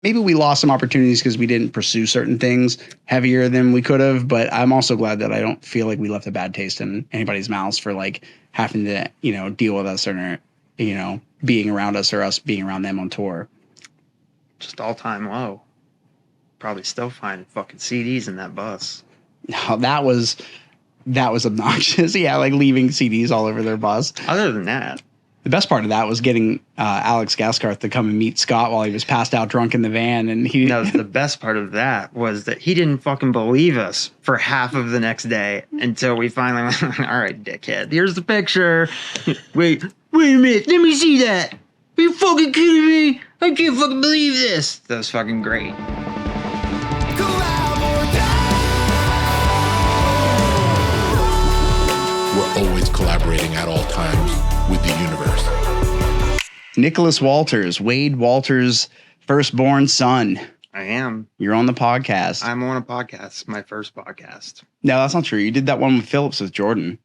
maybe we lost some opportunities because we didn't pursue certain things heavier than we could have. But I'm also glad that I don't feel like we left a bad taste in anybody's mouths for like having to, deal with us or, being around us or us being around them on tour. Just all time low. Probably still finding fucking CDs in that bus. No, that was obnoxious. Yeah, like leaving CDs all over their bus. Other than that, the best part of that was getting Alex Gaskarth to come and meet Scott while he was passed out drunk in the van. And the best part of that was that he didn't fucking believe us for half of the next day until we finally went, all right, dickhead, here's the picture. Wait a minute, let me see that. Are you fucking kidding me? I can't fucking believe this. That was fucking great. We're always collaborating at all times with the universe. Nicholas Walters, Wade Walters' firstborn son. I am. You're on the podcast. I'm on a podcast, my first podcast. No, that's not true. You did that one with Phillips with Jordan.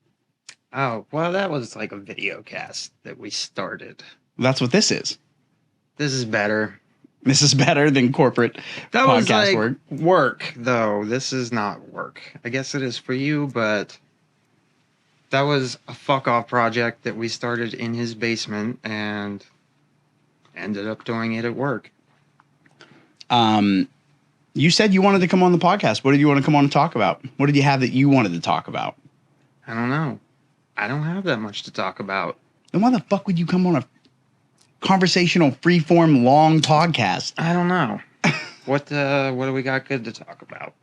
Oh, well, that was like a video cast that we started. That's what this is. This is better. This is better than corporate that podcast was like work. Work, though. This is not work. I guess it is for you, but that was a fuck-off project that we started in his basement and ended up doing it at work. You said you wanted to come on the podcast. What did you want to come on and talk about? What did you have that you wanted to talk about? I don't know. I don't have that much to talk about. Then why the fuck would you come on a conversational, freeform, long podcast? I don't know. What do we got good to talk about?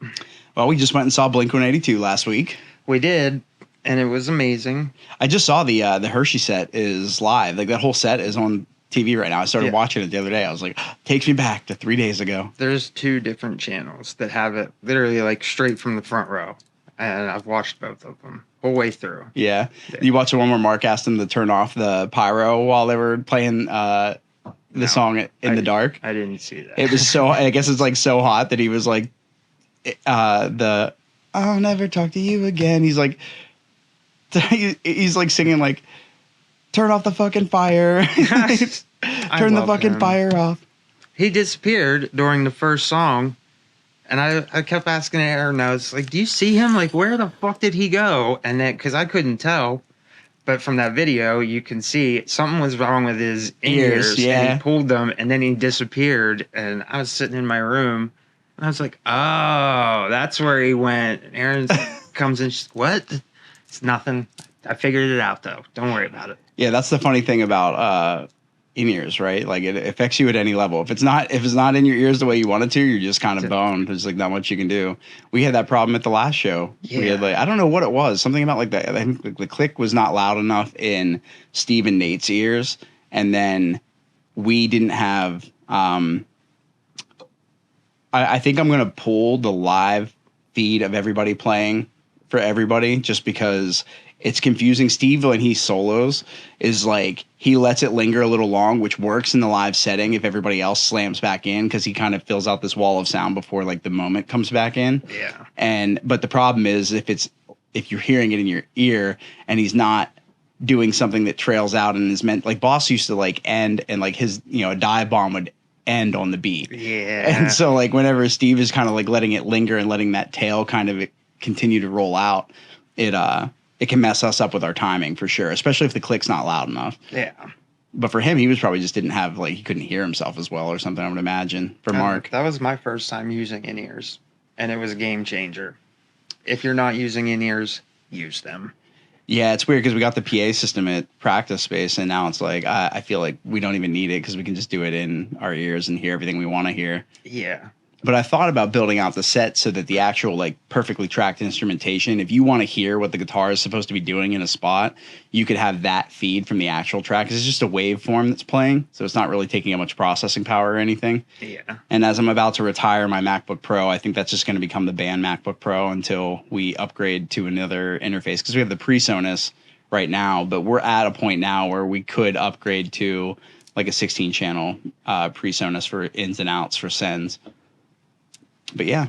Well, we just went and saw Blink-182 last week. We did, and it was amazing. I just saw the Hershey set is live. Like that whole set is on TV right now. I started watching it the other day. I was like, takes me back to 3 days ago. There's 2 different channels that have it literally like straight from the front row. And I've watched both of them whole way through. Yeah. You watch the one where Mark asked them to turn off the pyro while they were playing the song in the dark? I didn't see that. It was I guess it's like so hot that he was like, I'll never talk to you again. He's like, he's like singing like, turn off the fucking fire. Turn the fucking fire off. He disappeared during the first song. And I kept asking Aaron, I was like, do you see him? Like, where the fuck did he go? And then, because I couldn't tell. But from that video, you can see something was wrong with his ears. Yeah. And he pulled them, and then he disappeared. And I was sitting in my room, and I was like, oh, that's where he went. And Aaron comes in, she's like, what? It's nothing. I figured it out, though. Don't worry about it. Yeah, that's the funny thing about in-ears, right? Like, it affects you at any level. If it's not in your ears the way you want it to, you're just kind of boned. There's like not much you can do. We had that problem at the last show. Yeah. We had like, I don't know what it was. Something about like that. I think the click was not loud enough in Steve and Nate's ears, and then we didn't have. I think I'm gonna pull the live feed of everybody playing for everybody, just because it's confusing. Steve, when he solos, is like he lets it linger a little long, which works in the live setting if everybody else slams back in, because he kind of fills out this wall of sound before like the moment comes back in. Yeah. But the problem is if you're hearing it in your ear and he's not doing something that trails out and is meant, like Boss used to like end and like his, a dive bomb would end on the beat. Yeah. And so like whenever Steve is kind of like letting it linger and letting that tail kind of continue to roll out, it can mess us up with our timing for sure, especially if the click's not loud enough. Yeah. But for him, he was probably just didn't have, like, he couldn't hear himself as well or something, I would imagine. For Mark. That was my first time using in-ears, and it was a game changer. If you're not using in-ears, use them. Yeah, it's weird because we got the PA system at practice space, and now it's like, I feel like we don't even need it because we can just do it in our ears and hear everything we want to hear. Yeah. But I thought about building out the set so that the actual like perfectly tracked instrumentation, if you want to hear what the guitar is supposed to be doing in a spot, you could have that feed from the actual track. It's just a waveform that's playing, so it's not really taking up much processing power or anything. Yeah. And as I'm about to retire my MacBook Pro, I think that's just going to become the band MacBook Pro until we upgrade to another interface, because we have the PreSonus right now, but we're at a point now where we could upgrade to like a 16-channel PreSonus for ins and outs for sends. But yeah.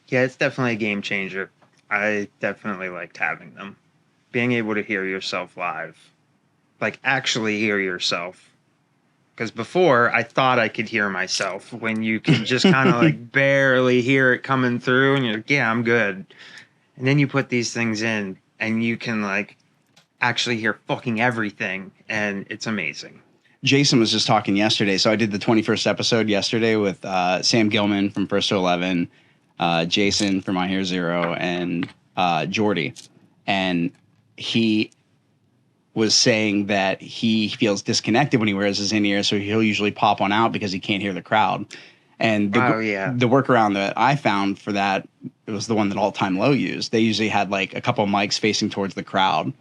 Yeah, it's definitely a game changer. I definitely liked having them. Being able to hear yourself live. Like, actually hear yourself. Because before, I thought I could hear myself when you can just kind of like barely hear it coming through, and you're like, yeah, I'm good. And then you put these things in, and you can like actually hear fucking everything, and it's amazing. Jason was just talking yesterday. So I did the 21st episode yesterday with Sam Gilman from First to 11, Jason from My Hero Zero, and Jordy. And he was saying that he feels disconnected when he wears his in-ear, so he'll usually pop one out because he can't hear the crowd. And the workaround that I found for that, it was the one that All Time Low used. They usually had like a couple of mics facing towards the crowd.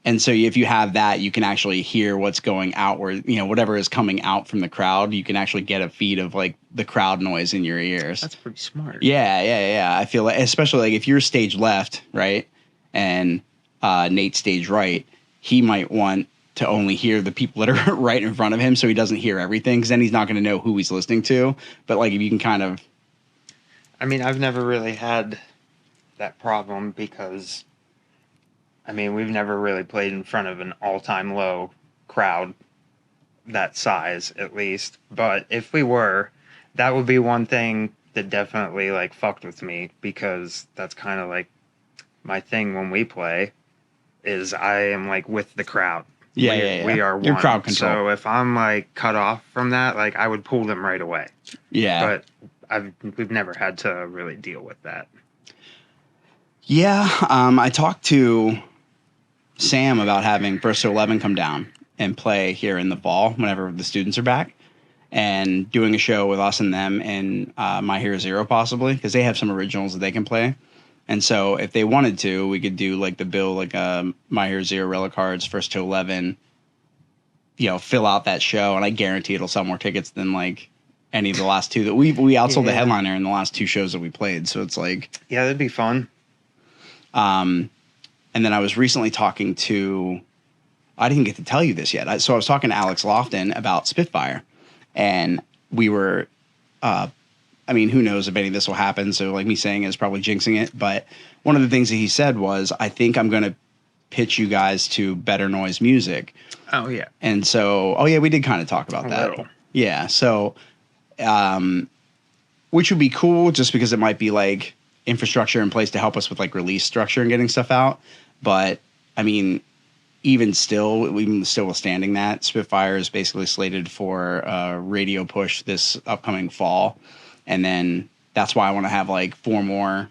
And so if you have that, you can actually hear what's going outward, you know, whatever is coming out from the crowd, you can actually get a feed of like the crowd noise in your ears. That's pretty smart. Yeah. I feel like, especially like if you're stage left, right, and Nate's stage right, he might want to only hear the people that are right in front of him, so he doesn't hear everything, because then he's not going to know who he's listening to. But like if you can kind of, I mean, I've never really had that problem because, I mean, we've never really played in front of an all-time low crowd that size, at least. But if we were, that would be one thing that definitely like fucked with me, because that's kind of like my thing when we play is I am like with the crowd. We are one. Your crowd control. So if I'm like cut off from that, like I would pull them right away. Yeah. But we've never had to really deal with that. Yeah. I talked to Sam about having First to 11 come down and play here in the fall whenever the students are back, and doing a show with us and them and My Hero Zero possibly, because they have some originals that they can play. And so if they wanted to, we could do like the bill, like My Hero Zero, Relic cards, First to 11, you know, fill out that show. And I guarantee it'll sell more tickets than like any of the last two that we outsold the headliner in the last two shows that we played. So it's like, yeah, that'd be fun. And then I was recently talking to, I didn't get to tell you this yet. So I was talking to Alex Lofton about Spitfire, and we were, I mean, who knows if any of this will happen. So like me saying is probably jinxing it. But one of the things that he said was, I think I'm going to pitch you guys to Better Noise Music. Oh, yeah. And so, oh yeah, we did kind of talk about that. Little. Yeah. So, which would be cool just because it might be like infrastructure in place to help us with like release structure and getting stuff out. But I mean, even withstanding that, Spitfire is basically slated for a radio push this upcoming fall. And then that's why I want to have like 4 more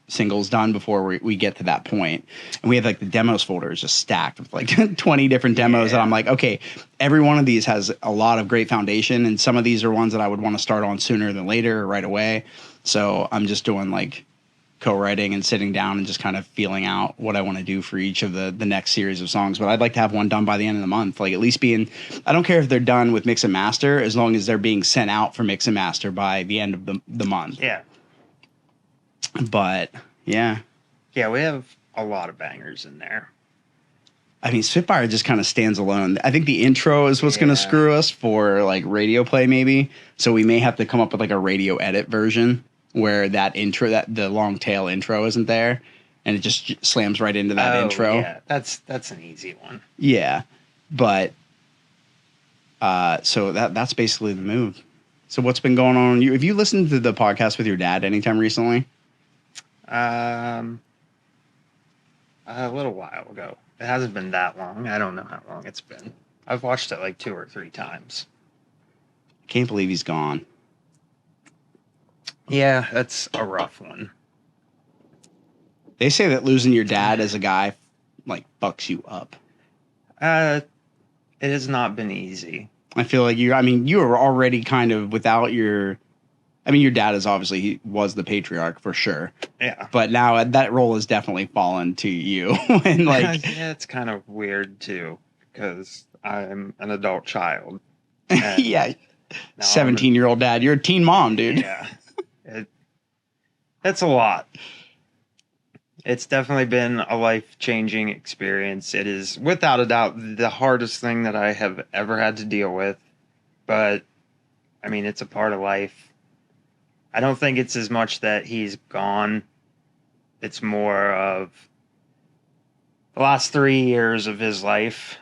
singles done before we get to that point. And we have like the demos folder is just stacked with like 20 different demos. And I'm like, okay, every one of these has a lot of great foundation. And some of these are ones that I would want to start on sooner than later or right away. So I'm just doing like co-writing and sitting down and just kind of feeling out what I want to do for each of the next series of songs. But I'd like to have one done by the end of the month, like at least I don't care if they're done with mix and master, as long as they're being sent out for mix and master by the end of the month. Yeah. But yeah. Yeah, we have a lot of bangers in there. I mean, Spitfire just kind of stands alone. I think the intro is what's going to screw us for like radio play maybe. So we may have to come up with like a radio edit version where that intro, that the long tail intro isn't there, and it just slams right into that intro. Yeah, that's an easy one. Yeah, but so that's basically the move. So what's been going on? Have you listened to the podcast with your dad anytime recently? A little while ago. It hasn't been that long. I don't know how long it's been. I've watched it like 2 or 3 times. Can't believe he's gone. Yeah, that's a rough one. They say that losing your dad as a guy like fucks you up. It has not been easy. I feel like you were already kind of without your, your dad is obviously, he was the patriarch for sure. Yeah. But now that role has definitely fallen to you. And like, yeah, it's kind of weird too, because I'm an adult child. Yeah. 17-year-old dad. You're a teen mom, dude. Yeah. That's a lot. It's definitely been a life-changing experience. It is, without a doubt, the hardest thing that I have ever had to deal with. But, I mean, it's a part of life. I don't think it's as much that he's gone. It's more of the last 3 years of his life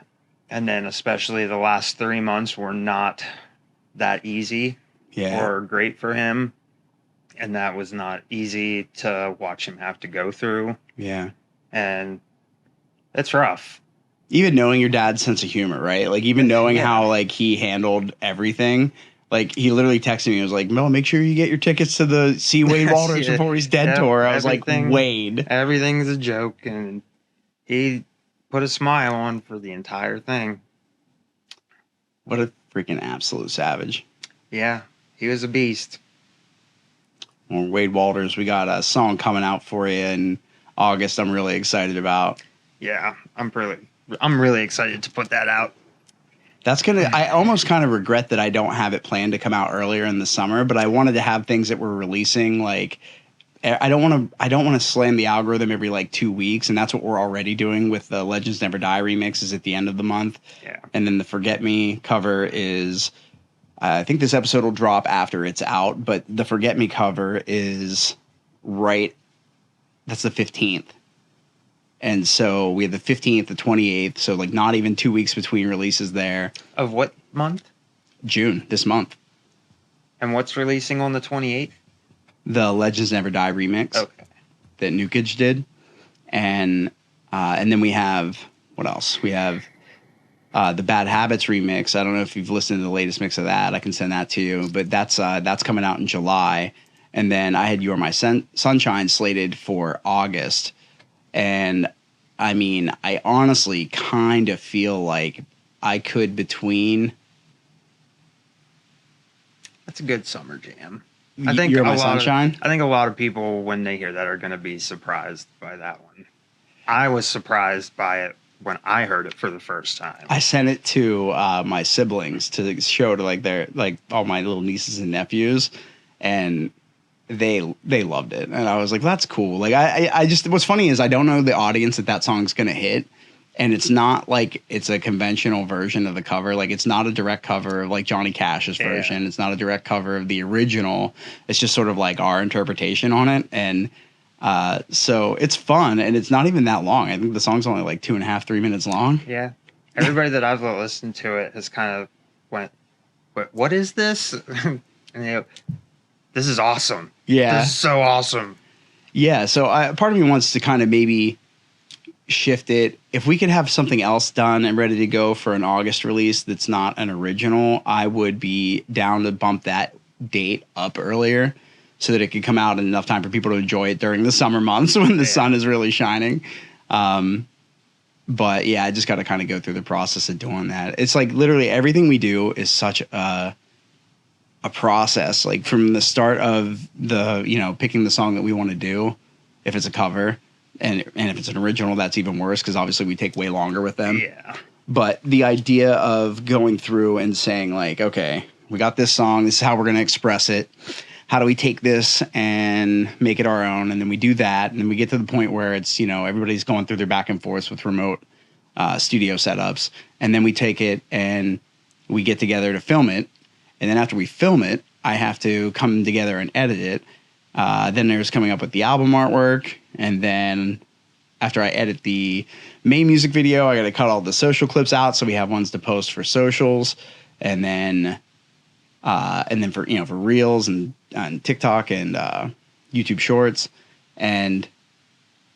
And then especially the last 3 months were not that easy or great for him. And that was not easy to watch him have to go through. Yeah. And it's rough. Even knowing your dad's sense of humor, right? Like, even knowing how, like, he handled everything. Like, he literally texted me. He was like, Mel, make sure you get your tickets to the See Wade Walters Before He's Dead tour. I was like, Wade. Everything's a joke. And he put a smile on for the entire thing. What a freaking absolute savage. Yeah, he was a beast. Well, Wade Walters, we got a song coming out for you in August I'm really excited about. Yeah, I'm really excited to put that out. That's I almost kind of regret that I don't have it planned to come out earlier in the summer, but I wanted to have things that we're releasing. Like, I don't want to slam the algorithm every like 2 weeks, and that's what we're already doing with the Legends Never Die remix is at the end of the month. Yeah. And then the Forget Me cover is, I think this episode will drop after it's out, but the Forget Me cover is that's the 15th. And so we have the 15th, the 28th. So like not even 2 weeks between releases there. Of what month? June, this month. And what's releasing on the 28th? The Legends Never Die remix. Okay. That Nukage did. And then we have, what else? We have the Bad Habits remix. I don't know if you've listened to the latest mix of that. I can send that to you. But that's coming out in July. And then I had You're My Sunshine slated for August. And I mean, I honestly kind of feel like I could between. That's a good summer jam. I think You're My Sunshine. I think a lot of people, when they hear that, are going to be surprised by that one. I was surprised by it when I heard it for the first time. I sent it to my siblings to show to like all my little nieces and nephews, and they loved it, and I was like, that's cool. Like I just, what's funny is I don't know the audience that song's gonna hit, and it's not like it's a conventional version of the cover. Like it's not a direct cover of like Johnny Cash's version. It's not a direct cover of the original. It's just sort of like our interpretation on it, and so it's fun, and it's not even that long. I think the song's only like 2.5, 3 minutes long. Yeah, everybody that I've listened to it has kind of went, what is this? And they go, this is awesome. Yeah. This is so awesome. Yeah. So part of me wants to kind of maybe shift it. If we could have something else done and ready to go for an August release that's not an original, I would be down to bump that date up earlier so that it could come out in enough time for people to enjoy it during the summer months when the sun is really shining. But yeah, I just got to kind of go through the process of doing that. It's like literally everything we do is such a process, like from the start of the, picking the song that we want to do, if it's a cover, and if it's an original, that's even worse because obviously we take way longer with them. Yeah. But the idea of going through and saying like, okay, we got this song, this is how we're going to express it. How do we take this and make it our own? And then we do that, and then we get to the point where it's, everybody's going through their back and forth with remote studio setups, and then we take it and we get together to film it. And then after we film it, I have to come together and edit it. Then there's coming up with the album artwork. And then after I edit the main music video, I got to cut all the social clips out so we have ones to post for socials. And then for Reels and TikTok and YouTube Shorts. And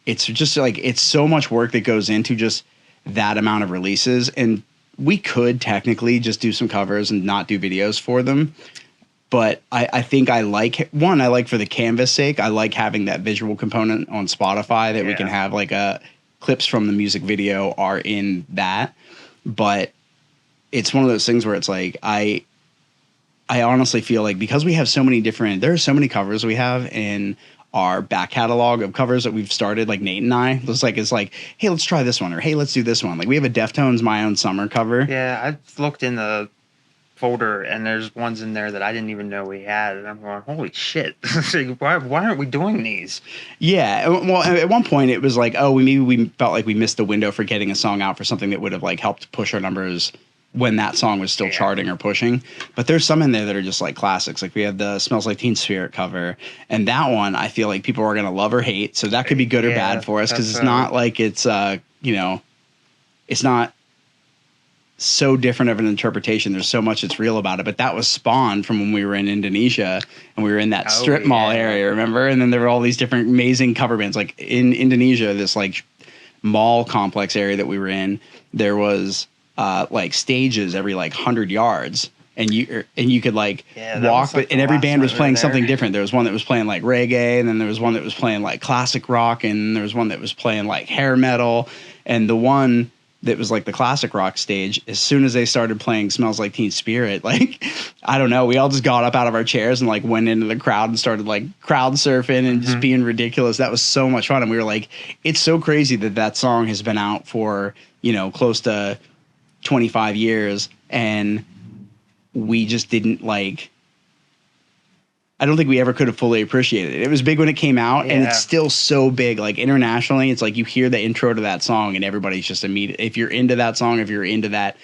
it's just like, it's so much work that goes into just that amount of releases. And we could technically just do some covers and not do videos for them. But I think I like for the canvas sake, I like having that visual component on Spotify that we can have like clips from the music video are in that. But it's one of those things where it's like, I honestly feel like because we have so many there are so many covers we have in our back catalog of covers that we've started, like Nate and I. It's like, hey, let's try this one, or hey, let's do this one. Like we have a Deftones My Own Summer cover. Yeah, I've looked in the folder and there's ones in there that I didn't even know we had, and I'm going, holy shit. why aren't we doing these? Yeah, well, at one point it was like, oh, we felt like we missed the window for getting a song out for something that would have like helped push our numbers when that song was still charting or pushing. But there's some in there that are just like classics. Like we have the Smells Like Teen Spirit cover, and that one I feel like people are going to love or hate, so that could be good or bad for us because it's not like it's it's not so different of an interpretation. There's so much that's real about it, but that was spawned from when we were in Indonesia and we were in that strip mall area, remember? And then there were all these different amazing cover bands. Like in Indonesia, this like mall complex area that we were in, there was like stages every like 100 yards. And you could like walk, but and every band was playing something different. There was one that was playing like reggae, and then there was one that was playing like classic rock, and there was one that was playing like hair metal. And the one that was like the classic rock stage, as soon as they started playing Smells Like Teen Spirit, like, I don't know, we all just got up out of our chairs and like went into the crowd and started like crowd surfing and just being ridiculous. That was so much fun. And we were like, it's so crazy that that song has been out for, you know, close to 25 years. And we just didn't like, I don't think we ever could have fully appreciated it. It was big when it came out, and it's still so big. Like internationally, it's like you hear the intro to that song and everybody's just immediate. If you're into that song, if you're into that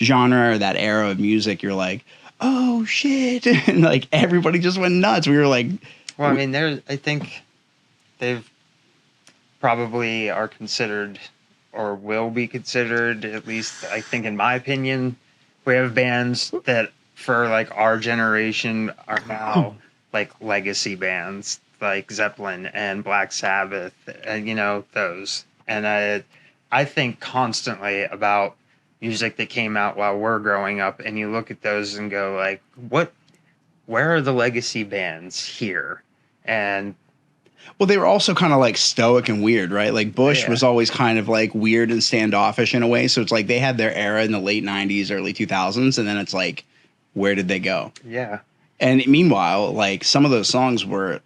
genre or that era of music, you're like, oh shit. And like everybody just went nuts. We were like, well, I mean, I think they've probably are considered or will be considered, at least I think in my opinion, we have bands that for like our generation are now like legacy bands like Zeppelin and Black Sabbath and, you know, those. And I think constantly about music that came out while we're growing up, and you look at those and go like, where are the legacy bands here? And well, they were also kind of like stoic and weird, right? Like Bush was always kind of like weird and standoffish in a way. So it's like they had their era in the late 90s, early 2000s. And then it's like, where did they go? Yeah. And meanwhile, like some of those songs were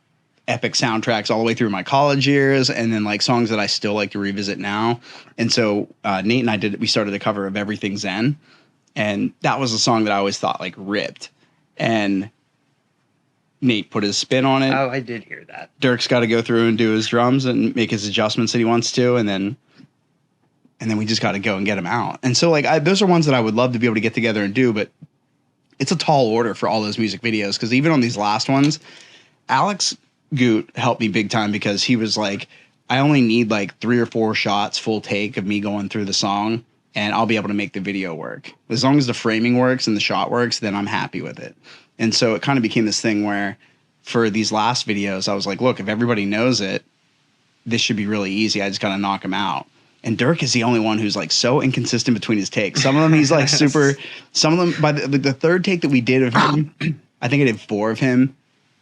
epic soundtracks all the way through my college years. And then like songs that I still like to revisit now. And so Nate and I we started a cover of Everything Zen. And that was a song that I always thought like ripped. And Nate put his spin on it. Oh, I did hear that. Dirk's got to go through and do his drums and make his adjustments that he wants to, and then we just got to go and get him out. And so, like, those are ones that I would love to be able to get together and do, but it's a tall order for all those music videos, because even on these last ones, Alex Goot helped me big time, because he was like, I only need like 3 or 4 shots full take of me going through the song, and I'll be able to make the video work. As long as the framing works and the shot works, then I'm happy with it. And so it kind of became this thing where for these last videos, I was like, look, if everybody knows it, this should be really easy. I just got to knock them out. And Dirk is the only one who's like so inconsistent between his takes. Some of them he's like super, some of them by the third take that we did of him, I think I did 4 of him.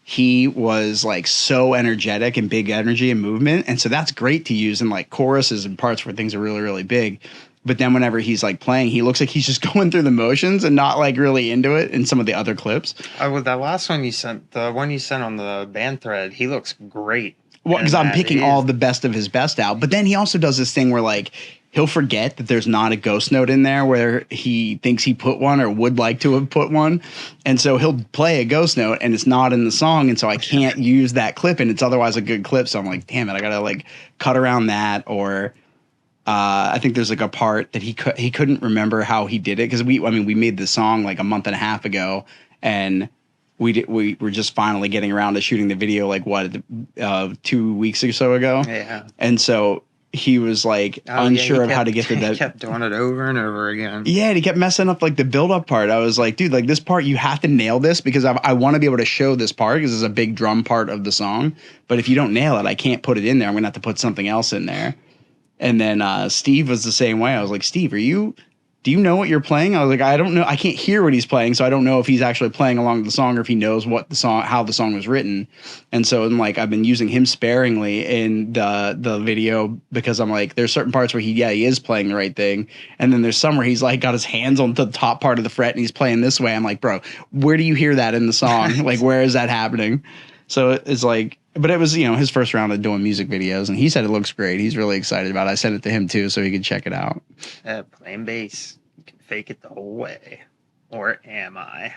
He was like so energetic and big energy and movement. And so that's great to use in like choruses and parts where things are really, really big. But then whenever he's like playing, he looks like he's just going through the motions and not like really into it in some of the other clips. Well, that last one you sent, the one you sent on the band thread, he looks great. Well, because I'm picking all the best of his best out. But then he also does this thing where like he'll forget that there's not a ghost note in there where he thinks he put one or would like to have put one. And so he'll play a ghost note and it's not in the song. And so I can't use that clip, and it's otherwise a good clip. So I'm like, damn it, I got to like cut around that. Or I think there's like a part that he couldn't remember how he did it, because we made the song like a month and a half ago, and we were just finally getting around to shooting the video like 2 weeks or so ago. Yeah. And so he was like unsure of how to get to that. He kept doing it over and over again. Yeah, and he kept messing up like the build up part. I was like, dude, like this part you have to nail this, because I want to be able to show this part, because it's a big drum part of the song. But if you don't nail it, I can't put it in there. I'm gonna have to put something else in there. And then Steve was the same way. I was like, Steve, do you know what you're playing? I was like, I don't know. I can't hear what he's playing, so I don't know if he's actually playing along the song or if he knows how the song was written. And so I'm like, I've been using him sparingly in the video, because I'm like, there's certain parts where he is playing the right thing. And then there's some where he's like got his hands on the top part of the fret and he's playing this way. I'm like, bro, where do you hear that in the song? Like, where is that happening? So it's like, but it was, his first round of doing music videos, and he said it looks great. He's really excited about it. I sent it to him too, so he could check it out. Playing bass, you can fake it the whole way. Or am I?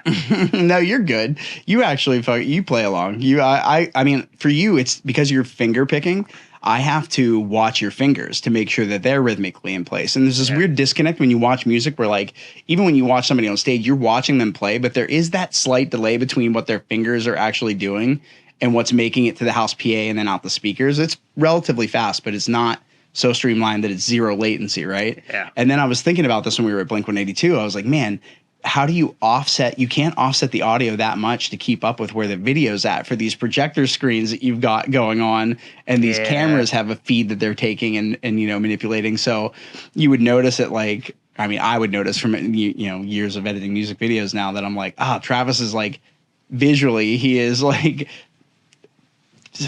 No, you're good. You actually you play along. I mean, for you, it's because you're finger picking. I have to watch your fingers to make sure that they're rhythmically in place. And there's this weird disconnect when you watch music where, like, even when you watch somebody on stage, you're watching them play, but there is that slight delay between what their fingers are actually doing and what's making it to the house PA and then out the speakers. It's relatively fast, but it's not so streamlined that it's zero latency, right? Yeah. And then I was thinking about this when we were at Blink-182. I was like, man, how do you offset? You can't offset the audio that much to keep up with where the video's at for these projector screens that you've got going on, and these cameras have a feed that they're taking and manipulating. So you would notice it like, I mean, I would notice from years of editing music videos now that I'm like, Travis is like visually, he is like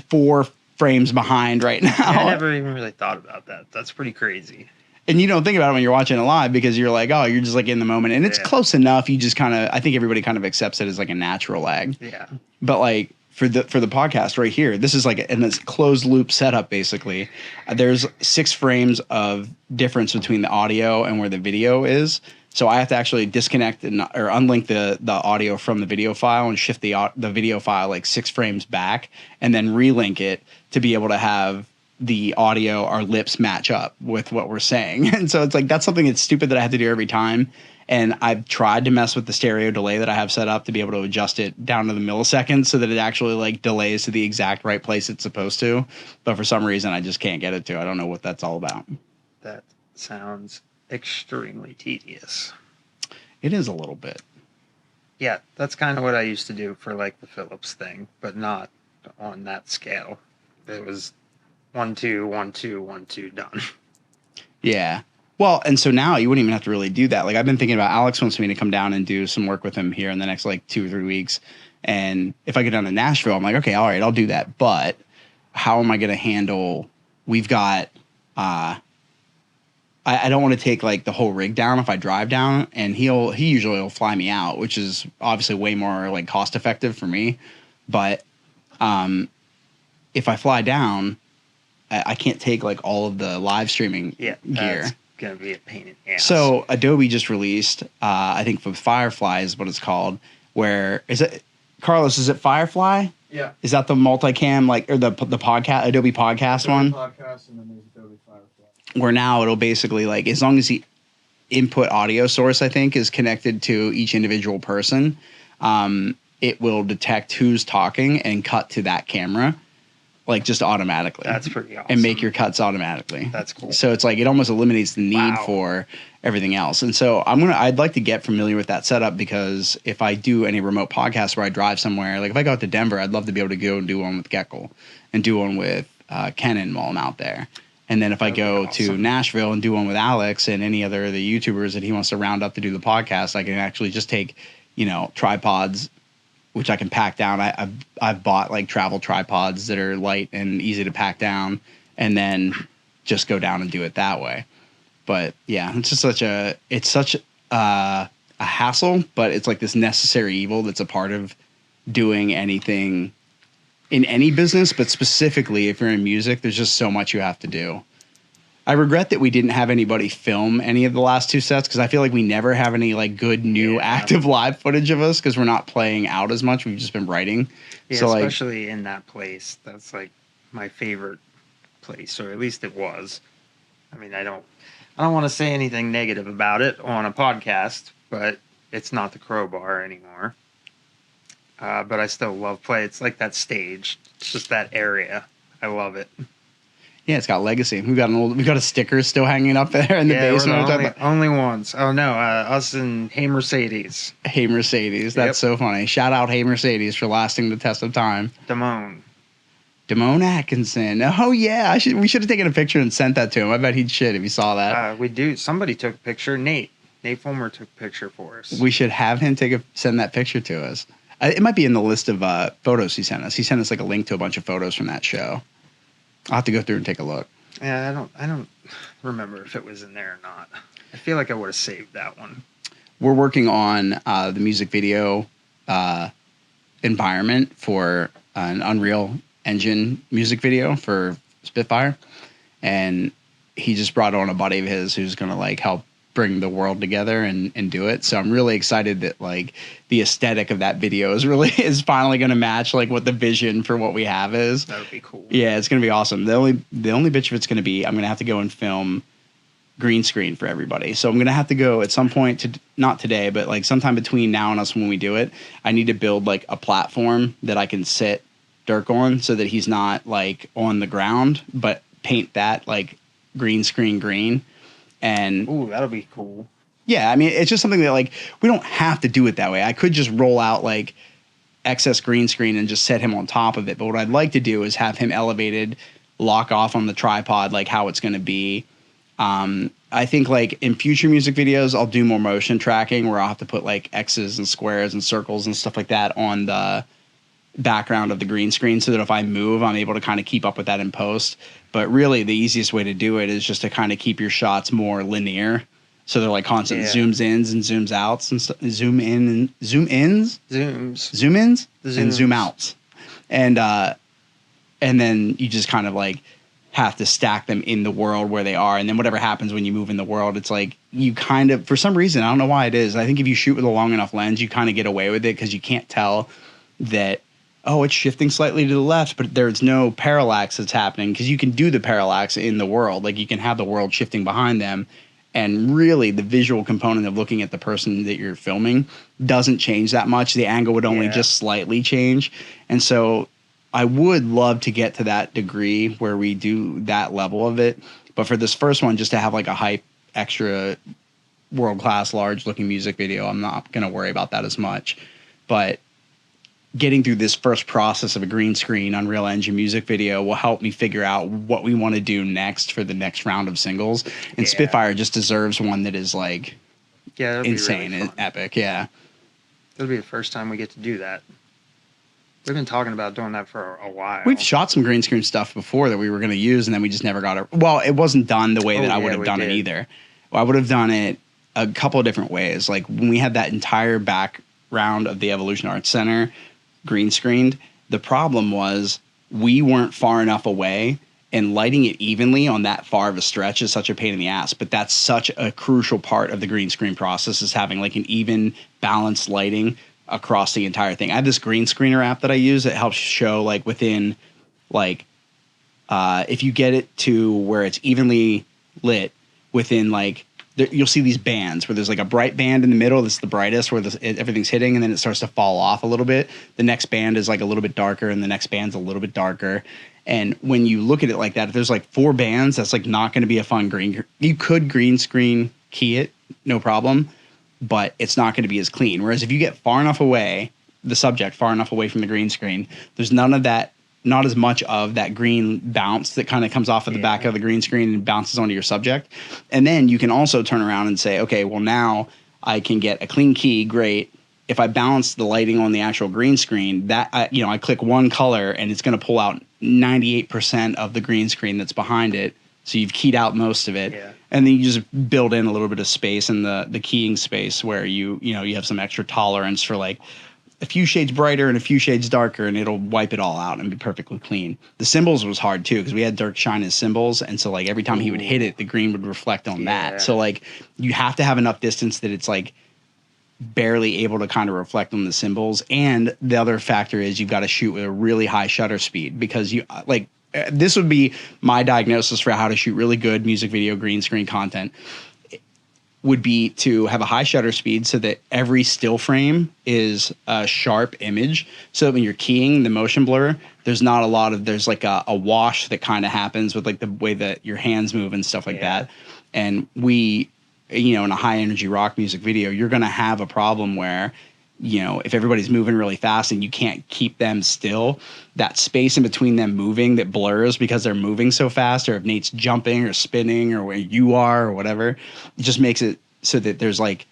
4 frames behind right now. I never even really thought about that. That's pretty crazy. And you don't think about it when you're watching it live because you're like, oh, you're just like in the moment. And it's close enough. You just kind of, I think everybody kind of accepts it as like a natural lag. Yeah. But like for the podcast right here, this is like in this closed loop setup, basically. There's 6 frames of difference between the audio and where the video is. So I have to actually disconnect or unlink the audio from the video file and shift the video file like 6 frames back and then relink it to be able to have the audio, our lips match up with what we're saying. And so it's like, that's something that's stupid that I have to do every time. And I've tried to mess with the stereo delay that I have set up to be able to adjust it down to the milliseconds so that it actually like delays to the exact right place it's supposed to. But for some reason, I just can't get it to. I don't know what that's all about. That sounds extremely tedious. It is a little bit. Yeah, that's kind of what I used to do for like the Philips thing, but not on that scale. It was 1 2 1 2 1 2 done. Yeah. Well, and so now you wouldn't even have to really do that. Like I've been thinking about, Alex wants me to come down and do some work with him here in the next like 2 or 3 weeks. And if I get down to Nashville, I'm like, okay, all right, I'll do that. But how am I going to handle? We've got. I don't want to take like the whole rig down if I drive down, and he usually will fly me out, which is obviously way more like cost effective for me. But if I fly down, I can't take like all of the live streaming gear. That's gonna be a pain in the ass. So Adobe just released, I think for Firefly is what it's called. Where is it, Carlos? Is it Firefly? Yeah. Is that the multicam or the podcast Adobe podcast one? Podcast, and then there's Adobe Firefly. Where now it'll basically like, as long as the input audio source I think is connected to each individual person, it will detect who's talking and cut to that camera. Like just automatically. That's pretty awesome. And make your cuts automatically. That's cool. So it's like it almost eliminates the need for everything else. And so I'd like to get familiar with that setup, because if I do any remote podcasts where I drive somewhere, like if I go out to Denver, I'd love to be able to go and do one with Geckel and do one with Kenan while I'm out there. And then if I go to Nashville and do one with Alex and any other of the YouTubers that he wants to round up to do the podcast, I can actually just take, tripods, which I can pack down. I've bought like travel tripods that are light and easy to pack down, and then just go down and do it that way. But yeah, it's just such a hassle, but it's like this necessary evil that's a part of doing anything in any business, but specifically if you're in music, there's just so much you have to do. I regret that we didn't have anybody film any of the last 2 sets, because I feel like we never have any like good new active live footage of us, because we're not playing out as much. We've just been writing. Yeah, so especially in that place. That's like my favorite place, or at least it was. I mean, I don't want to say anything negative about it on a podcast, but it's not the Crowbar anymore. But I still love play. It's like that stage. It's just that area. I love it. Yeah, it's got legacy. We've got a sticker still hanging up there in the basement. We're the only ones. Oh no, us and Hey Mercedes. Hey Mercedes, that's so funny. Shout out Hey Mercedes for lasting the test of time. Damone Atkinson. Oh yeah, we should have taken a picture and sent that to him. I bet he'd shit if he saw that. We do. Somebody took a picture. Nate Fulmer took a picture for us. We should have him send that picture to us. It might be in the list of photos he sent us. He sent us like a link to a bunch of photos from that show. I'll have to go through and take a look. Yeah, I don't remember if it was in there or not. I feel like I would have saved that one. We're working on the music video environment for an Unreal Engine music video for Spitfire, and he just brought on a buddy of his who's going to like help bring the world together and do it. So I'm really excited that like the aesthetic of that video is finally going to match like what the vision for what we have is. That would be cool. Yeah, it's going to be awesome. The only bitch of it's going to be, I'm going to have to go and film green screen for everybody. So I'm going to have to go at some point to, not today, but like sometime between now and us when we do it, I need to build like a platform that I can sit Dirk on so that he's not like on the ground, but paint that like green screen green. And Ooh, that'll be cool. yeah, I mean, it's just something that like we don't have to do it that way. I could just roll out like excess green screen and just set him on top of it. But what I'd like to do is have him elevated, lock off on the tripod, like how it's going to be. I think like in future music videos, I'll do more motion tracking where I'll have to put like X's and squares and circles and stuff like that on the background of the green screen so that if I move, I'm able to kind of keep up with that in post. But really the easiest way to do it is just to kind of keep your shots more linear. So they're like constant zooms ins and zooms outs and zoom in and zoom ins, zoom ins and zoom outs. And then you just kind of like have to stack them in the world where they are. And then whatever happens when you move in the world, it's like you kind of, for some reason, I don't know why it is. I think if you shoot with a long enough lens, you kind of get away with it because you can't tell that, oh, it's shifting slightly to the left, but there's no parallax that's happening because you can do the parallax in the world. Like you can have the world shifting behind them. And really the visual component of looking at the person that you're filming doesn't change that much. The angle would only just slightly change. And so I would love to get to that degree where we do that level of it. But for this first one, just to have like a hype extra world-class large looking music video, I'm not going to worry about that as much. But getting through this first process of a green screen Unreal Engine music video will help me figure out what we want to do next for the next round of singles. And Spitfire just deserves one that is like insane and epic. Yeah. It'll be the first time we get to do that. We've been talking about doing that for a while. We've shot some green screen stuff before that we were going to use, and then we just never got it. Well, it wasn't done the way that I would have done it either. Well, I would have done it a couple of different ways. Like when we had that entire background of the Evolution Arts Center green screened, the problem was we weren't far enough away, and lighting it evenly on that far of a stretch is such a pain in the ass. But that's such a crucial part of the green screen process, is having like an even balanced lighting across the entire thing. I have this green screener app that I use that helps show like within like if you get it to where it's evenly lit within like you'll see these bands where there's like a bright band in the middle that's the brightest where everything's hitting, and then it starts to fall off a little bit. The next band is like a little bit darker, and the next band's a little bit darker. And when you look at it like that, if there's like 4 bands, that's like not going to be a fun green. You could green screen key it, no problem, but it's not going to be as clean. Whereas if you get far enough away, the subject far enough away from the green screen, there's none of that, not as much of that green bounce that kind of comes off of the back of the green screen and bounces onto your subject. And then you can also turn around and say, okay, well now I can get a clean key. Great. If I balance the lighting on the actual green screen, that I click one color and it's going to pull out 98% of the green screen that's behind it. So you've keyed out most of it. Yeah. And then you just build in a little bit of space in the keying space where you have some extra tolerance for like a few shades brighter and a few shades darker, and it'll wipe it all out and be perfectly clean. The cymbals was hard too, because we had Dirk shine his cymbals, and so like every time he would hit it, the green would reflect on that. So like you have to have enough distance that it's like barely able to kind of reflect on the cymbals. And the other factor is you've got to shoot with a really high shutter speed, because you like this would be my diagnosis for how to shoot really good music video green screen content. Would be to have a high shutter speed so that every still frame is a sharp image. So that when you're keying the motion blur, there's not a lot of, there's like a wash that kind of happens with like the way that your hands move and stuff like that. And we, in a high energy rock music video, you're going to have a problem where, if everybody's moving really fast and you can't keep them still, that space in between them moving that blurs because they're moving so fast, or if Nate's jumping or spinning or where you are or whatever, it just makes it so that there's like,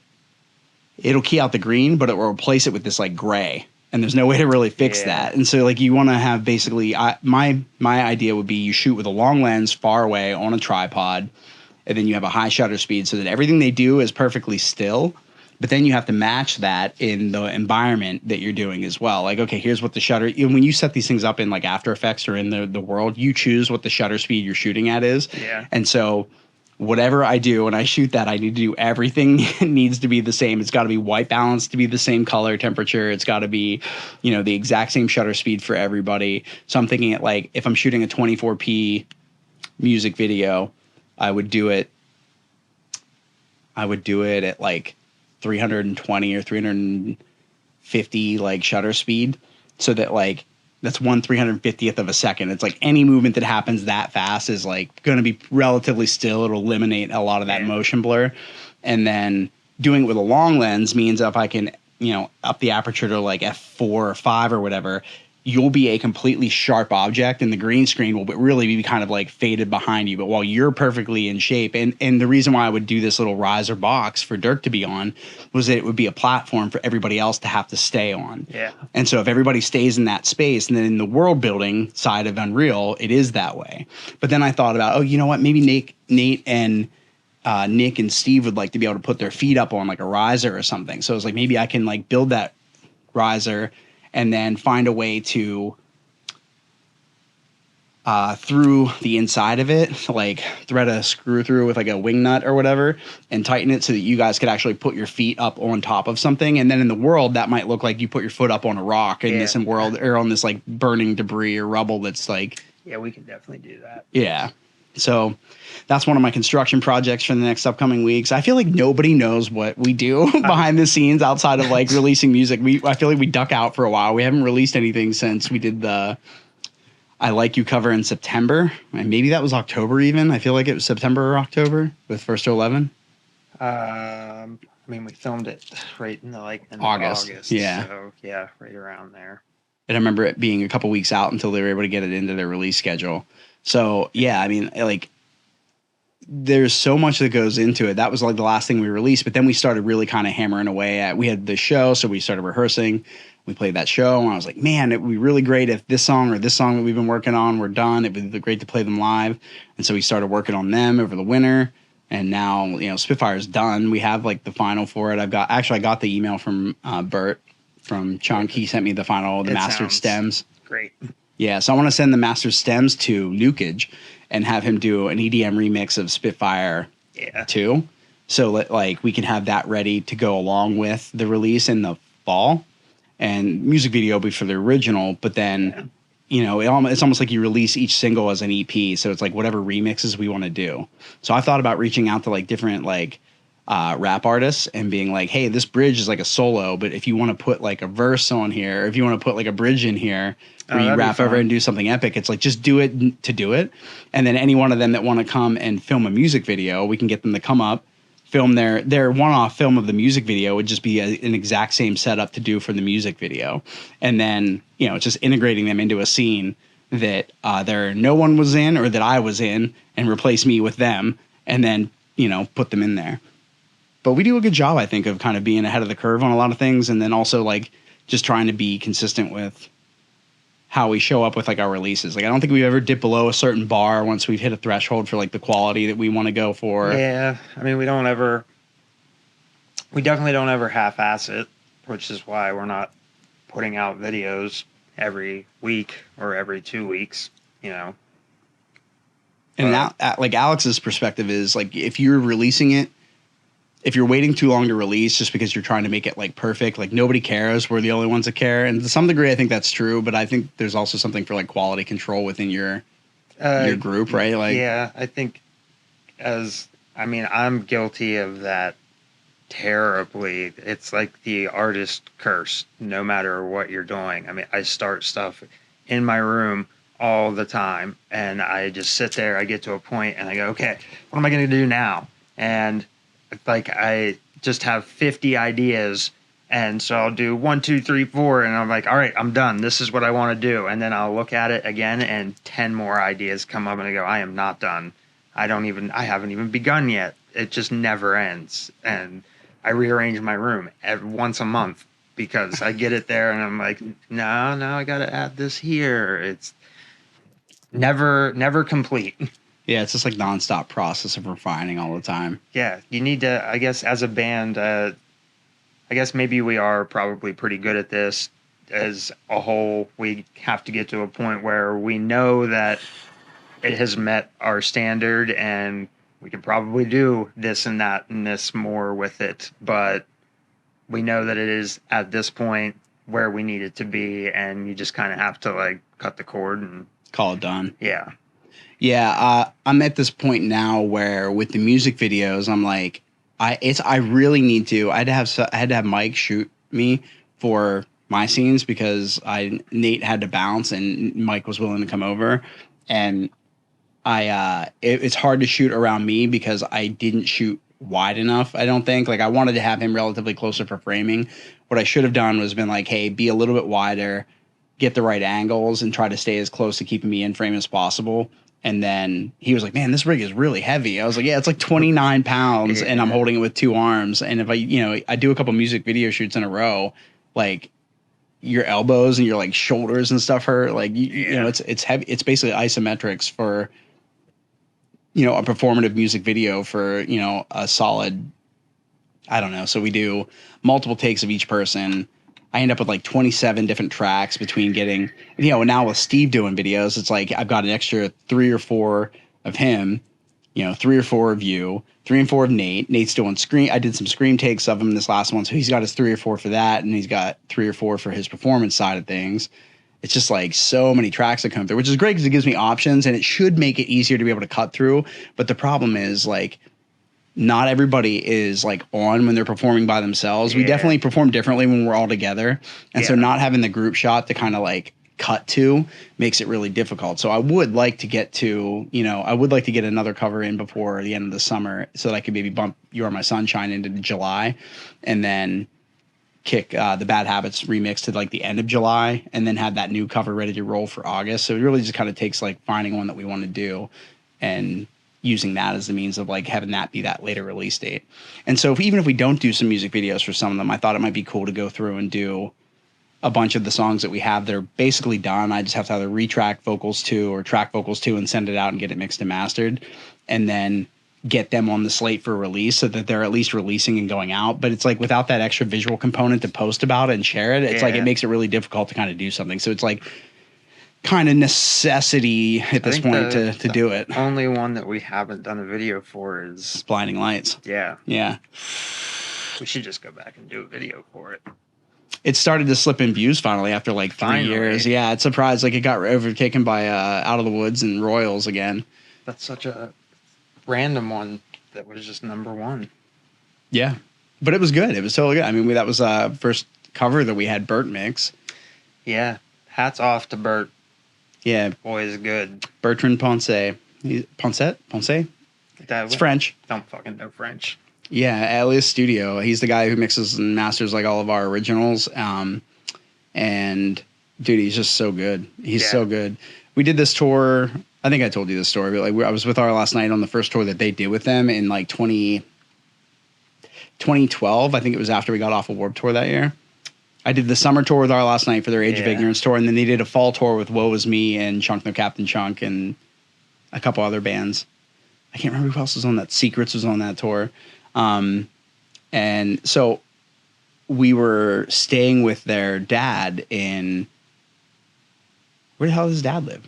it'll key out the green, but it will replace it with this like gray, and there's no way to really fix that. And so like you want to have basically, my idea would be you shoot with a long lens far away on a tripod, and then you have a high shutter speed so that everything they do is perfectly still. But then you have to match that in the environment that you're doing as well. Like, okay, here's what the shutter, when you set these things up in like After Effects or in the world, you choose what the shutter speed you're shooting at is. Yeah. And so whatever I do when I shoot that, I need to do everything needs to be the same. It's got to be white balance to be the same color temperature. It's got to be, the exact same shutter speed for everybody. So I'm thinking it like if I'm shooting a 24p music video, I would do it at like 320 or 350 like shutter speed, so that like That's 1/350th of a second. It's like any movement that happens that fast is like going to be relatively still. It'll eliminate a lot of that motion blur. And then doing it with a long lens means if I can, up the aperture to like f4 or 5 or whatever, you'll be a completely sharp object, and the green screen will really be kind of like faded behind you. But while you're perfectly in shape, and the reason why I would do this little riser box for Dirk to be on was that it would be a platform for everybody else to have to stay on. Yeah. And so if everybody stays in that space, and then in the world building side of Unreal, it is that way. But then I thought about, oh, you know what? Maybe Nate and Nick and Steve would like to be able to put their feet up on like a riser or something. So it's like maybe I can like build that riser and then find a way to through the inside of it, like thread a screw through with like a wing nut or whatever and tighten it so that you guys could actually put your feet up on top of something. And then in the world, that might look like you put your foot up on a rock in this world, or on this like burning debris or rubble that's like. Yeah, we can definitely do that. Yeah. So that's one of my construction projects for the next upcoming weeks. I feel like nobody knows what we do behind the scenes outside of like releasing music. I feel like we duck out for a while. We haven't released anything since we did the I Like You cover in September. And maybe that was October even. I feel like it was September or October with First to 11. I mean, we filmed it right in the end of August. Yeah. So, yeah, right around there. And I remember it being a couple weeks out until they were able to get it into their release schedule. So, yeah, I mean, like, there's so much that goes into it. That was like the last thing we released, but then we started really kind of hammering away at, we had the show, so we started rehearsing. We played that show, and I was like, man, it would be really great if this song or this song that we've been working on were done. It would be great to play them live. And so we started working on them over the winter, and now, Spitfire's done. We have like the final for it. I got the email from Bert from Chunk. He sent me the mastered stems. Great. Yeah, so I want to send the master stems to Nukage and have him do an EDM remix of Spitfire 2. So like we can have that ready to go along with the release in the fall. And music video will be for the original, but then, it's almost like you release each single as an EP. So it's like whatever remixes we want to do. So I thought about reaching out to like different like rap artists and being like, hey, this bridge is like a solo, but if you want to put like a verse on here, or if you want to put like a bridge in here where you rap over and do something epic, it's like just do it to do it. And then any one of them that want to come and film a music video, we can get them to come up, film their one-off film of the music video would just be an exact same setup to do for the music video. And then, just integrating them into a scene that no one was in or that I was in, and replace me with them, and then, put them in there. But we do a good job, I think, of kind of being ahead of the curve on a lot of things, and then also like just trying to be consistent with how we show up with like our releases. Like I don't think we've ever dipped below a certain bar once we've hit a threshold for like the quality that we want to go for. Yeah, I mean we definitely don't ever half-ass it, which is why we're not putting out videos every week or every 2 weeks, And now, like Alex's perspective is like if you're releasing it, if you're waiting too long to release just because you're trying to make it like perfect, like nobody cares. We're the only ones that care. And to some degree, I think that's true. But I think there's also something for like quality control within your group, right? Like, yeah, I think I'm guilty of that terribly. It's like the artist curse, no matter what you're doing. I mean, I start stuff in my room all the time and I just sit there. I get to a point and I go, okay, what am I going to do now? And like I just have 50 ideas, and so I'll do 1, 2, 3, 4, and I'm like, all right, I'm done. This is what I want to do, and then I'll look at it again, and 10 more ideas come up, and I go, I am not done. I haven't even begun yet. It just never ends, and I rearrange my room once a month because I get it there, and I'm like, no, I got to add this here. It's never complete. Yeah, it's just like nonstop process of refining all the time. Yeah, you need to, I guess, as a band, I guess maybe we are probably pretty good at this as a whole. We have to get to a point where we know that it has met our standard and we can probably do this and that and this more with it. But we know that it is at this point where we need it to be, and you just kind of have to like cut the cord and call it done. Yeah. Yeah, I'm at this point now where with the music videos, I'm like, I really need to. I had to have Mike shoot me for my scenes because Nate had to bounce and Mike was willing to come over, and it's hard to shoot around me because I didn't shoot wide enough. I don't think, like, I wanted to have him relatively closer for framing. What I should have done was been like, hey, be a little bit wider, get the right angles, and try to stay as close to keeping me in frame as possible. And then he was like, man, this rig is really heavy. I was like, yeah, it's like 29 pounds and I'm holding it with 2 arms. And if I do a couple music video shoots in a row, like, your elbows and your like shoulders and stuff hurt. Like, you know, it's heavy. It's basically isometrics for, you know, a performative music video for, you know, a solid, I don't know. So we do multiple takes of each person. I end up with like 27 different tracks between getting, you know, now with Steve doing videos, it's like I've got an extra 3 or 4 of him, you know, 3 or 4 of you, 3 and 4 of Nate. Nate's doing screen. I did some screen takes of him this last one. So he's got his 3 or 4 for that. And he's got 3 or 4 for his performance side of things. It's just like so many tracks that come through, which is great because it gives me options and it should make it easier to be able to cut through. But the problem is, like, not everybody is like on when they're performing by themselves. We definitely perform differently when we're all together. And so not having the group shot to kind of like cut to makes it really difficult. So I would like to get to, you know, I would like to get another cover in before the end of the summer so that I could maybe bump You Are My Sunshine into July and then kick the Bad Habits remix to like the end of July and then have that new cover ready to roll for August. So it really just kind of takes like finding one that we want to do and using that as the means of like having that be that later release date. And so even if we don't do some music videos for some of them, I thought it might be cool to go through and do a bunch of the songs that we have that are basically done. I just have to either retrack vocals to or track vocals to and send it out and get it mixed and mastered and then get them on the slate for release so that they're at least releasing and going out. But it's like without that extra visual component to post about it and share it, it's like it makes it really difficult to kind of do something. So it's like kind of necessity at this point to do it. Only one that we haven't done a video for is Blinding Lights. Yeah. Yeah. We should just go back and do a video for it. It started to slip in views finally after like 3 years. Yeah, it's surprised. Like it got overtaken by Out of the Woods and Royals again. That's such a random one that was just number 1. Yeah, but it was good. It was totally good. I mean, that was first cover that we had Bert mix. Yeah, hats off to Bert. Yeah, boy is good. Bertrand Ponce. Ponce? It's French. Don't fucking know French. Yeah, Alias Studio. He's the guy who mixes and masters like all of our originals. And dude, he's just so good. He's so good. We did this tour. I think I told you this story, but like I was with our last night on the first tour that they did with them in like 2012. I think it was after we got off a Warped Tour that year. I did the summer tour with our last night for their Age of Ignorance tour, and then they did a fall tour with Woe Was Me and Chunk No Captain Chunk and a couple other bands. I can't remember who else was on that. Secrets was on that tour. And so we were staying with their dad in, where the hell does his dad live?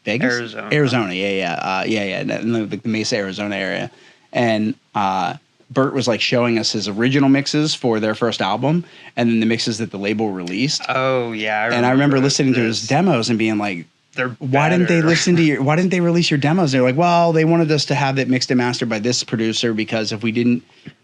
Vegas? Arizona. Yeah. In the Mesa, Arizona area. And, Bert was like showing us his original mixes for their first album and then the mixes that the label released. Oh yeah. I remember listening to his demos and being like, why didn't they release your demos? They're like, well, they wanted us to have it mixed and mastered by this producer because if we didn't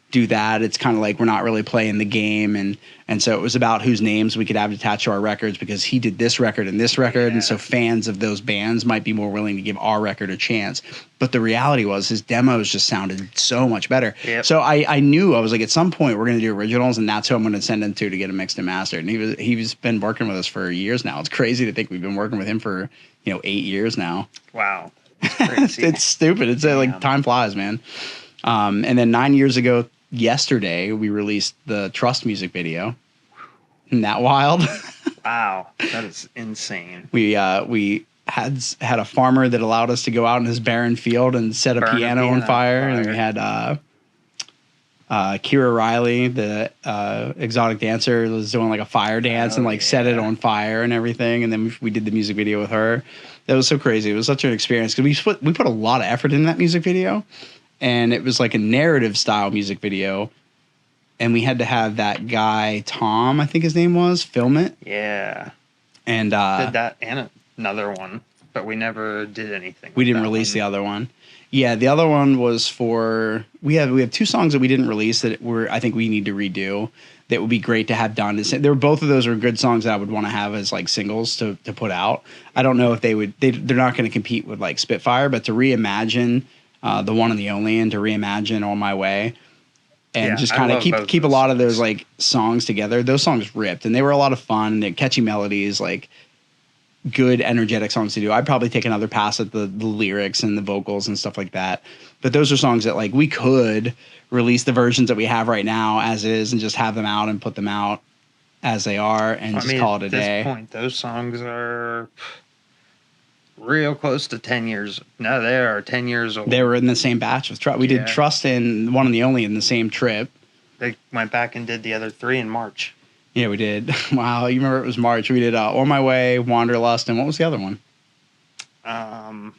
do that, it's kind of like we're not really playing the game. And so it was about whose names we could have attached to our records because he did this record and this record. And so fans of those bands might be more willing to give our record a chance. But the reality was his demos just sounded so much better. Yep. So I knew, I was like, at some point we're going to do originals and that's who I'm going to send him to get it mixed and mastered. And he's been working with us for years now. It's crazy to think we've been working with him for, 8 years now. Wow. Crazy. It's stupid. It's like time flies, man. And then 9 years ago, yesterday, we released the Trust music video. Isn't that wild? Wow, that is insane. We had a farmer that allowed us to go out in his barren field and set a piano on fire. And we had Kira Riley, the exotic dancer, was doing like a fire dance and set it on fire and everything. And then we did the music video with her. That was so crazy. It was such an experience because we put a lot of effort in that music video. And it was like a narrative style music video. And we had to have that guy, Tom, I think his name was, film it. Yeah. And did that and another one. but we never did anything. We didn't release the other one. Yeah, the other one was for we have 2 songs that we didn't release that I think we need to redo. That would be great to have done. There were both of those are good songs that I would want to have as like singles to put out. I don't know if they're not going to compete with like Spitfire, but to reimagine the one and the only, and to reimagine On My Way, and just kind of keep a lot of those like songs together. Those songs ripped, and they were a lot of fun. They're catchy melodies, like good energetic songs to do. I'd probably take another pass at the lyrics and the vocals and stuff like that. But those are songs that like we could release the versions that we have right now as is and just have them out and put them out as they are and just call it a day. At this point, those songs are real close to 10 years. No, they are 10 years old. They were in the same batch with Trust. We did Trust and One and the Only in the same trip. They went back and did the other 3 in March. Yeah, we did. Wow, you remember it was March. We did On My Way, Wanderlust, and what was the other one? Hands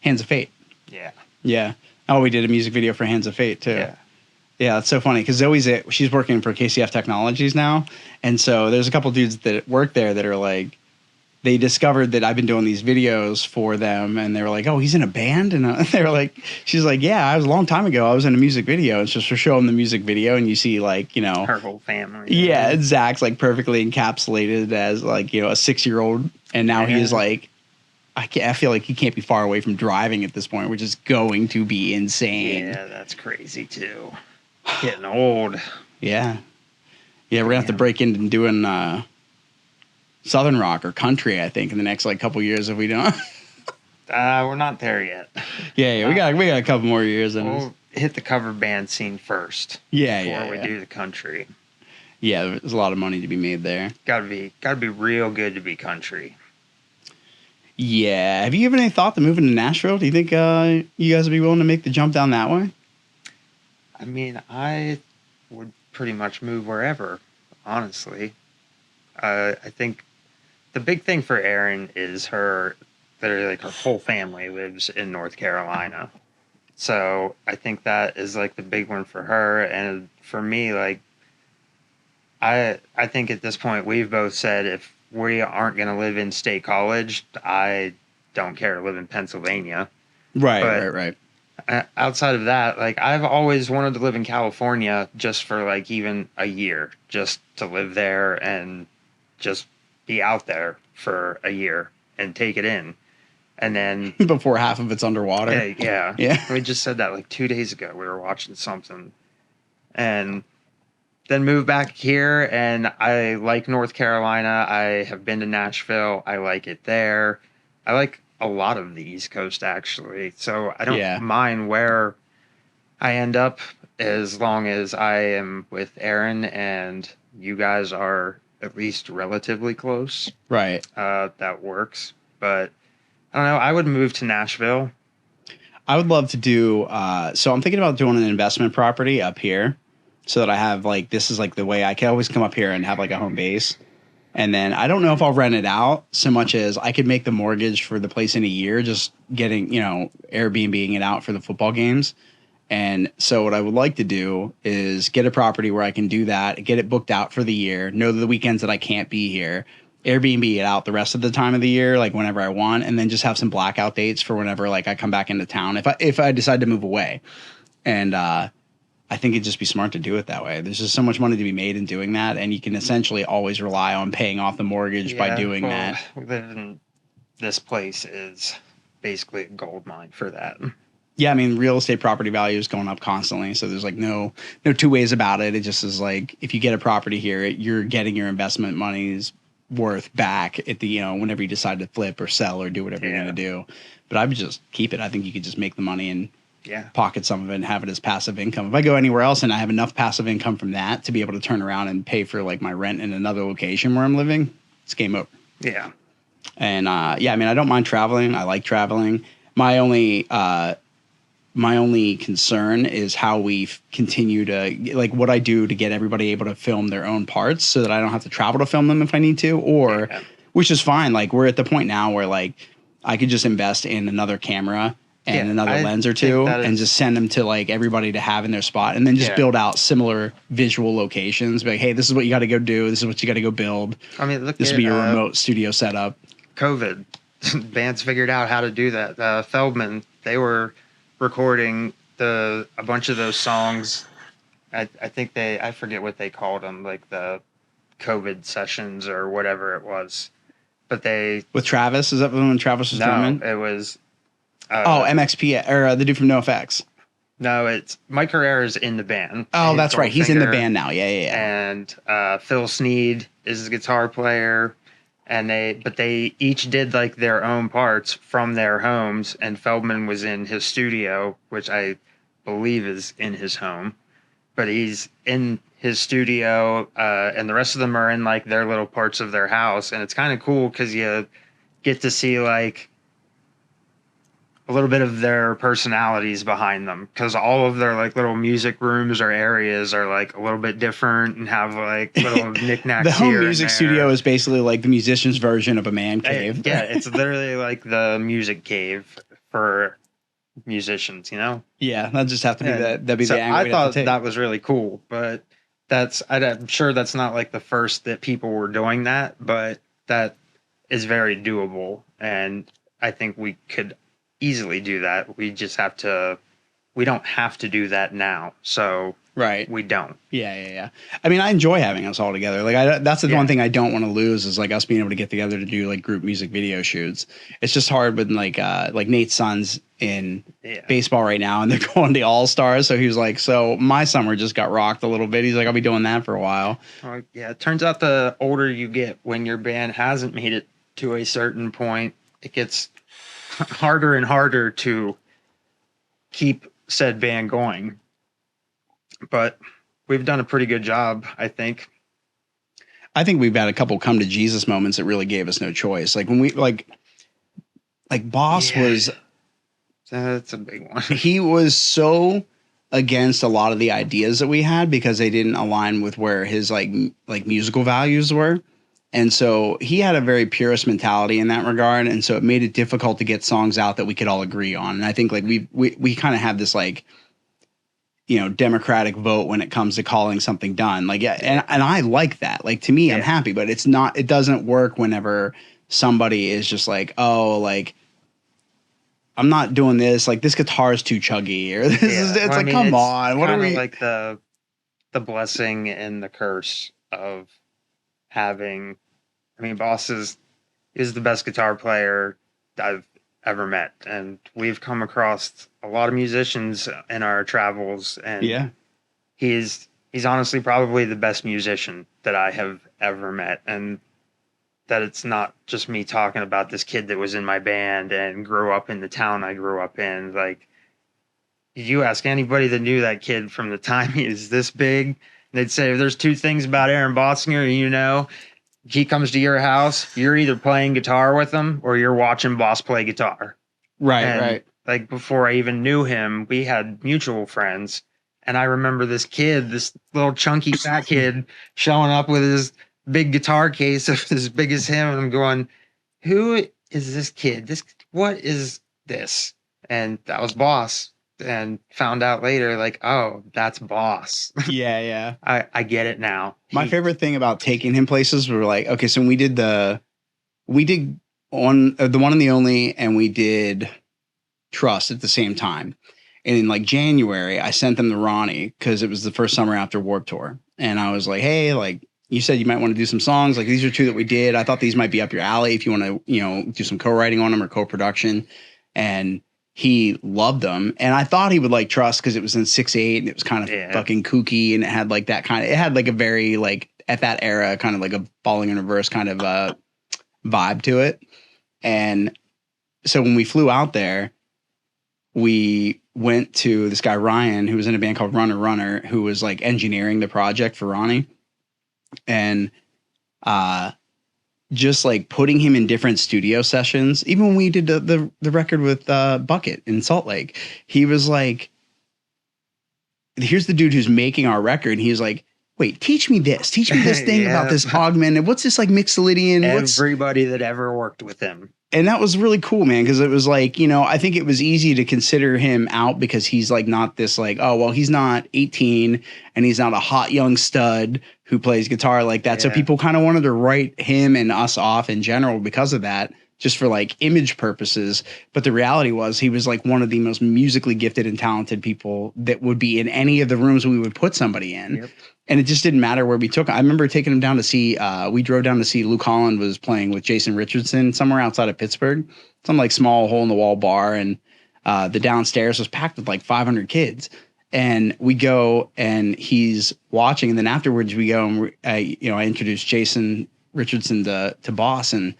of Fate. Yeah. Yeah. Oh, we did a music video for Hands of Fate, too. Yeah. Yeah, it's so funny because she's working for KCF Technologies now. And so there's a couple dudes that work there that are like, they discovered that I've been doing these videos for them. And they were like, oh, he's in a band? And they were like, she's like, yeah, I was a long time ago. I was in a music video. It's just to show them the music video. And you see like, you know. Her whole family. Yeah, Zach's like perfectly encapsulated as like, you know, a 6-year-old. And now he is like, I feel like he can't be far away from driving at this point, which is going to be insane. Yeah, that's crazy too. Getting old. Yeah. Yeah, we're going to have to break into doing Southern rock or country, I think, in the next like couple years if we don't. We're not there yet. Yeah, we got a couple more years in us. We'll hit the cover band scene first. Before we do the country. Yeah, there's a lot of money to be made there. Gotta be real good to be country. Yeah. Have you given any thought to moving to Nashville? Do you think you guys would be willing to make the jump down that way? I mean, I would pretty much move wherever, honestly. I think the big thing for Erin is her whole family lives in North Carolina. So I think that is like the big one for her. And for me, like, I think at this point we've both said if we aren't going to live in State College, I don't care to live in Pennsylvania. Right. Outside of that, like, I've always wanted to live in California just for like even a year, just to live there and just be out there for a year and take it in. And then before half of it's underwater. Yeah. We just said that like 2 days ago. We were watching something and then move back here. And I like North Carolina. I have been to Nashville. I like it there. I like a lot of the East Coast, actually. So I don't mind where I end up as long as I am with Erin and you guys are at least relatively close. Right. That works. But I don't know. I would move to Nashville. I would love to do, so I'm thinking about doing an investment property up here so that I have like, this is like the way I can always come up here and have like a home base. And then I don't know if I'll rent it out so much as I could make the mortgage for the place in a year, just getting, you know, Airbnb-ing it out for the football games. And so what I would like to do is get a property where I can do that, get it booked out for the year, know the weekends that I can't be here, Airbnb it out the rest of the time of the year, like whenever I want, and then just have some blackout dates for whenever like I come back into town if I decide to move away. And I think it'd just be smart to do it that way. There's just so much money to be made in doing that, and you can essentially always rely on paying off the mortgage by doing that. This place is basically a gold mine for that. Yeah, I mean, real estate property value is going up constantly, so there's like no two ways about it. It just is like if you get a property here, you're getting your investment money's worth back at the, you know, whenever you decide to flip or sell or do whatever you're going to do. But I would just keep it. I think you could just make the money and pocket some of it and have it as passive income. If I go anywhere else and I have enough passive income from that to be able to turn around and pay for like my rent in another location where I'm living, it's game over. Yeah. And I mean, I don't mind traveling. I like traveling. My only concern is how we continue to, like, what I do to get everybody able to film their own parts so that I don't have to travel to film them if I need to, or which is fine. Like, we're at the point now where like I could just invest in another camera and another lens or two and just send them to like everybody to have in their spot, and then just build out similar visual locations. Be like, hey, this is what you got to go do. This is what you got to go build. I mean, this will be your remote studio setup. COVID bands figured out how to do that. Feldman, they were recording a bunch of those songs. I think I forget what they called them, like the COVID sessions or whatever it was. But with Travis, is that when Travis was drumming? It was. MXP or the dude from NoFX. No, it's Mike Herrera's in the band. Oh, that's right. He's in the band now. Yeah. And Phil Sneed is his guitar player. And they each did like their own parts from their homes. And Feldman was in his studio, which I believe is in his home. But he's in his studio, and the rest of them are in like their little parts of their house. And it's kind of cool because you get to see like a little bit of their personalities behind them, because all of their like little music rooms or areas are like a little bit different and have like little knickknacks. The home music studio is basically like the musician's version of a man cave. Yeah, it's literally like the music cave for musicians, you know? Yeah, that just have to be that'd be the angle. I thought that was really cool, but I'm sure that's not like the first that people were doing that, but that is very doable, and I think we could easily do that. We don't have to do that now. So right. We don't. Yeah. I mean, I enjoy having us all together. Like that's the one thing I don't want to lose is like us being able to get together to do like group music video shoots. It's just hard with like Nate's son's in baseball right now and they're going to All-Stars. So he was like, so my summer just got rocked a little bit. He's like, I'll be doing that for a while. Yeah. It turns out the older you get, when your band hasn't made it to a certain point, it gets harder and harder to keep said band going, but we've done a pretty good job, I think. We've had a couple come to Jesus moments that really gave us no choice. Like when we like Boss was, that's a big one. He was so against a lot of the ideas that we had because they didn't align with where his like musical values were. And so he had a very purist mentality in that regard. And so it made it difficult to get songs out that we could all agree on. And I think like we kind of have this like, you know, democratic vote when it comes to calling something done. Like, yeah. And I like that. Like to me, I'm happy, but it doesn't work whenever somebody is just like, oh, like, I'm not doing this. Like this guitar is too chuggy or this is, it's like, come on. What are we like the blessing and the curse of having, I mean, Boss is the best guitar player I've ever met, and we've come across a lot of musicians in our travels, and he's honestly probably the best musician that I have ever met, and that it's not just me talking about this kid that was in my band and grew up in the town I grew up in. Like, you ask anybody that knew that kid from the time he was this big, they'd say, if there's two things about Aaron Bossinger, you know, he comes to your house, you're either playing guitar with him or you're watching Boss play guitar. Right. Like before I even knew him, we had mutual friends. And I remember this kid, this little chunky fat kid showing up with his big guitar case as big as him. And I'm going, who is this kid? What is this? And that was Boss. And found out later, like, oh, that's Boss. Yeah. I get it now. My favorite thing about taking him places were like, okay, so we did on the One and the Only, and we did Trust at the same time. And in like January, I sent them to Ronnie because it was the first summer after Warped Tour. And I was like, hey, like you said, you might want to do some songs. Like these are two that we did. I thought these might be up your alley if you want to, you know, do some co-writing on them or co-production. And he loved them, and I thought he would like Trust because it was in 6/8 and it was kind of fucking kooky, and it had like that kind of, it had like a very like at that era kind of like a Falling in Reverse kind of vibe to it. And so when we flew out there, we went to this guy Ryan who was in a band called Runner, who was like engineering the project for Ronnie, and just like putting him in different studio sessions. Even when we did the record with Bucket in Salt Lake, he was like, here's the dude who's making our record. And he's like, wait, teach me this thing about this augmented. What's this like Mixolydian? Everybody that ever worked with him. And that was really cool, man. Cause it was like, you know, I think it was easy to consider him out because he's like not this like, oh, well, he's not 18 and he's not a hot young stud who plays guitar like that. So people kind of wanted to write him and us off in general because of that. just for like image purposes. But the reality was he was like one of the most musically gifted and talented people that would be in any of the rooms we would put somebody in. Yep. And it just didn't matter where we took him. I remember taking him down to see, we drove down to see Luke Holland was playing with Jason Richardson somewhere outside of Pittsburgh, some like small hole in the wall bar. And the downstairs was packed with like 500 kids. And we go and he's watching. And then afterwards we go and I introduced Jason Richardson to Boss, and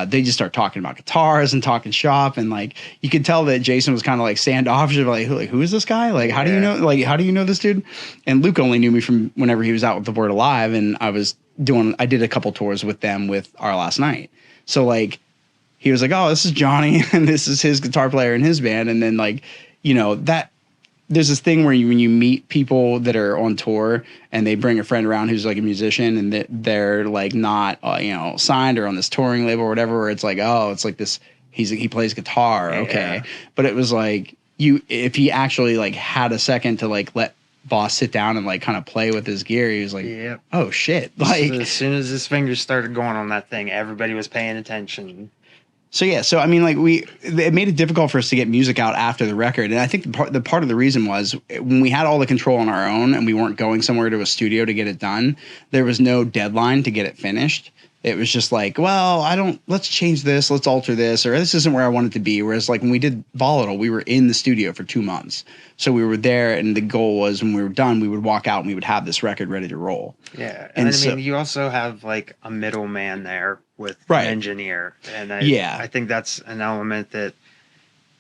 they just start talking about guitars and talking shop, and like you could tell that Jason was kind of like standoffish, like who is this guy? Like how do you know this dude? And Luke only knew me from whenever he was out with the Word Alive, and I did a couple tours with them with Our Last Night. So like he was like, oh, this is Jonnie and this is his guitar player in his band, and then like that. There's this thing where when you meet people that are on tour and they bring a friend around who's like a musician and they're like not signed or on this touring label or whatever, where it's like, oh, it's like this, he plays guitar. Okay. Yeah. But it was like if he actually like had a second to like let Boss sit down and like kind of play with his gear, he was like, yep. Oh shit. Like as soon as his fingers started going on that thing, everybody was paying attention. So yeah, so I mean, like it made it difficult for us to get music out after the record, and I think the part of the reason was when we had all the control on our own and we weren't going somewhere to a studio to get it done. There was no deadline to get it finished. It was just like, well, let's change this, let's alter this, or this isn't where I want it to be. Whereas like when we did Volatile, we were in the studio for 2 months, so we were there, and the goal was when we were done, we would walk out and we would have this record ready to roll. Yeah, and I mean, you also have like a middleman there with an engineer, and I think that's an element that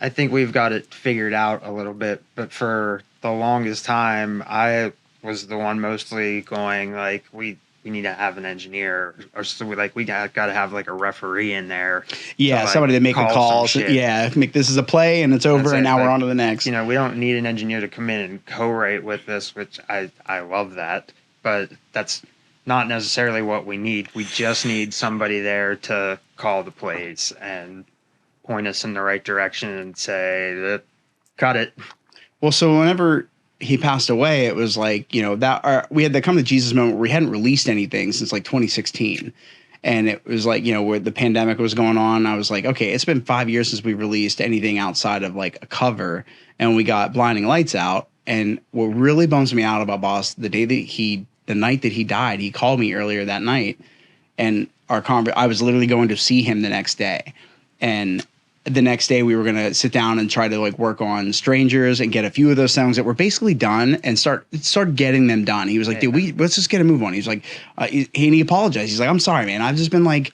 I think we've got it figured out a little bit. But for the longest time, I was the one mostly going like, we need to have an engineer, or so we got to have like a referee in there. Yeah, to, somebody to make the calls. Yeah, make this is a play and it's over, and now we're on to the next. We don't need an engineer to come in and co-write with this, which I love that, but that's not necessarily what we need. We just need somebody there to call the plays and point us in the right direction and say, cut it. Well, so whenever he passed away, it was like, we had the come to Jesus moment where we hadn't released anything since like 2016. And it was like, where the pandemic was going on. I was like, okay, it's been 5 years since we released anything outside of like a cover. And we got Blinding Lights out. And what really bums me out about Boss, the night that he died, he called me earlier that night, and I was literally going to see him the next day. And the next day we were going to sit down and try to like work on Strangers and get a few of those songs that were basically done and start getting them done. He was like, dude, let's just get a move on. He's like, he apologized. He's like, I'm sorry, man. I've just been like,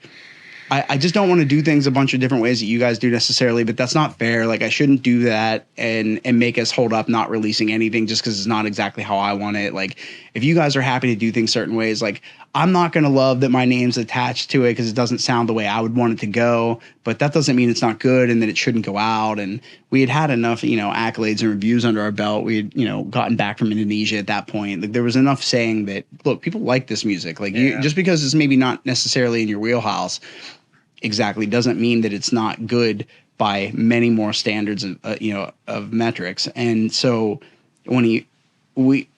I just don't want to do things a bunch of different ways that you guys do necessarily, but that's not fair. Like I shouldn't do that and make us hold up not releasing anything just because it's not exactly how I want it. Like if you guys are happy to do things certain ways, like I'm not going to love that my name's attached to it because it doesn't sound the way I would want it to go, but that doesn't mean it's not good and that it shouldn't go out. And we had enough, accolades and reviews under our belt. We had, gotten back from Indonesia at that point. Like there was enough saying that, look, people like this music. Like just because it's maybe not necessarily in your wheelhouse exactly doesn't mean that it's not good by many more standards of metrics. And so when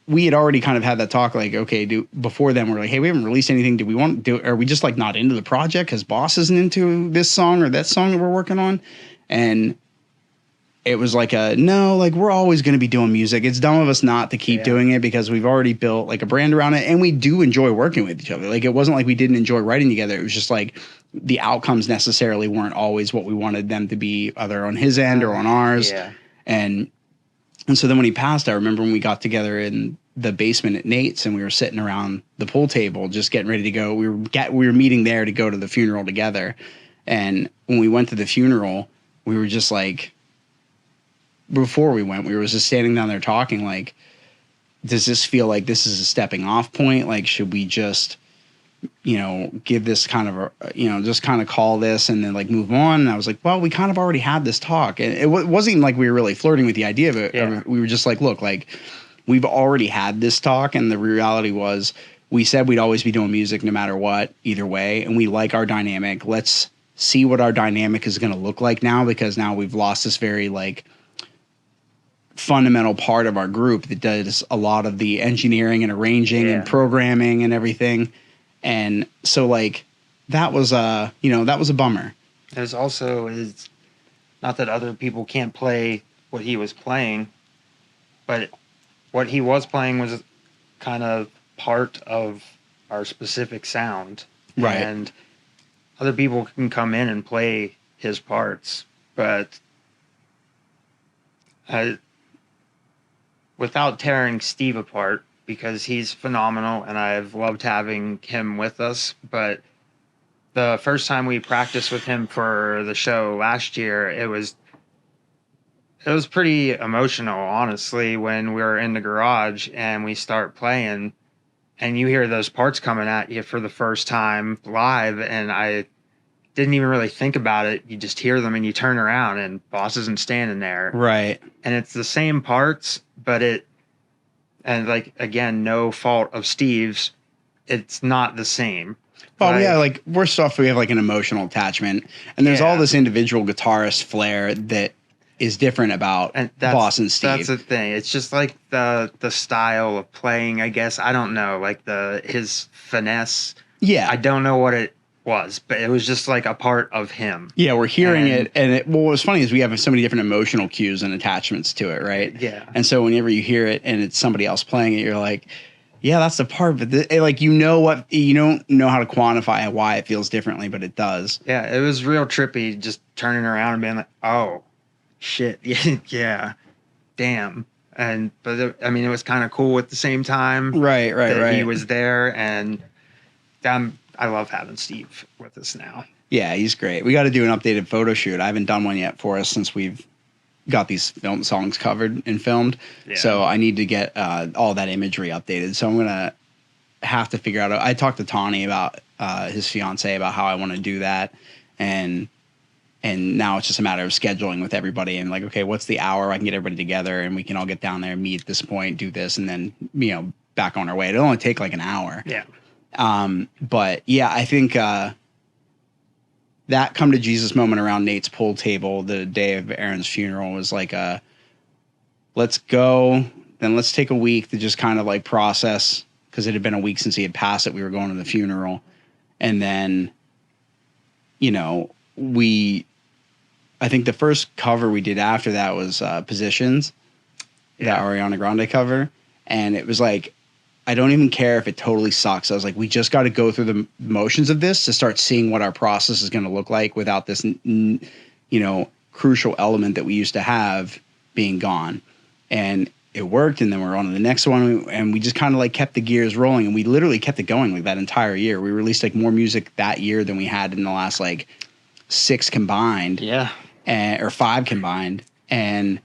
we had already kind of had that talk, like, okay, before then we're like, hey, we haven't released anything. Do we want to do? Are we just like not into the project because Boss isn't into this song or that song that we're working on? And it was like no, like we're always going to be doing music. It's dumb of us not to keep doing it because we've already built like a brand around it, and we do enjoy working with each other. Like it wasn't like we didn't enjoy writing together. It was just like the outcomes necessarily weren't always what we wanted them to be, either on his end or on ours. Yeah. And so then when he passed, I remember when we got together in the basement at Nate's and we were sitting around the pool table just getting ready to go. We were meeting there to go to the funeral together. And when we went to the funeral, we were just like, before we went, we were just standing down there talking like, does this feel like this is a stepping off point? Like, should we just, give this kind of just kind of call this and then like move on? And I was like, well, we kind of already had this talk. And it wasn't even like we were really flirting with the idea of it. Yeah. We were just like, look, like we've already had this talk. And the reality was we said we'd always be doing music no matter what, either way. And we like our dynamic. Let's see what our dynamic is going to look like now, because now we've lost this very like fundamental part of our group that does a lot of the engineering and arranging and programming and everything. And so like that was that was a bummer. There's also is not that other people can't play what he was playing, but what he was playing was kind of part of our specific sound. Right. And other people can come in and play his parts, but without tearing Steve apart, because he's phenomenal and I've loved having him with us. But the first time we practiced with him for the show last year, it was pretty emotional, honestly, when we were in the garage and we start playing and you hear those parts coming at you for the first time live. And I didn't even really think about it. You just hear them and you turn around and Boss isn't standing there. Right. And it's the same parts, but and like, again, no fault of Steve's, it's not the same. Well, yeah, like we're stuff, we have like an emotional attachment, and there's all this individual guitarist flair that is different about Boss and Steve. That's the thing. It's just like the style of playing, I guess. I don't know, like his finesse. Yeah. I don't know what it was, but it was just like a part of him. Yeah, we're hearing it, and what was funny is we have so many different emotional cues and attachments to it, right? Yeah. And so whenever you hear it and it's somebody else playing it, you're like, yeah, that's the part, but like you don't know how to quantify why it feels differently, but it does. Yeah, it was real trippy, just turning around and being like, oh, shit, yeah, damn. But it was kind of cool at the same time. Right. He was there, and I love having Steve with us now. Yeah, he's great. We got to do an updated photo shoot. I haven't done one yet for us since we've got these film songs covered and filmed. Yeah. So I need to get all that imagery updated. So I'm going to have to figure out. I talked to Tawny about his fiance about how I want to do that. And now it's just a matter of scheduling with everybody and like, okay, what's the hour I can get everybody together and we can all get down there and meet at this point, do this, and then, back on our way. It'll only take like an hour. Yeah. But yeah, I think that come to Jesus moment around Nate's pool table the day of Aaron's funeral was like let's go, then let's take a week to just kind of like process, because it had been a week since he had passed it. We were going to the funeral, and then I think the first cover we did after that was Positions, that Ariana Grande cover, and it was like, I don't even care if it totally sucks. I was like, we just got to go through the motions of this to start seeing what our process is going to look like without this, crucial element that we used to have being gone. And it worked. And then we're on to the next one. And we just kind of like kept the gears rolling, and we literally kept it going like that entire year. We released like more music that year than we had in the last like 6 combined. Yeah. Or 5 combined. And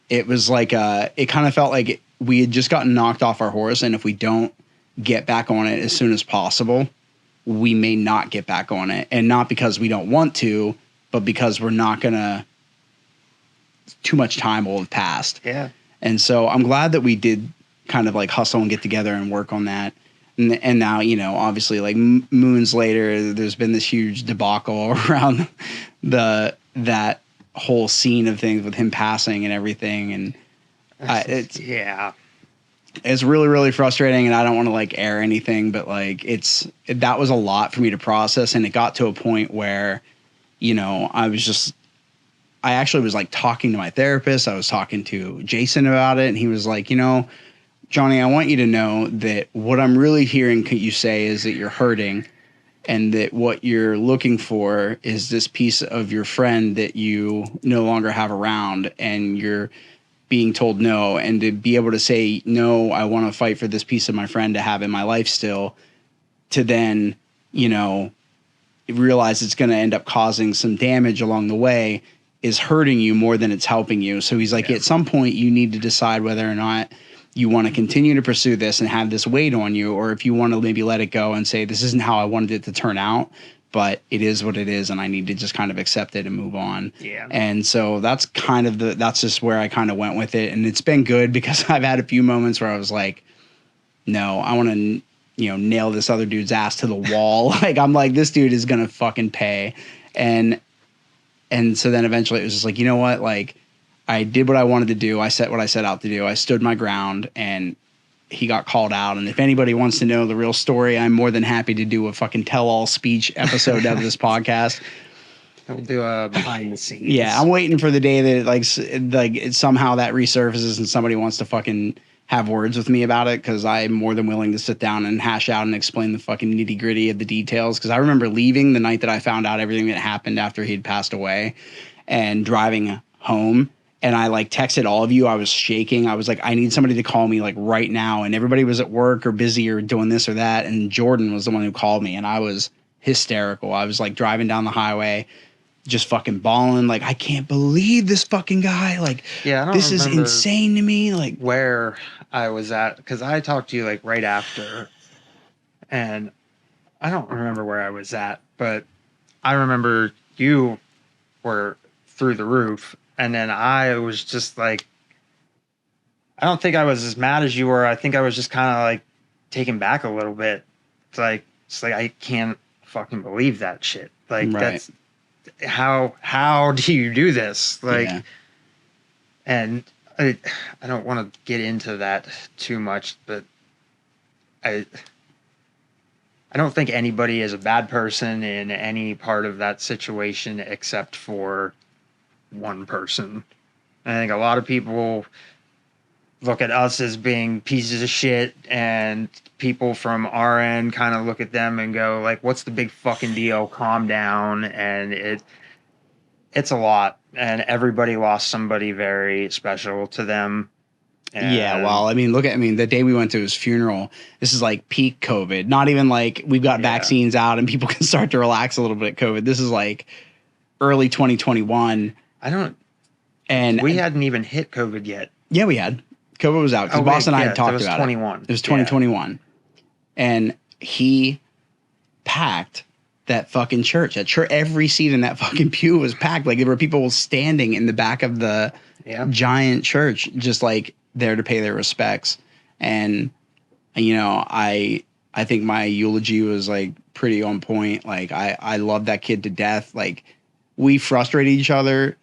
it was like, it kind of felt like we had just gotten knocked off our horse, and if we don't get back on it as soon as possible, we may not get back on it. And not because we don't want to, but because we're not going to, too much time will have passed. Yeah. And so I'm glad that we did kind of like hustle and get together and work on that. And now, obviously like moons later, there's been this huge debacle around that whole scene of things with him passing and everything. And it's really, really frustrating, and I don't want to like air anything, but like that was a lot for me to process, and it got to a point where, I actually was like talking to my therapist. I was talking to Jason about it, and he was like, Jonnie, I want you to know that what I'm really hearing you say is that you're hurting, and that what you're looking for is this piece of your friend that you no longer have around, and you're being told no, and to be able to say, no, I want to fight for this piece of my friend to have in my life still, to then, realize it's going to end up causing some damage along the way, is hurting you more than it's helping you. So he's like, at some point you need to decide whether or not you want to continue to pursue this and have this weight on you, or if you want to maybe let it go and say, this isn't how I wanted it to turn out, but it is what it is, and I need to just kind of accept it and move on. Yeah. And so that's kind of that's just where I kind of went with it. And it's been good, because I've had a few moments where I was like, no, I want to, nail this other dude's ass to the wall. Like, I'm like, this dude is going to fucking pay. And so then eventually it was just like, you know what? Like, I did what I wanted to do. I set what I set out to do. I stood my ground, and he got called out. And if anybody wants to know the real story, I'm more than happy to do a fucking tell-all speech episode of this podcast. We'll do a behind the scenes. Yeah, I'm waiting for the day that somehow that resurfaces and somebody wants to fucking have words with me about it, because I'm more than willing to sit down and hash out and explain the fucking nitty gritty of the details. Because I remember leaving the night that I found out everything that happened after he'd passed away, and driving home. And I like texted all of you. I was shaking. I was like, I need somebody to call me like right now. And everybody was at work or busy or doing this or that. And Jordan was the one who called me, and I was hysterical. I was like driving down the highway, just fucking bawling. Like, I can't believe this fucking guy. Like, Yeah, I don't this is remember insane to me. Like, where I was at, because I talked to you like right after, and I don't remember where I was at, but I remember you were through the roof, and then I was just like, I don't think I was as mad as you were. I think I was just kind of like taken back a little bit. It's like I can't fucking believe that shit. Like, right. That's how do you do this? Like, Yeah. and I don't want to get into that too much, but I don't think anybody is a bad person in any part of that situation except for one person. I think a lot of people look at us as being pieces of shit, and people from our end kind of look at them and go like, what's the big fucking deal? Calm down. And it's a lot, and everybody lost somebody very special to them. And yeah, well, I mean, the day we went to his funeral, this is like peak COVID. Not even like we've got vaccines out and people can start to relax a little bit COVID. This is like early 2021. We hadn't even hit COVID yet. Yeah, we had. COVID was out because Boston and I had talked about 21. It was 2021. Yeah. And he packed that fucking church. Every seat in that fucking pew was packed. Like, there were people standing in the back of the giant church, just like there to pay their respects. And, you know, I think my eulogy was like pretty on point. Like, I love that kid to death. Like, we frustrated each other.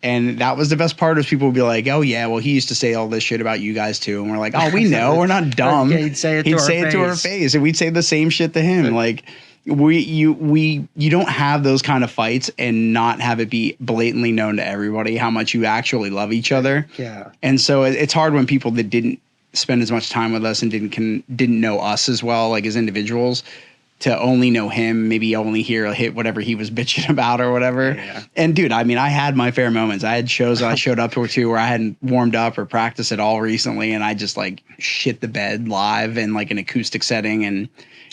And that was the best part, is people would be like, oh, yeah, well, he used to say all this shit about you guys, too. And we're like, oh, we know. We're not dumb. Yeah, he'd say it to our face. And we'd say the same shit to him. Like, you don't have those kind of fights and not have it be blatantly known to everybody how much you actually love each other. Yeah. And so it's hard when people that didn't spend as much time with us and didn't know us as well, like as individuals, to only know him, maybe only hear whatever he was bitching about or whatever. Yeah. And dude, I mean, I had my fair moments. I had shows I showed up to where I hadn't warmed up or practiced at all recently, and I just like shit the bed live in like an acoustic setting. And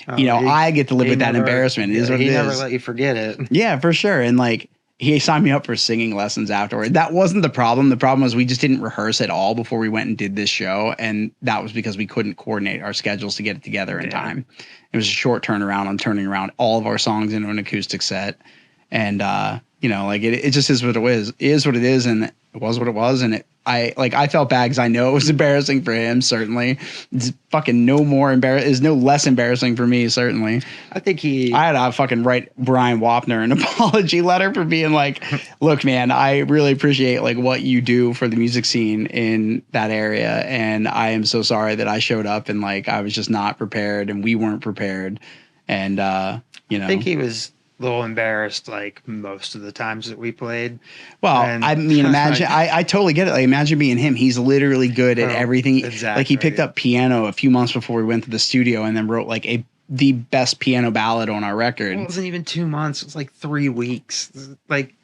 I get to live with that embarrassment. He never let you forget it. Yeah, for sure. And like, he signed me up for singing lessons afterward. That wasn't the problem. The problem was we just didn't rehearse at all before we went and did this show. And that was because we couldn't coordinate our schedules to get it together in time. It was a short turnaround on turning around all of our songs into an acoustic set. And, like it just is what it is what it is. And it was what it was. And I felt bad because I know it was embarrassing for him. Certainly, it's fucking no less embarrassing for me. Certainly, I think I had to fucking write Brian Wapner an apology letter for being like, look, man, I really appreciate like what you do for the music scene in that area, and I am so sorry that I showed up and like I was just not prepared and we weren't prepared, and I think he was a little embarrassed like most of the times that we played. Well, I mean, imagine I totally get it. Like, imagine being him. He's literally good at everything. Exactly. Like, he picked up piano a few months before we went to the studio and then wrote like the best piano ballad on our record. It wasn't even 2 months. It was like 3 weeks. Like,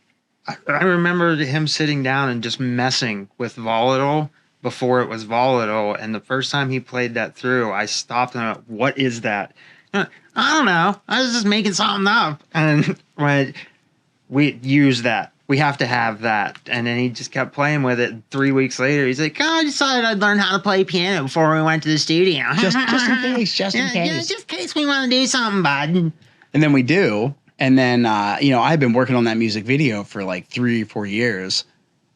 I remember him sitting down and just messing with Volatile before it was Volatile. And the first time he played that through, I stopped and I went, what is that? I don't know. I was just making something up. And when we use that, we have to have that. And then he just kept playing with it. 3 weeks later, he's like, I decided I'd learn how to play piano before we went to the studio. Just in case. Just in case we want to do something, bud. And then we do. And then, I've been working on that music video for like 3 or 4 years.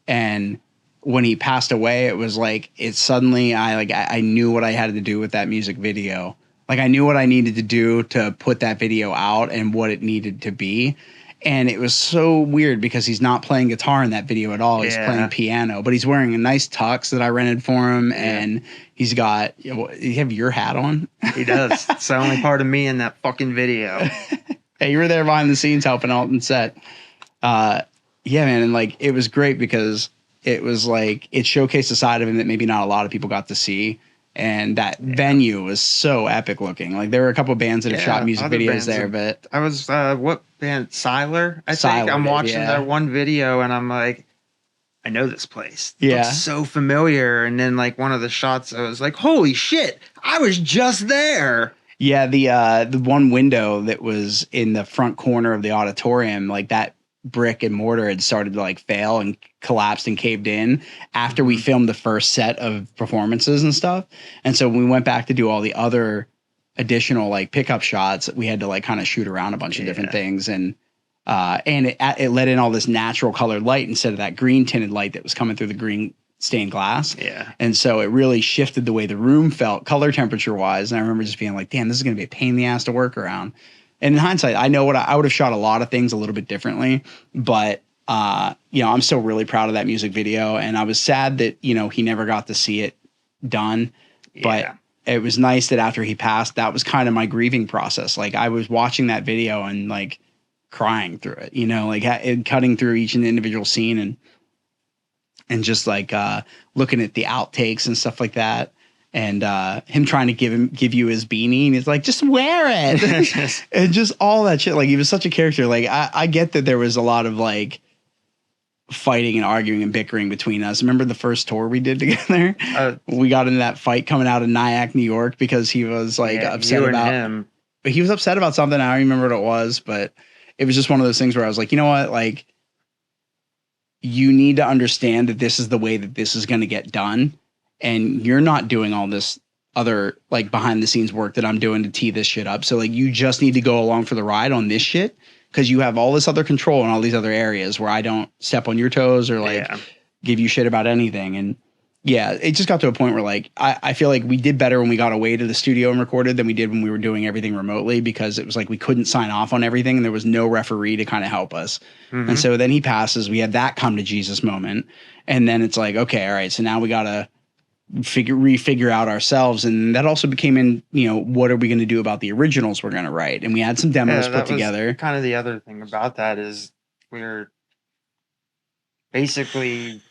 And when he passed away, it was like, I knew what I had to do with that music video. Like, I knew what I needed to do to put that video out and what it needed to be. And it was so weird because he's not playing guitar in that video at all. He's playing piano, but he's wearing a nice tux that I rented for him. Yeah. And he's got, you have your hat on? He does. It's the only part of me in that fucking video. Hey, you were there behind the scenes helping out on set. Yeah, man. And like, it was great because it was like, it showcased a side of him that maybe not a lot of people got to see. And that venue was so epic looking. Like, there were a couple of bands that have shot music other videos bands there, have- but I was what band? Siler, I think. Siler I'm did, watching yeah. their one video and I'm like, I know this place. It Yeah. looks so familiar. And then like one of the shots, I was like, holy shit, I was just there. yeah, the one window that was in the front corner of the auditorium, like that brick and mortar had started to like fail and collapsed and caved in after we filmed the first set of performances and stuff. And so when we went back to do all the other additional like pickup shots, we had to like kind of shoot around a bunch of different things. And it let in all this natural colored light instead of that green tinted light that was coming through the green stained glass. Yeah. And so it really shifted the way the room felt color temperature wise. And I remember just being like, damn, this is going to be a pain in the ass to work around. And in hindsight, I know I would have shot a lot of things a little bit differently, but you know, I'm still really proud of that music video. And I was sad that, you know, he never got to see it done, but it was nice that after he passed, that was kind of my grieving process. Like, I was watching that video and like crying through it, you know, like cutting through each individual scene and just like looking at the outtakes and stuff like that. And him trying to give you his beanie, and he's like, just wear it. And just all that shit. Like, he was such a character. Like, I get that there was a lot of like fighting and arguing and bickering between us. Remember the first tour we did together? We got into that fight coming out of Nyack, New York, because he was like upset about him. But he was upset about something. I don't remember what it was, but it was just one of those things where I was like, you know what? Like, you need to understand that this is the way that this is going to get done. And you're not doing all this other like behind the scenes work that I'm doing to tee this shit up. So like, you just need to go along for the ride on this shit, because you have all this other control in all these other areas where I don't step on your toes or like give you shit about anything. And yeah, it just got to a point where like, I feel like we did better when we got away to the studio and recorded than we did when we were doing everything remotely, because it was like we couldn't sign off on everything and there was no referee to kind of help us. And so then he passes, we had that come to Jesus moment. And then it's like, okay, all right, so now we got to refigure out ourselves. And that also became in, you know, what are we going to do about the originals we're going to write? And we had some demos put together. Kind of the other thing about that is we're basically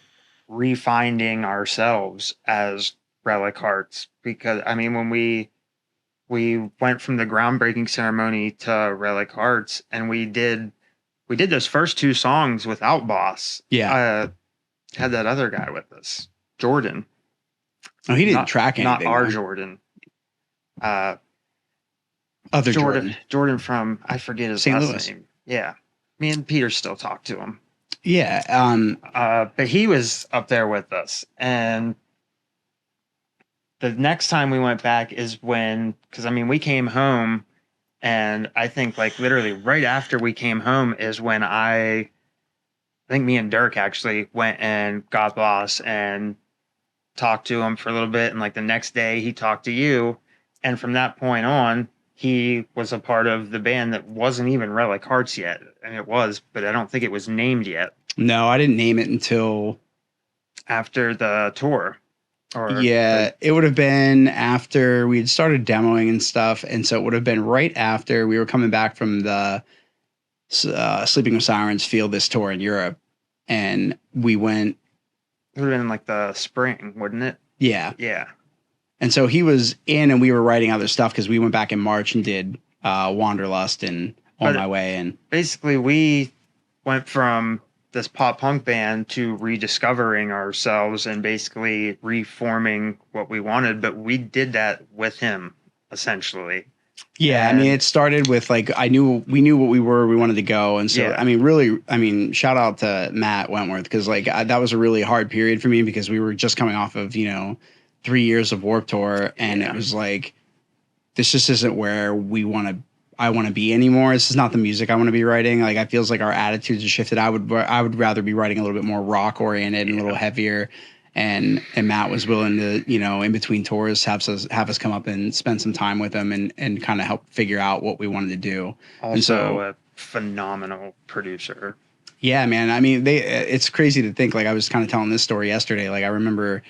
refinding ourselves as Relic Hearts, because I mean, when we went from the groundbreaking ceremony to Relic Hearts, and we did those first two songs without Boss. Had that other guy with us, Jordan. Oh, he didn't track anything. Not our Jordan. Other Jordan. Jordan from, I forget his last name. Yeah. Me and Peter still talk to him. Yeah. But he was up there with us. And the next time we went back is when, because I mean, we came home, and I think like literally right after we came home is when I think me and Dirk actually went and got Boss and talked to him for a little bit. And like the next day he talked to you. And from that point on, he was a part of the band that wasn't even Relic Hearts yet. And it was, but I don't think it was named yet. No, I didn't name it until after the tour. It would have been after we had started demoing and stuff. And so it would have been right after we were coming back from the Sleeping with Sirens Field this tour in Europe. And we went. It would have been like the spring, wouldn't it? Yeah. Yeah. And so he was in, and we were writing other stuff because we went back in March and did Wanderlust and On My Way. And basically we went from this pop punk band to rediscovering ourselves and basically reforming what we wanted. But we did that with him, essentially. Yeah, I mean, it started with like we knew what we wanted to go, and so I mean, really, I mean, shout out to Matt Wentworth, because like that was a really hard period for me, because we were just coming off of 3 years of Warped Tour, and it was like, this just isn't where I want to be anymore. This is not the music I want to be writing. Like, I feels like our attitudes have shifted. I would rather be writing a little bit more rock oriented and a little heavier. And Matt was willing to, in between tours, have us come up and spend some time with him and kind of help figure out what we wanted to do. Also, and so, a phenomenal producer. Yeah, man. I mean, it's crazy to think, like, I was kind of telling this story yesterday. Like, I remember,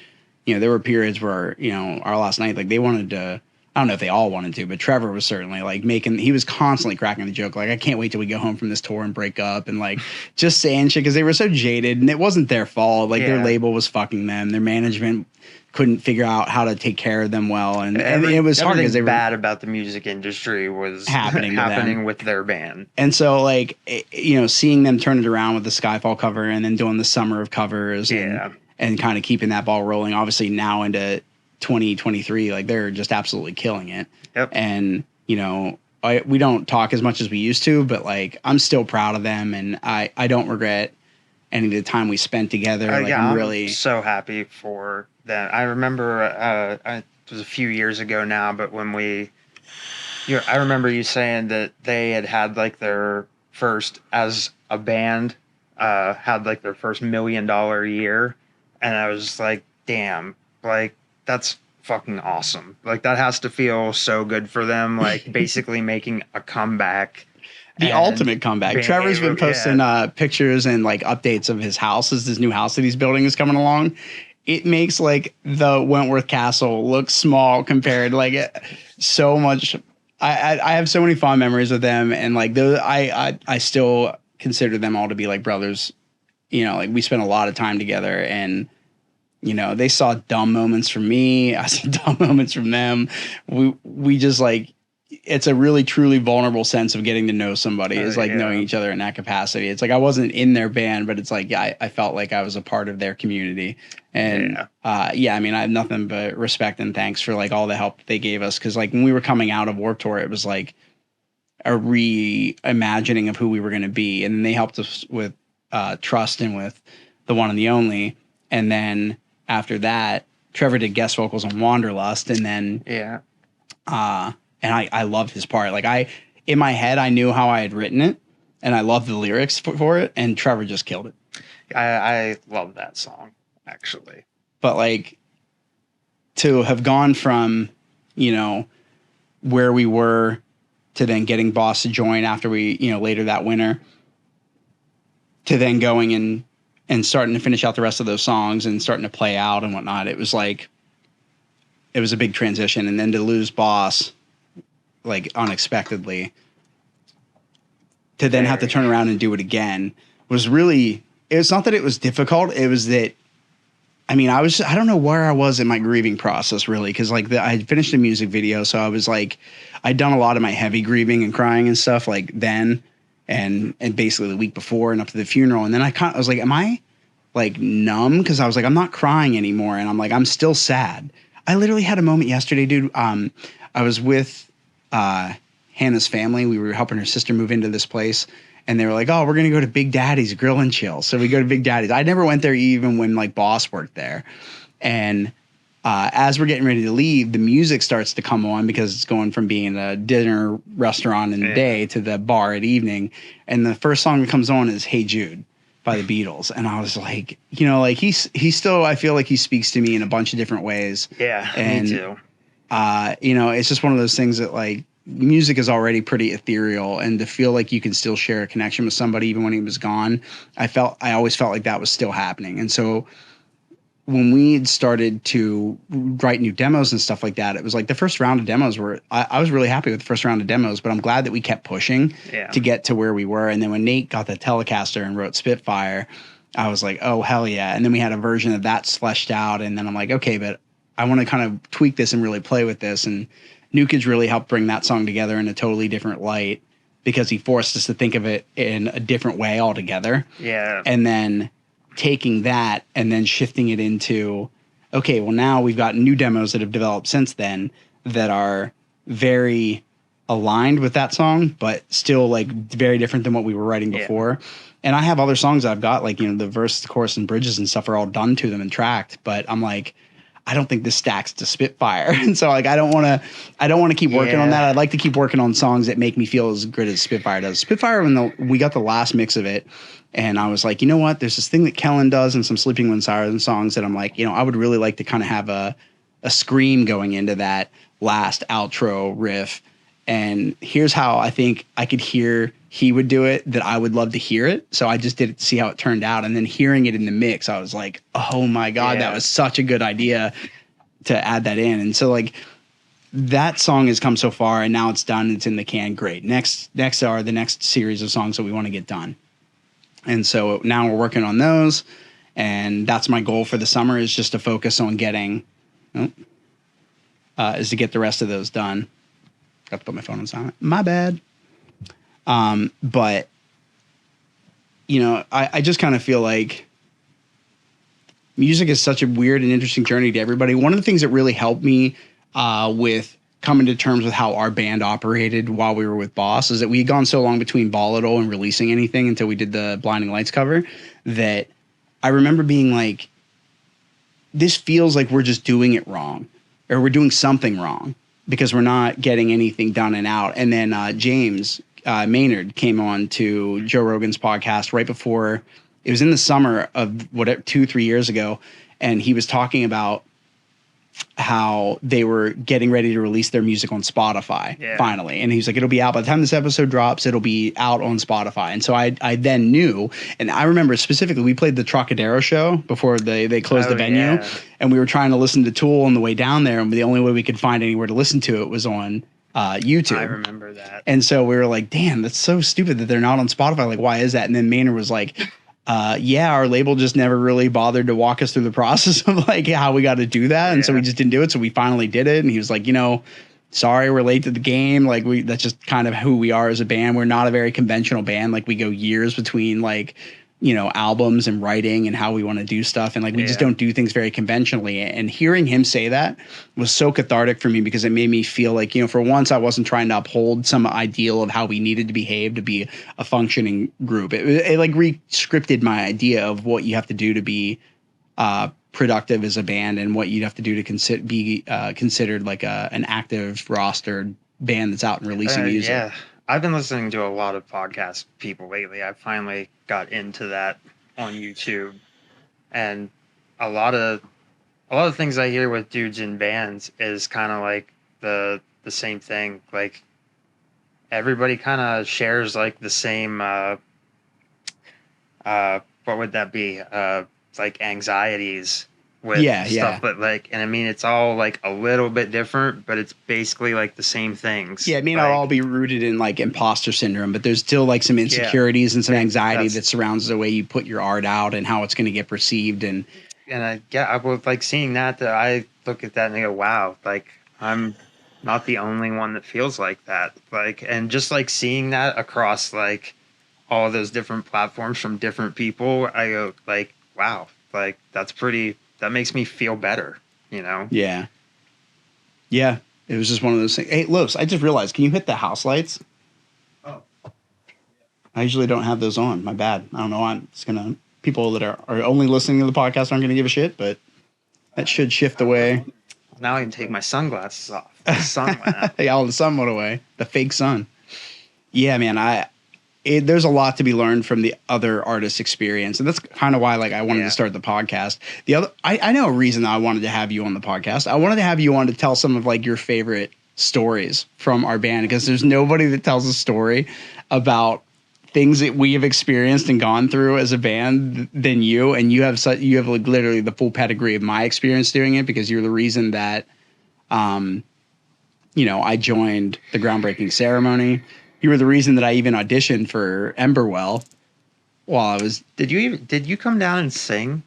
there were periods where, our last night, like, they wanted to I don't know if they all wanted to, but Trevor was certainly like he was constantly cracking the joke. Like, I can't wait till we go home from this tour and break up, and like just saying shit because they were so jaded, and it wasn't their fault. Like, their label was fucking them. Their management couldn't figure out how to take care of them well. And it was hard because they were bad about the music industry was happening with their band. And so, like, seeing them turn it around with the Skyfall cover and then doing the summer of covers and kind of keeping that ball rolling, obviously now into 2023, like, they're just absolutely killing it. Yep. And, we don't talk as much as we used to, but like, I'm still proud of them, and I don't regret any of the time we spent together. Like, I'm really so happy for them. I remember it was a few years ago now, but when I remember you saying that they had like their first, as a band, had like their first $1 million year, and I was like, damn, like, that's fucking awesome. Like, that has to feel so good for them, like basically making a comeback. The ultimate comeback. Trevor's been posting pictures and like updates of his house as this new house that he's building is coming along. It makes like the Wentworth Castle look small compared, like, so much. I have so many fond memories of them, and like I still consider them all to be like brothers. Like, we spent a lot of time together, and they saw dumb moments from me. I saw dumb moments from them. We just like, it's a really truly vulnerable sense of getting to know somebody, is like knowing each other in that capacity. It's like, I wasn't in their band, but it's like, I felt like I was a part of their community. And I mean, I have nothing but respect and thanks for like all the help they gave us. Cause like, when we were coming out of Warped Tour, it was like a reimagining of who we were going to be. And then they helped us with Trust and with The One and the Only. And then after that, Trevor did guest vocals on Wanderlust. And then, and I loved his part. Like, in my head, I knew how I had written it, and I loved the lyrics for it, and Trevor just killed it. I love that song, actually. But like, to have gone from, where we were to then getting Boss to join after we, later that winter, to then going and starting to finish out the rest of those songs and starting to play out and whatnot, it was like, it was a big transition. And then to lose Boss, like, unexpectedly, to then have to turn around and do it again was really, it's not that it was difficult. It was that, I mean, I don't know where I was in my grieving process, really. Cause like I had finished a music video. So I was like, I'd done a lot of my heavy grieving and crying and stuff like then, and basically the week before and up to the funeral. And then I was like, am I like numb? Cause I was like, I'm not crying anymore. And I'm like, I'm still sad. I literally had a moment yesterday, dude. I was with Hannah's family. We were helping her sister move into this place, and they were like, oh, we're going to go to Big Daddy's Grill and Chill. So we go to Big Daddy's. I never went there even when like Boss worked there. And as we're getting ready to leave, the music starts to come on because it's going from being a dinner restaurant in the day to the bar at evening. And the first song that comes on is Hey Jude by the Beatles. And I was like, like he's still, I feel like he speaks to me in a bunch of different ways. Yeah, and, me too. It's just one of those things that like, music is already pretty ethereal, and to feel like you can still share a connection with somebody even when he was gone, I always felt like that was still happening. And so when we had started to write new demos and stuff like that, it was like the first round of demos I was really happy with the first round of demos, but I'm glad that we kept pushing to get to where we were. And then when Nate got the Telecaster and wrote Spitfire, I was like, oh, hell yeah. And then we had a version of that fleshed out. And then I'm like, okay, but I want to kind of tweak this and really play with this. And New Kids really helped bring that song together in a totally different light, because he forced us to think of it in a different way altogether. Yeah. And then taking that and then shifting it into, okay, well, now we've got new demos that have developed since then that are very aligned with that song, but still like very different than what we were writing before. And I have other songs that I've got, like, the verse, the chorus, and bridges and stuff are all done to them and tracked, but I'm like, I don't think this stacks to Spitfire. And so like, I don't want to keep working on that. I'd like to keep working on songs that make me feel as good as Spitfire does. Spitfire, when we got the last mix of it, and I was like, you know what, there's this thing that Kellen does and some Sleeping When Sirens songs that I'm like, I would really like to kind of have a scream going into that last outro riff. And here's how I think I could hear he would do it, that I would love to hear it. So I just did it to see how it turned out. And then hearing it in the mix, I was like, oh my God, that was such a good idea to add that in. And so like, that song has come so far, and now it's done. It's in the can. Great. Next are the next series of songs that we want to get done. And so now we're working on those, and that's my goal for the summer, is just to focus on getting, is to get the rest of those done. Got to put my phone on silent. My bad. But you know, I just kind of feel like music is such a weird and interesting journey to everybody. One of the things that really helped me with coming to terms with how our band operated while we were with Boss is that we had gone so long between Volatile and releasing anything until we did the Blinding Lights cover that I remember being like, this feels like we're just doing it wrong, or we're doing something wrong because we're not getting anything done and out. And then James Maynard came on to Joe Rogan's podcast right before, it was in the summer of 2-3 years ago. And he was talking about how they were getting ready to release their music on Spotify finally. And he's like, it'll be out by the time this episode drops, it'll be out on Spotify. And so I then knew, and I remember specifically, we played the Trocadero show before they closed the venue, and we were trying to listen to Tool on the way down there. And the only way we could find anywhere to listen to it was on YouTube. I remember that. And so we were like, damn, that's so stupid that they're not on Spotify. Like, why is that? And then Maynard was like, our label just never really bothered to walk us through the process of like how we got to do that. And so we just didn't do it. So we finally did it. And he was like, you know, sorry, we're late to the game. Like that's just kind of who we are as a band. We're not a very conventional band. Like we go years between like, you know, albums and writing and how we want to do stuff. And like, we just don't do things very conventionally. And hearing him say that was so cathartic for me because it made me feel like, you know, for once I wasn't trying to uphold some ideal of how we needed to behave to be a functioning group. It like re-scripted my idea of what you have to do to be productive as a band and what you'd have to do to be considered like an active rostered band that's out and releasing music. Yeah. I've been listening to a lot of podcast people lately. I finally got into that on YouTube, and a lot of things I hear with dudes in bands is kind of like the same thing. Like everybody kind of shares like the same. What would that be? Like anxieties with stuff, but like, and I mean, it's all like a little bit different, but it's basically like the same things. Yeah, it may not all be rooted in like imposter syndrome, but there's still like some insecurities and some anxiety that surrounds the way you put your art out and how it's going to get perceived. And I was like seeing that I look at that and I go, wow, like I'm not the only one that feels like that. Like, and just like seeing that across like all those different platforms from different people, I go like, wow, like that makes me feel better, you know? Yeah. Yeah. It was just one of those things. Hey, Los, I just realized, can you hit the house lights? Oh. I usually don't have those on. My bad. I don't know. People that are only listening to the podcast aren't going to give a shit, but that should shift away. Now I can take my sunglasses off. The sun went out. Yeah, the sun went away. The fake sun. Yeah, man. There's a lot to be learned from the other artists' experience. And that's kind of why like I wanted to start the podcast. I know a reason I wanted to have you on the podcast. I wanted to have you on to tell some of like your favorite stories from our band, because there's nobody that tells a story about things that we have experienced and gone through as a band than you. And you have like literally the full pedigree of my experience doing it, because you're the reason that, you know, I joined the Groundbreaking Ceremony. You were the reason that I even auditioned for Emberwell while I was... Did you come down and sing?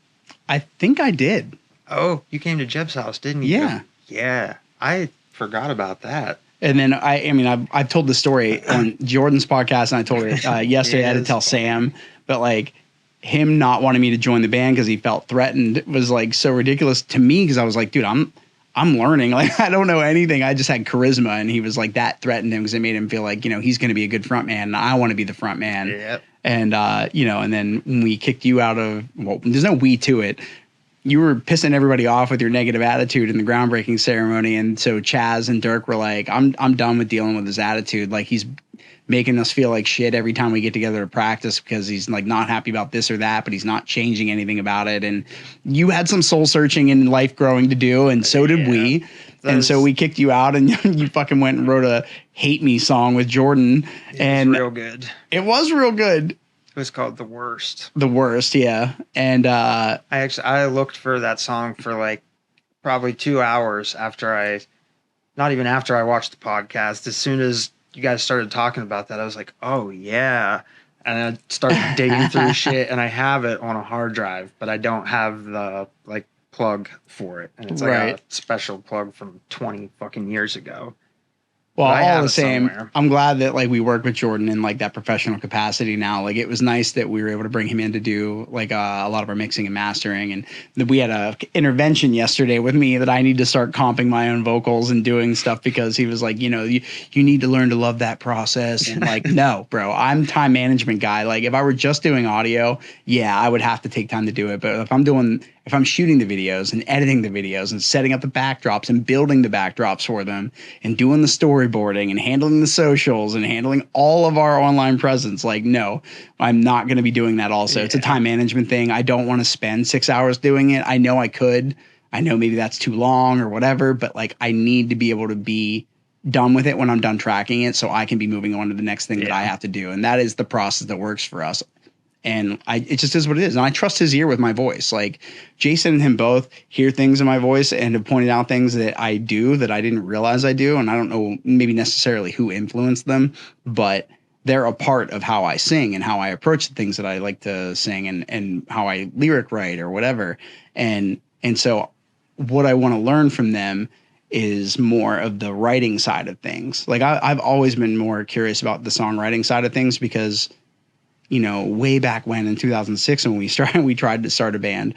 I think I did. Oh, you came to Jeb's house, didn't you? Yeah. Yeah. I forgot about that. And then I've told the story on Jordan's podcast, and I told it yesterday. I had to tell Sam, but like him not wanting me to join the band because he felt threatened was like so ridiculous to me, because I was like, dude, I'm learning. Like, I don't know anything. I just had charisma. And he was like, that threatened him because it made him feel like, you know, he's going to be a good front man. And I want to be the front man. Yep. And, you know, and then when we kicked you out of, well, there's no we to it. You were pissing everybody off with your negative attitude in the Groundbreaking Ceremony. And so Chaz and Dirk were like, I'm done with dealing with his attitude. Like, he's making us feel like shit every time we get together to practice because he's like not happy about this or that, but he's not changing anything about it. And you had some soul searching and life growing to do, and so did we. And so we kicked you out, and you fucking went and wrote a Hate Me song with Jordan. It was real good. It was real good. It was called The Worst. The Worst, yeah. And I looked for that song for like probably 2 hours after I not even after I watched the podcast. As soon as you guys started talking about that, I was like, oh yeah. And I started digging through shit, and I have it on a hard drive, but I don't have the like plug for it. And it's like Right. a special plug from 20 fucking years ago. Well, But I all have the it same, somewhere. I'm glad that like we work with Jordan in like that professional capacity now. Like it was nice that we were able to bring him in to do like a lot of our mixing and mastering, and that we had a intervention yesterday with me that I need to start comping my own vocals and doing stuff because he was like, you know, you need to learn to love that process. And like, no, bro, I'm time management guy. Like if I were just doing audio, yeah, I would have to take time to do it. But if I'm shooting the videos and editing the videos and setting up the backdrops and building the backdrops for them and doing the storyboarding and handling the socials and handling all of our online presence, like, no, I'm not going to be doing that also. It's a time management thing. I don't want to spend 6 hours doing it. I know I could. I know maybe that's too long or whatever, but like I need to be able to be done with it when I'm done tracking it so I can be moving on to the next thing that I have to do. And that is the process that works for us. And it just is what it is. And I trust his ear with my voice. Like Jason and him both hear things in my voice and have pointed out things that I do that I didn't realize I do. And I don't know maybe necessarily who influenced them, but they're a part of how I sing and how I approach the things that I like to sing and how I lyric write or whatever. And so what I want to learn from them is more of the writing side of things. Like I've always been more curious about the songwriting side of things because, you know, way back when in 2006 when we tried to start a band,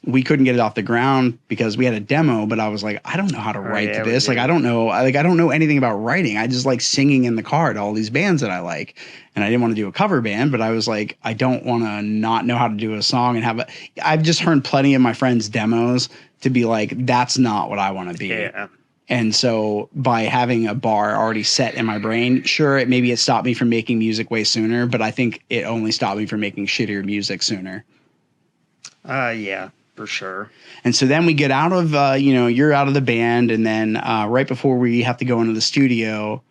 we couldn't get it off the ground because we had a demo, but I was like, I don't know how to write to this. Like, I don't know anything about writing. I just like singing in the car to all these bands that I like. And I didn't want to do a cover band, but I was like, I don't want to not know how to do a song and I've just heard plenty of my friends' demos to be like, that's not what I want to be. Yeah. And so by having a bar already set in my brain, sure, maybe it stopped me from making music way sooner, but I think it only stopped me from making shittier music sooner. Yeah, for sure. And so then we get out of, you're out of the band. And then right before we have to go into the studio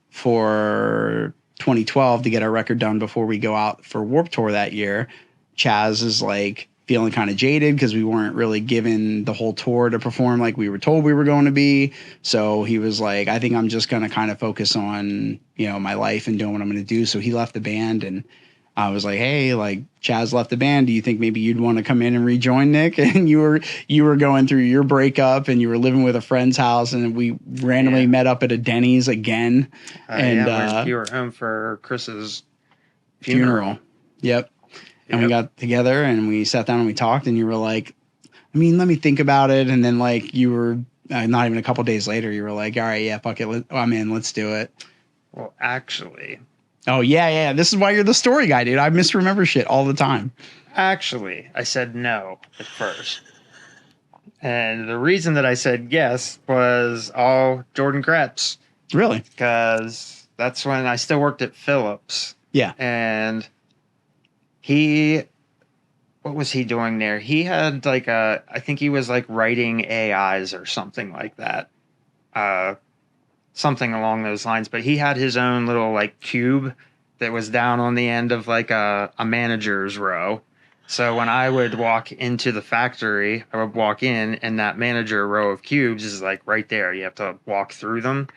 for 2012 to get our record done before we go out for Warped Tour that year, Chaz is like, feeling kind of jaded because we weren't really given the whole tour to perform like we were told we were going to be. So he was like, I think I'm just going to kind of focus on, you know, my life and doing what I'm going to do. So he left the band and I was like, hey, like Chaz left the band. Do you think maybe you'd want to come in and rejoin, Nick? And you were going through your breakup and you were living with a friend's house and we randomly met up at a Denny's again. You were home for Chris's funeral. Yep. And we got together and we sat down and we talked and you were like, I mean, let me think about it. And then like you were not even a couple days later, you were like, all right, yeah, fuck it. I'm in. Let's do it. Well, actually. Oh, yeah. This is why you're the story guy, dude. I misremember shit all the time. Actually, I said no at first. And the reason that I said yes was all Jordan Kretz. Really? Because that's when I still worked at Phillips. Yeah. And what was he doing there? He had like I think he was like writing AIs or something like that. Something along those lines. But he had his own little like cube that was down on the end of like a manager's row. So when I would walk into the factory, I would walk in and that manager row of cubes is like right there. You have to walk through them.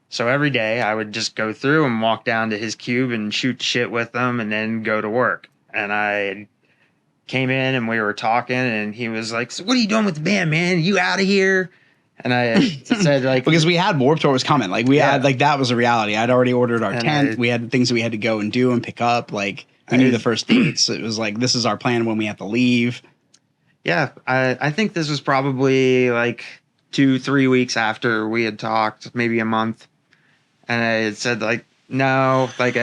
So every day I would just go through and walk down to his cube and shoot shit with them and then go to work. And I came in and we were talking and he was like, so what are you doing with the band, man? You out of here? And I said like, because we had Warped Tour was coming. Like we had, like that was a reality. I'd already ordered our tent. We had things that we had to go and do and pick up. Like we knew the first dates. It was like, this is our plan when we have to leave. Yeah. I think this was probably like 2-3 weeks after we had talked, maybe a month. And I had said like, no, like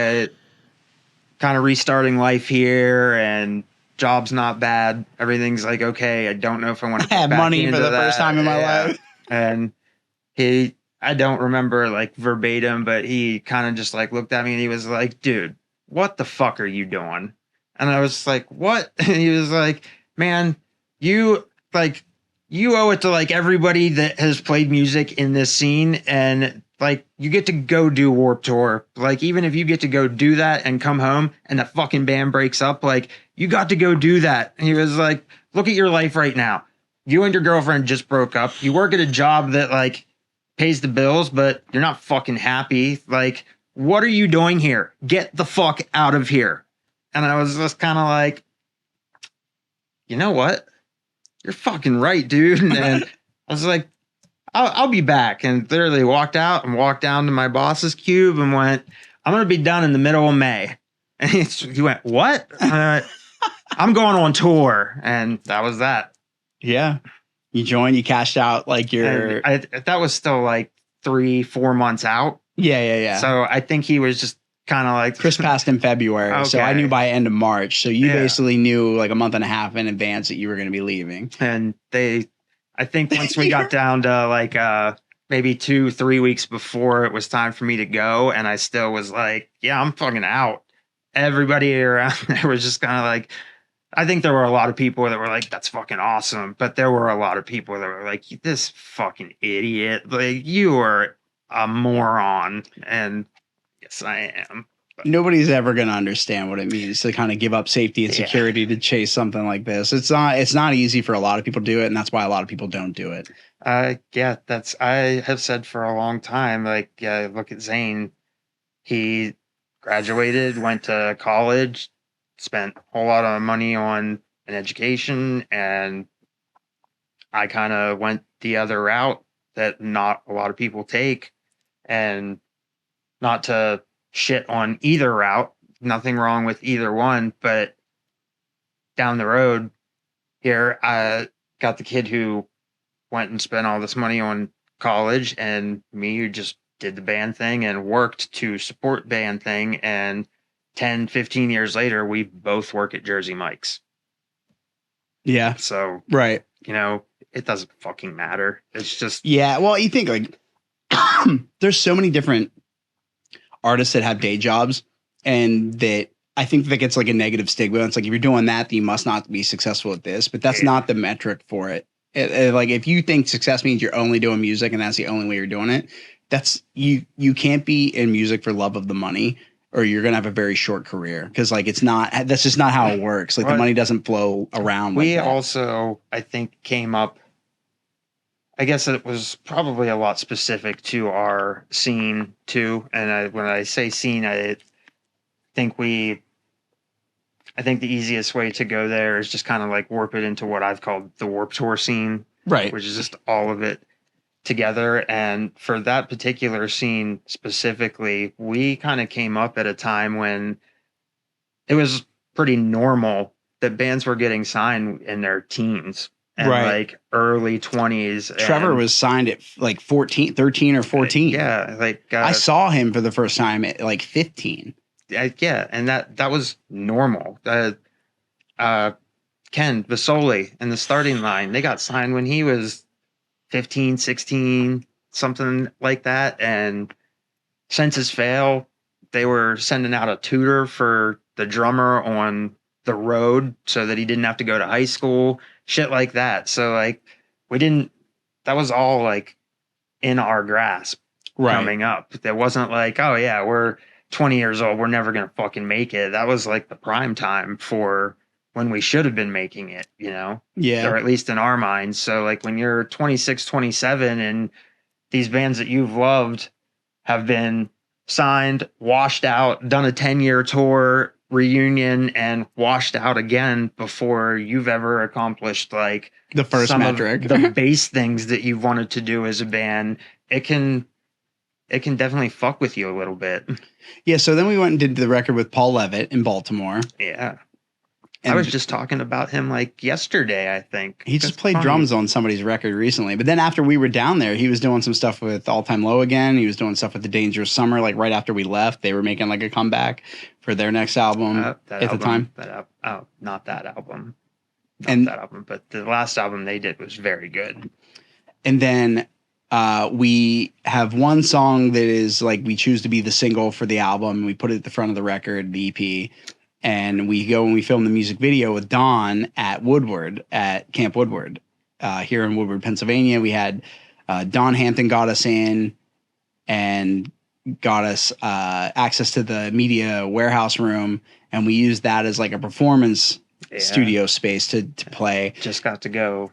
kind of restarting life here and job's not bad. Everything's like, okay. I don't know if I want to have money for the first time in my life. And I don't remember like verbatim, but he kind of just like looked at me and he was like, dude, what the fuck are you doing? And I was like, what? And he was like, man, you owe it to like everybody that has played music in this scene. And like, you get to go do Warped Tour. Like, even if you get to go do that and come home and the fucking band breaks up, like, you got to go do that. And he was like, look at your life right now. You and your girlfriend just broke up. You work at a job that, like, pays the bills, but you're not fucking happy. Like, what are you doing here? Get the fuck out of here. And I was just kind of like, you know what? You're fucking right, dude. And I was like, I'll be back. And literally walked out and walked down to my boss's cube and went, I'm going to be done in the middle of May. And he went, what? I'm going on tour. And that was that. Yeah. You joined, you cashed out like your. That was still like 3-4 months out. Yeah. So I think he was just kind of like. Chris passed in February. Okay. So I knew by end of March. So you basically knew like a month and a half in advance that you were going to be leaving. And I think once we got down to like maybe 2-3 weeks before it was time for me to go, and I still was like, yeah, I'm fucking out. Everybody around there was just kind of like, I think there were a lot of people that were like, that's fucking awesome. But there were a lot of people that were like, this fucking idiot. Like, you are a moron. And yes, I am. But nobody's ever going to understand what it means to kind of give up safety and security to chase something like this. It's not easy for a lot of people to do it. And that's why a lot of people don't do it. yeah, I have said for a long time, like, yeah, look at Zane. He graduated, went to college, spent a whole lot of money on an education, and I kind of went the other route that not a lot of people take. And not to shit on either route, nothing wrong with either one, but down the road here, I got the kid who went and spent all this money on college, and me who just did the band thing and worked to support band thing. And 10-15 years later, we both work at Jersey Mike's. Yeah. So, right. You know, it doesn't fucking matter. It's just. Yeah. Well, you think like there's so many different artists that have day jobs, and that I think that gets like a negative stigma. It's like, if you're doing that, then you must not be successful at this, but that's not the metric for it. Like, if you think success means you're only doing music and that's the only way you're doing it, that's you can't be in music for love of the money, or you're going to have a very short career. Cause like, that's just not how it works. Like, the money doesn't flow around. We like that. also, I think, came up, I guess it was probably a lot specific to our scene too. And when I say scene, I think the easiest way to go there is just kind of like warp it into what I've called the Warped Tour scene. Right. Which is just all of it together. And for that particular scene specifically, we kind of came up at a time when it was pretty normal that bands were getting signed in their teens and like early 20s. Trevor was signed at like 13 or 14. Yeah. Like I saw him for the first time at like 15. Yeah. And that was normal. Ken Vasoli in the starting line, they got signed when he was 15, 16, something like that. And Senses Fail, they were sending out a tutor for the drummer on the road so that he didn't have to go to high school, shit like that. So like, that was all like in our grasp coming up. There wasn't like, oh yeah, we're 20 years old, we're never going to fucking make it. That was like the prime time for when we should have been making it, you know? Yeah. Or at least in our minds. So like, when you're 26, 27 and these bands that you've loved have been signed, washed out, done a 10-year tour, reunion, and washed out again before you've ever accomplished like the first some metric, of the base things that you've wanted to do as a band, it can definitely fuck with you a little bit. Yeah. So then we went and did the record with Paul Levitt in Baltimore. Yeah. And I was just talking about him like yesterday, I think. He just played drums on somebody's record recently. But then after we were down there, he was doing some stuff with All Time Low again. He was doing stuff with The Dangerous Summer. Like right after we left, they were making like a comeback for their next album the time. Not that album. Not that album, but the last album they did was very good. And then we have one song that is like, we choose to be the single for the album. We put it at the front of the record, the EP. And we go and we film the music video with Don at Woodward, at Camp Woodward, here in Woodward, Pennsylvania. We had Don Hampton got us in and got us access to the media warehouse room. And we used that as like a performance studio space to play. Just got to go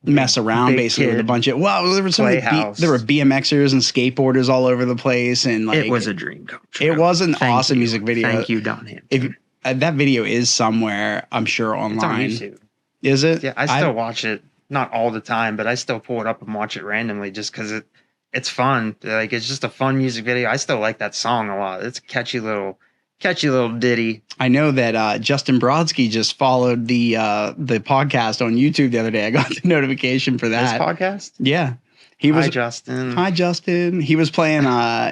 mess around big basically with a kid bunch of there were playhouse. there were BMXers and skateboarders all over the place, and like it was a dream come true. it was an Thank awesome you. music video. Thank you, Don Hampton. If that video is somewhere, I'm sure online. It's on YouTube. Is it? Yeah, I still watch it, not all the time, but I still pull it up and watch it randomly just because it's fun. Like, it's just a fun music video. I still like that song a lot. It's a catchy little ditty. I know that Justin Brodsky just followed the podcast on YouTube the other day. I got the notification for that. This podcast? Yeah. He was Hi, Justin. Hi, Justin. He was playing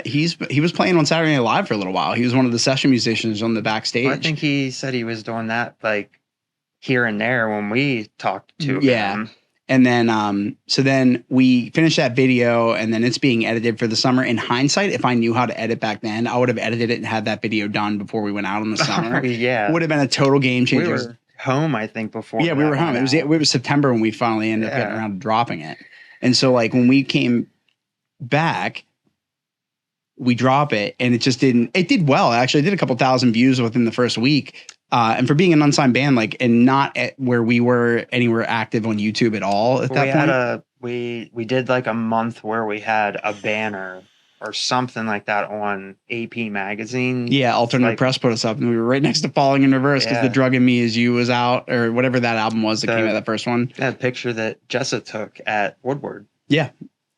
he was playing on Saturday Night Live for a little while. He was one of the session musicians on the backstage. I think he said he was doing that like here and there when we talked to him. And then so then we finished that video, and then it's being edited for the summer. In hindsight, if I knew how to edit back then, I would have edited it and had that video done before we went out in the summer. Yeah. It would have been a total game changer. We were home, I think, before. Yeah, we were home. It was September when we finally ended up getting around to dropping it. And so like when we came back, we drop it, and it did well. Actually, it did a couple thousand views within the first week. And for being an unsigned band, like, and not at where we were anywhere active on YouTube at all at that point. We did like a month where we had a banner or something like that on AP magazine. Yeah, Alternative Press put us up, and we were right next to Falling in Reverse because The Drug in Me Is You was out, or whatever that album was that came out, that first one. That picture that Jessa took at Woodward. Yeah.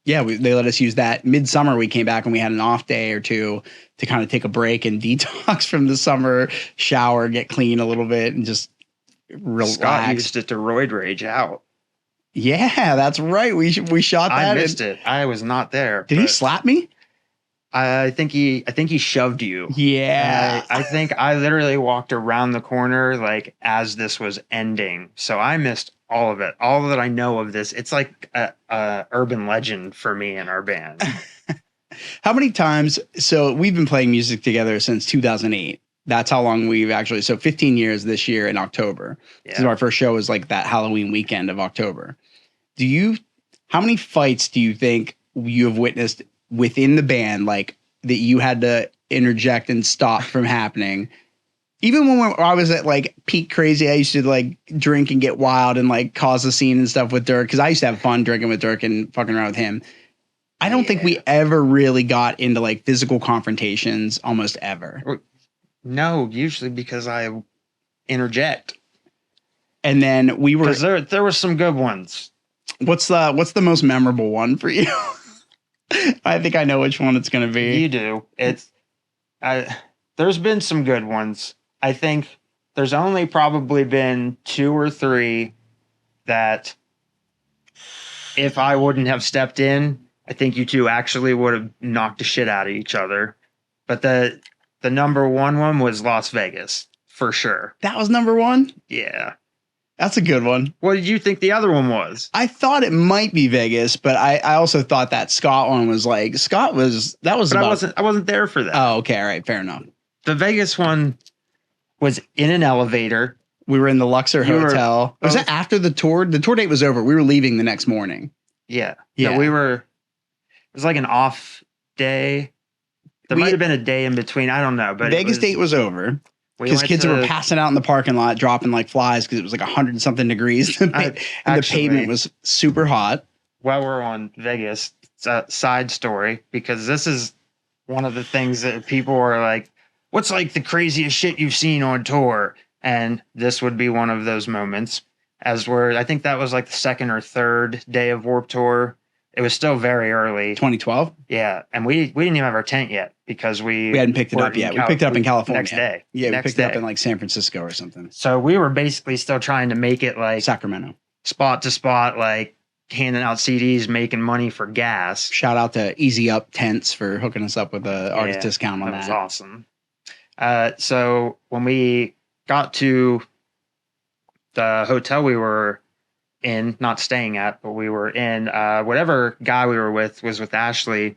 Yeah, they let us use that. Midsummer, we came back and we had an off day or two to kind of take a break and detox from the summer, shower, get clean a little bit, and just relax. Scott used it to roid rage out. Yeah, that's right. We shot that. I missed it. I was not there. Did he slap me? I think he shoved you. Yeah. I think I literally walked around the corner like as this was ending. So I missed all of it. All that I know of this, it's like a urban legend for me and our band. How many times? So we've been playing music together since 2008. That's how long we've actually. So 15 years this year in October. Yeah. So our first show was like that Halloween weekend of October. How many fights do you think you have witnessed within the band, like that you had to interject and stop from happening? Even when I was at like peak crazy, I used to like drink and get wild and like cause a scene and stuff with Dirk, because I used to have fun drinking with Dirk and fucking around with him. I don't think we ever really got into like physical confrontations almost ever. No, usually because I interject. And then we were there were some good ones. What's the most memorable one for you? I think I know which one it's going to be. You do. There's been some good ones. I think there's only probably been 2 or 3 that if I wouldn't have stepped in, I think you two actually would have knocked the shit out of each other. But the number one was Las Vegas, for sure. That was number 1? Yeah. That's a good one. What did you think the other one was? I thought it might be Vegas, but I also thought that Scott one was like I wasn't there for that. Oh, okay, all right, fair enough. The Vegas one was in an elevator. We were in the Luxor Hotel. Was that after the tour? The tour date was over. We were leaving the next morning. Yeah. Yeah. No, it was like an off day. There might have been a day in between. I don't know. But Vegas date was over. Because kids were passing out in the parking lot, dropping like flies because it was like 100-something degrees. And the pavement was super hot. While we're on Vegas, it's a side story, because this is one of the things that people are like, what's like the craziest shit you've seen on tour? And this would be one of those moments. I think that was like the 2nd or 3rd day of Warped Tour. It was still very early. 2012? Yeah. And we didn't even have our tent yet because we hadn't picked it up yet. We picked it up in California. Next day. Yeah, we picked it up in like San Francisco or something. So we were basically still trying to make it like Sacramento. Spot to spot, like handing out CDs, making money for gas. Shout out to Easy Up Tents for hooking us up with an artist discount on that. That was awesome. So when we got to the hotel we were in, not staying at, but we were in, whatever guy we were with was with Ashley.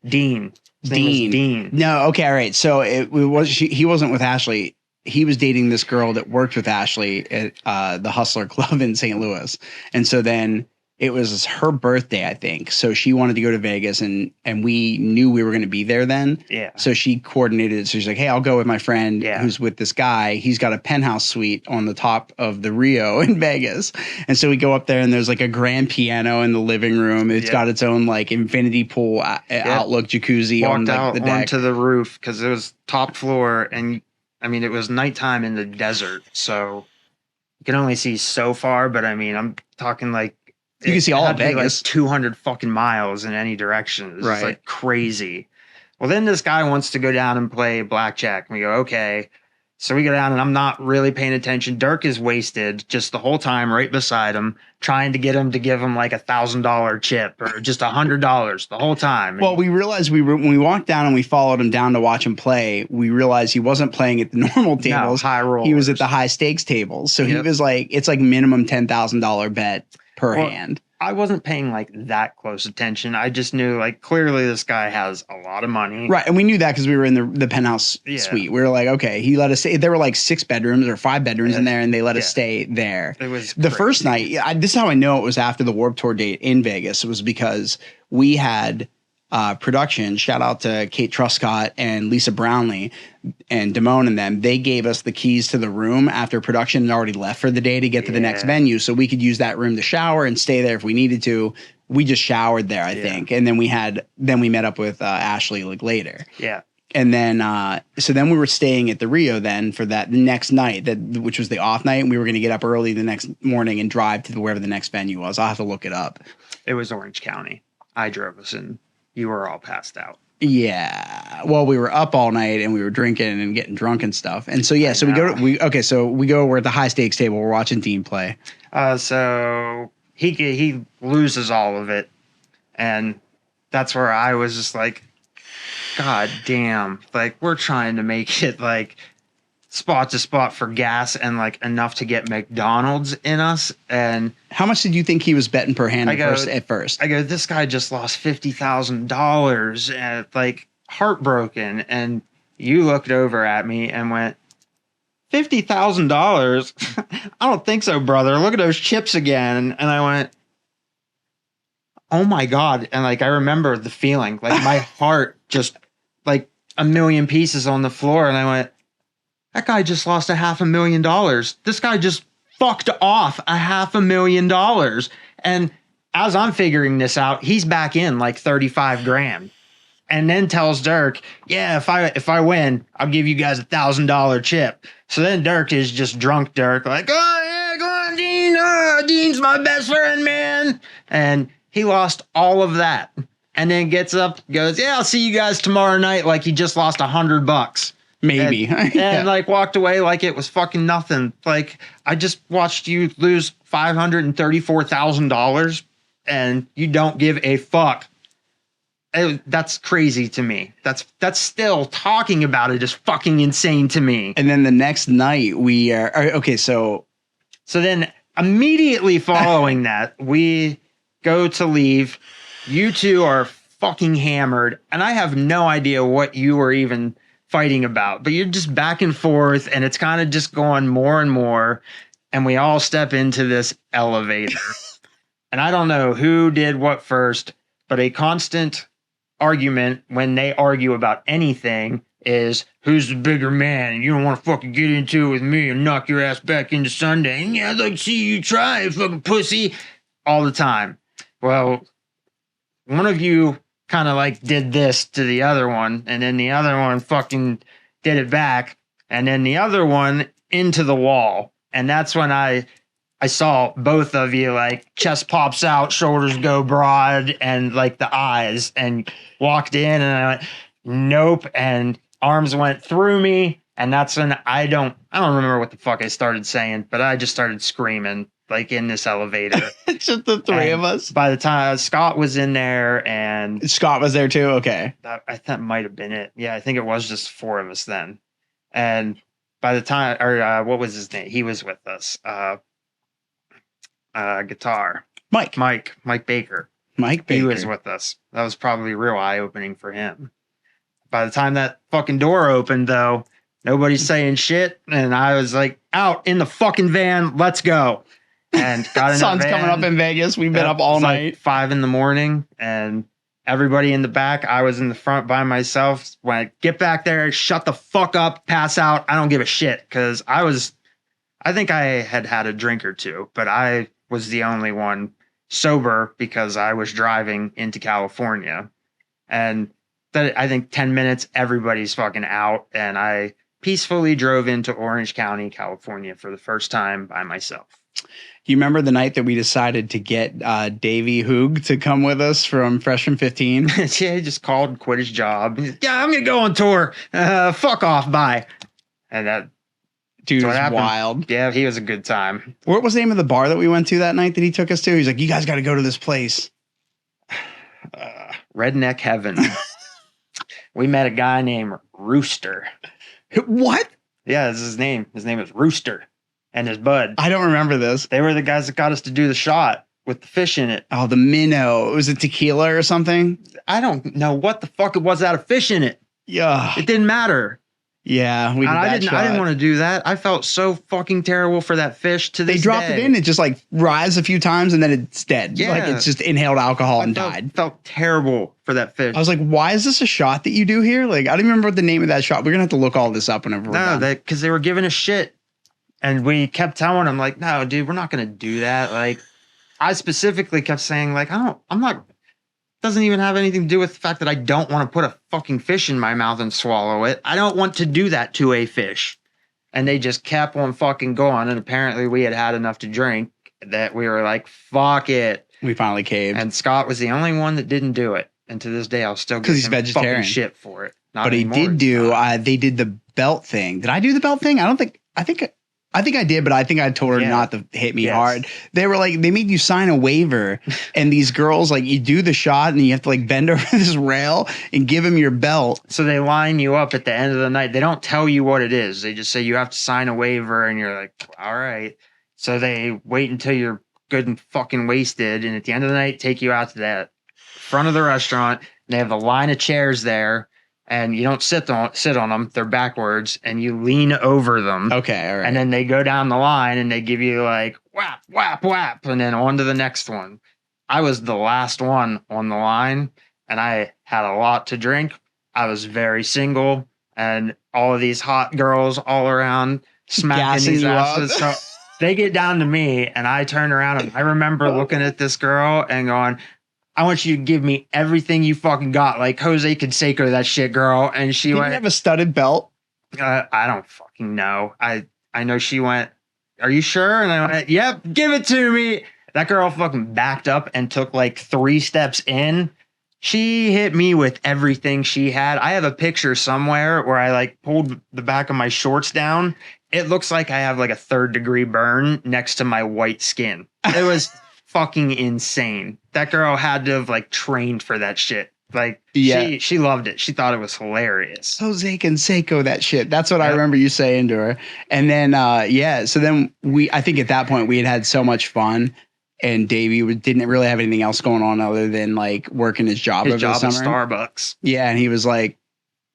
Dean. No, okay, all right. So he wasn't with Ashley. He was dating this girl that worked with Ashley at the Hustler Club in St. Louis. And so then it was her birthday, I think. So she wanted to go to Vegas, and we knew we were going to be there then. Yeah. So she coordinated it. So she's like, hey, I'll go with my friend who's with this guy. He's got a penthouse suite on the top of the Rio in Vegas. And so we go up there, and there's like a grand piano in the living room. It's got its own like infinity pool outlook jacuzzi. Walked on like, out the deck. onto the roof because it was top floor, and I mean it was nighttime in the desert, so you can only see so far. But I mean, I'm talking like you can see all of Vegas, like 200 fucking miles in any direction. It's like crazy. Well, then this guy wants to go down and play blackjack, and we go, okay. So we go down, and I'm not really paying attention. Dirk is wasted just the whole time right beside him, trying to get him to give him like $1,000 chip or just $100 the whole time. Well, we realized when we walked down and we followed him down to watch him play, we realized he wasn't playing at the normal tables. No, high rollers. He was at the high stakes tables. So he was like, it's like minimum $10,000 bet per hand. I wasn't paying like that close attention. I just knew like clearly this guy has a lot of money. Right. And we knew that because we were in the penthouse suite. We were like, okay, he let us stay. There were like 6 bedrooms or 5 bedrooms in there, and they let us stay there. It was the first night. This is how I know it was after the Warped Tour date in Vegas. It was because we had production. Shout out to Kate Truscott and Lisa Brownlee and Damone and them. They gave us the keys to the room after production had already left for the day to get to the next venue, so we could use that room to shower and stay there if we needed to. We just showered there, I think, and then we met up with Ashley like later. Yeah. And then, so then we were staying at the Rio then for that next night, which was the off night. And we were going to get up early the next morning and drive to wherever the next venue was. I'll have to look it up. It was Orange County. I drove us in. You were all passed out. Yeah. Well, we were up all night and we were drinking and getting drunk and stuff. And so, we go, we're at the high stakes table. We're watching Dean play. So he loses all of it. And that's where I was just like, God damn. Like, we're trying to make it like spot to spot for gas and like enough to get McDonald's in us. And how much did you think he was betting per hand at first? I go, this guy just lost $50,000 and like heartbroken. And you looked over at me and went, $50,000? I don't think so, brother. Look at those chips again. And I went, oh my God. And like, I remember the feeling, like my heart just like a million pieces on the floor. And I went, that guy just lost $500,000. This guy just fucked off $500,000. And as I'm figuring this out, he's back in like 35 grand. And then tells Dirk, yeah, if I win, I'll give you guys $1,000 chip. So then Dirk is just drunk Dirk, like, oh yeah, go on, Dean. Dean's my best friend, man. And he lost all of that. And then gets up, goes, yeah, I'll see you guys tomorrow night. Like he just lost $100. Maybe. And like walked away like it was fucking nothing. Like I just watched you lose $534,000 and you don't give a fuck. That's crazy to me. That's still talking about it is fucking insane to me. And then the next night we are okay. So then immediately following that, we go to leave. You two are fucking hammered, and I have no idea what you were even fighting about, but you're just back and forth, and it's kind of just going more and more. And we all step into this elevator, and I don't know who did what first, but a constant argument when they argue about anything is who's the bigger man, and you don't want to fucking get into it with me and knock your ass back into Sunday. And yeah, I'd like to see you try it, fucking pussy, all the time. Well, one of you kind of like did this to the other one, and then the other one fucking did it back, and then the other one into the wall. And that's when I saw both of you, like chest pops out, shoulders go broad, and like the eyes, and walked in, and I went, nope, and arms went through me. And that's when I don't remember what the fuck I started saying, but I just started screaming like in this elevator. Just the three of us. By the time Scott was in there, and Scott was there too. Okay. I thought might have been it. Yeah. I think it was just 4 of us then. And by the time, or what was his name? He was with us. Guitar. Mike Baker. Mike Baker. He was with us. That was probably real eye opening for him. By the time that fucking door opened though, nobody's saying shit. And I was like, out in the fucking van, let's go. and got in Sun's a van. coming up in Vegas. We've been Yep, up all it's like night. 5 a.m, and everybody in the back. I was in the front by myself. Went, get back there, shut the fuck up, pass out. I don't give a shit, because I think I had a drink or two, but I was the only one sober because I was driving into California. And that, I think 10 minutes, everybody's fucking out. And I peacefully drove into Orange County, California for the first time by myself. You remember the night that we decided to get Davey Hoog to come with us from Freshman 15? Yeah, he just called and quit his job. He's, yeah, I'm going to go on tour. Fuck off. Bye. And that, Dude what was happened. wild. Yeah, he was a good time. What was the name of the bar that we went to that night that he took us to? He's like, you guys got to go to this place. Redneck Heaven. We met a guy named Rooster. What? Yeah, that's his name. His name is Rooster. And his bud. I don't remember this. They were the guys that got us to do the shot with the fish in it. Oh, the minnow. Was it tequila or something? I don't know what the fuck it was that had fish in it. Yeah. It didn't matter. Yeah. We did And that I didn't shot. want to do that. I felt so fucking terrible for that fish to this They dropped day. it in. It just like rise a few times and then it's dead. Yeah. Like it's just inhaled alcohol and I died. felt terrible for that fish. I was like, why is this a shot that you do here? Like, I don't even remember what the name of that shot. We're going to have to look all this up whenever we're No, done. because they were giving us shit. And we kept telling them, like, no, dude, we're not going to do that. Like, I specifically kept saying, like, I'm not, doesn't even have anything to do with the fact that I don't want to put a fucking fish in my mouth and swallow it. I don't want to do that to a fish. And they just kept on fucking going. And apparently we had enough to drink that we were like, fuck it. We finally caved. And Scott was the only one that didn't do it. And to this day, I'll still give 'Cause he's him vegetarian. fucking shit for it. Not But he anymore, did it's do, not. they did the belt thing. Did I do the belt thing? I think I did, but I think I told her Yeah. not to hit me Yes. hard. They were like, they made you sign a waiver, and these girls, like, you do the shot and you have to like bend over this rail and give him your belt. So they line you up at the end of the night. They don't tell you what it is. They just say you have to sign a waiver, and you're like, all right. So they wait until you're good and fucking wasted, and at the end of the night, take you out to that front of the restaurant. And they have a line of chairs there, and you don't sit on them. They're backwards, and you lean over them. Okay, all right. And then they go down the line, and they give you like whap, whap, whap, and then on to the next one. I was the last one on the line, and I had a lot to drink. I was very single, and all of these hot girls all around smacking Gassing these you asses. up. So they get down to me, and I turn around, and I remember looking at this girl and going, I want you to give me everything you fucking got, like Jose Canseco, that shit, girl. And she Did you went, have a studded belt? I don't fucking know. I know she went, are you sure? And I went, yep, give it to me. That girl fucking backed up and took like 3 steps in. She hit me with everything she had. I have a picture somewhere where I like pulled the back of my shorts down. It looks like I have like a 3rd-degree burn next to my white skin. It was fucking insane. That girl had to have like trained for that shit. Like, Yeah. she loved it. She thought it was hilarious. Jose Canseco, that shit. That's what I Yep. remember you saying to her. And then, so then I think at that point we had so much fun, and Davey didn't really have anything else going on other than like working his job His over job the at summer. Starbucks. Yeah, and he was like,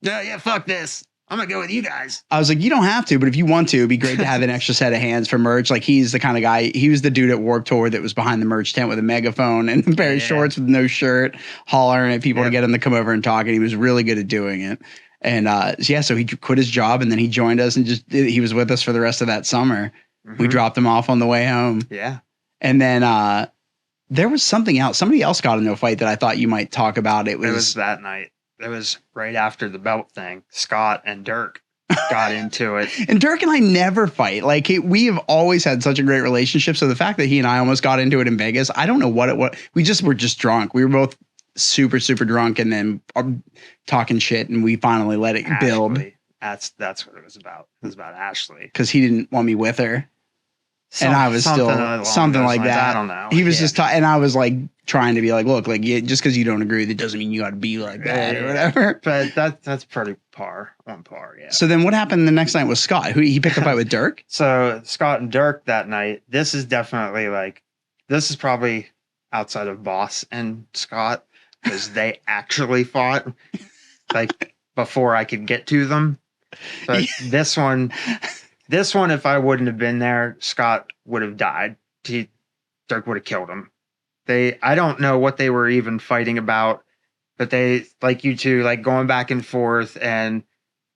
Yeah, fuck this. I'm gonna go with you guys. I was like, you don't have to, but if you want to, it'd be great to have an extra set of hands for merch. Like, he's the kind of guy, he was the dude at Warped Tour that was behind the merch tent with a megaphone and a pair of Yeah. shorts with no shirt, hollering at people to Yep. get him to come over and talk. And he was really good at doing it. And so he quit his job and then he joined us and he was with us for the rest of that summer. We Mhm. dropped him off on the way home. Yeah. And then there was something else. Somebody else got into a fight that I thought you might talk about. It It was was that night. It was right after the belt thing. Scott and Dirk got into it. and Dirk and I never fight. Like, we have always had such a great relationship. So the fact that he and I almost got into it in Vegas, I don't know what it was. We were just drunk. We were both super, super drunk and then talking shit. And we finally let it build Ashley. That's what it was about. It was about Ashley. because he didn't want me with her. And I was still along something those like lines. that. I don't know. He was Yeah. just, and I was like trying to be like, look, like, just because you don't agree, that doesn't mean you got to be like that or whatever. But that's pretty on par. Yeah. So then what happened the next night with Scott? Who he picked a fight with Dirk? So Scott and Dirk that night, this is definitely this is probably outside of Boss and Scott, because they actually fought like before I could get to them. But this one, if I wouldn't have been there, Scott would have died. Dirk would have killed him. I don't know what they were even fighting about, but they, like you two, like going back and forth, and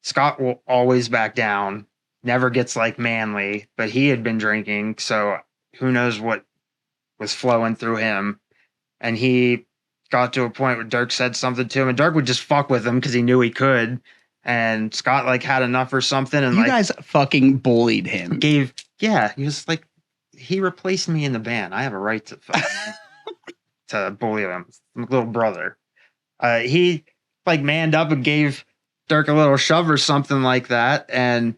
Scott will always back down, never gets like manly, but he had been drinking, so who knows what was flowing through him. And he got to a point where Dirk said something to him, and Dirk would just fuck with him because he knew he could. And Scott like had enough or something, and You like guys fucking bullied him. he was like, he replaced me in the band. I have a right to to bully him. My little brother. He like manned up and gave Dirk a little shove or something like that, and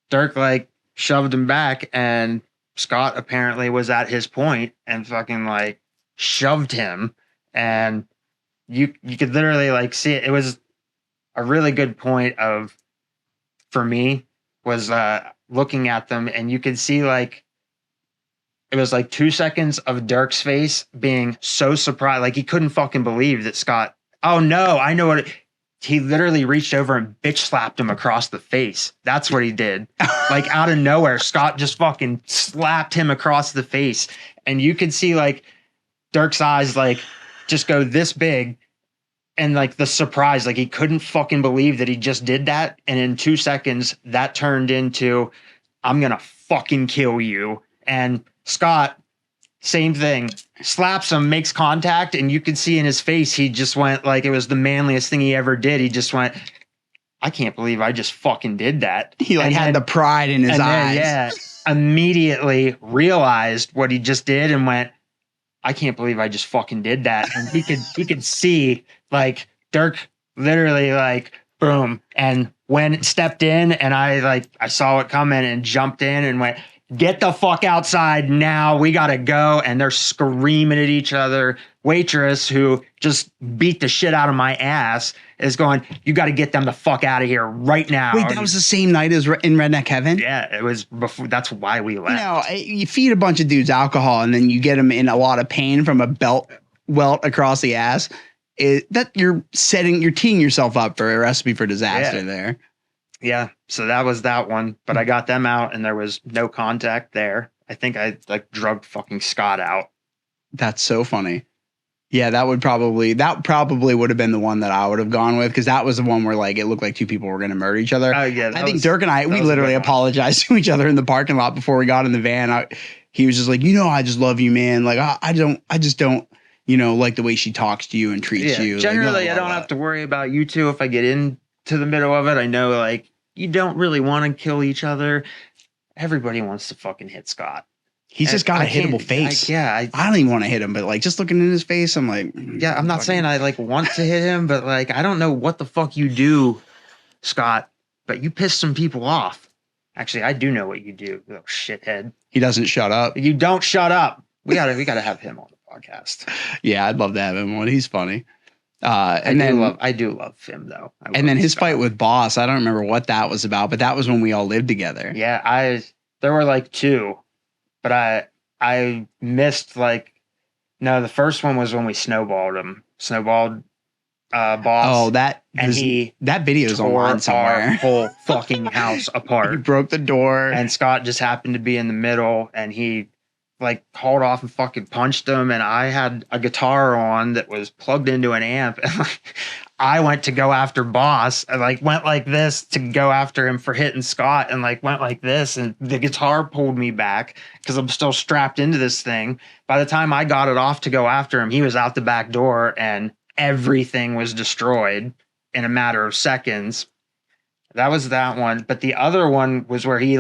Dirk like shoved him back, and Scott apparently was at his point and fucking like shoved him, and you could literally like see it. It was a really good point of, for me, was looking at them, and you could see like it was like 2 seconds of Dirk's face being so surprised, like he couldn't fucking believe that Scott. Oh no, I know what. He literally reached over and bitch slapped him across the face. That's what he did. Like out of nowhere, Scott just fucking slapped him across the face, and you could see like Dirk's eyes like just go this big. And like the surprise, like he couldn't fucking believe that he just did that. And in 2 seconds, that turned into, I'm going to fucking kill you. And Scott, same thing, slaps him, makes contact. And you could see in his face, he just went like it was the manliest thing he ever did. He just went, I can't believe I just fucking did that. He like and had the pride in his eyes. Then, immediately realized what he just did and went, I can't believe I just fucking did that. And he could see like Dirk literally like boom, and when it stepped in, and I saw it coming and jumped in and went, get the fuck outside now, we gotta go. And they're screaming at each other. Waitress, who just beat the shit out of my ass, is going, you got to get them the fuck out of here right now. Wait, that was the same night as in Redneck Heaven? Yeah, it was before. That's why we left. You know, you feed a bunch of dudes alcohol and then you get them in a lot of pain from a belt welt across the ass. You're teeing yourself up for a recipe for disaster there. Yeah, so that was that one. But I got them out and there was no contact there. I think I like drugged fucking Scott out. That's so funny. Yeah, that probably would have been the one that I would have gone with, because that was the one where like it looked like two people were going to murder each other. Oh yeah, I think Dirk and we literally apologized to each other in the parking lot before we got in the van. He was just like, I just love you, man. Like I just don't, like the way she talks to you and treats you. Generally, like, I don't have to worry about you two if I get into the middle of it. I know like you don't really want to kill each other. Everybody wants to fucking hit Scott. He's just got a hittable face. I don't even want to hit him, but like just looking in his face, I'm like, yeah, I'm not saying I like want to hit him, but like I don't know what the fuck you do, Scott, but you piss some people off. Actually, I do know what you do, little shithead. He doesn't shut up. You don't shut up. We gotta have him on the podcast. Yeah, I'd love to have him on. He's funny. I do love him though. And then his fight with Boss, I don't remember what that was about, but that was when we all lived together. Yeah, there were like two. But I missed the first one was when we snowballed him. Snowballed Boss. Oh, that video is online somewhere. Our whole fucking house apart. He broke the door. And Scott just happened to be in the middle, and he like hauled off and fucking punched him. And I had a guitar on that was plugged into an amp, and like I went to go after Boss. I like went like this to go after him for hitting Scott, and like went like this, and the guitar pulled me back because I'm still strapped into this thing. By the time I got it off to go after him, he was out the back door and everything was destroyed in a matter of seconds. That was that one. But the other one was where he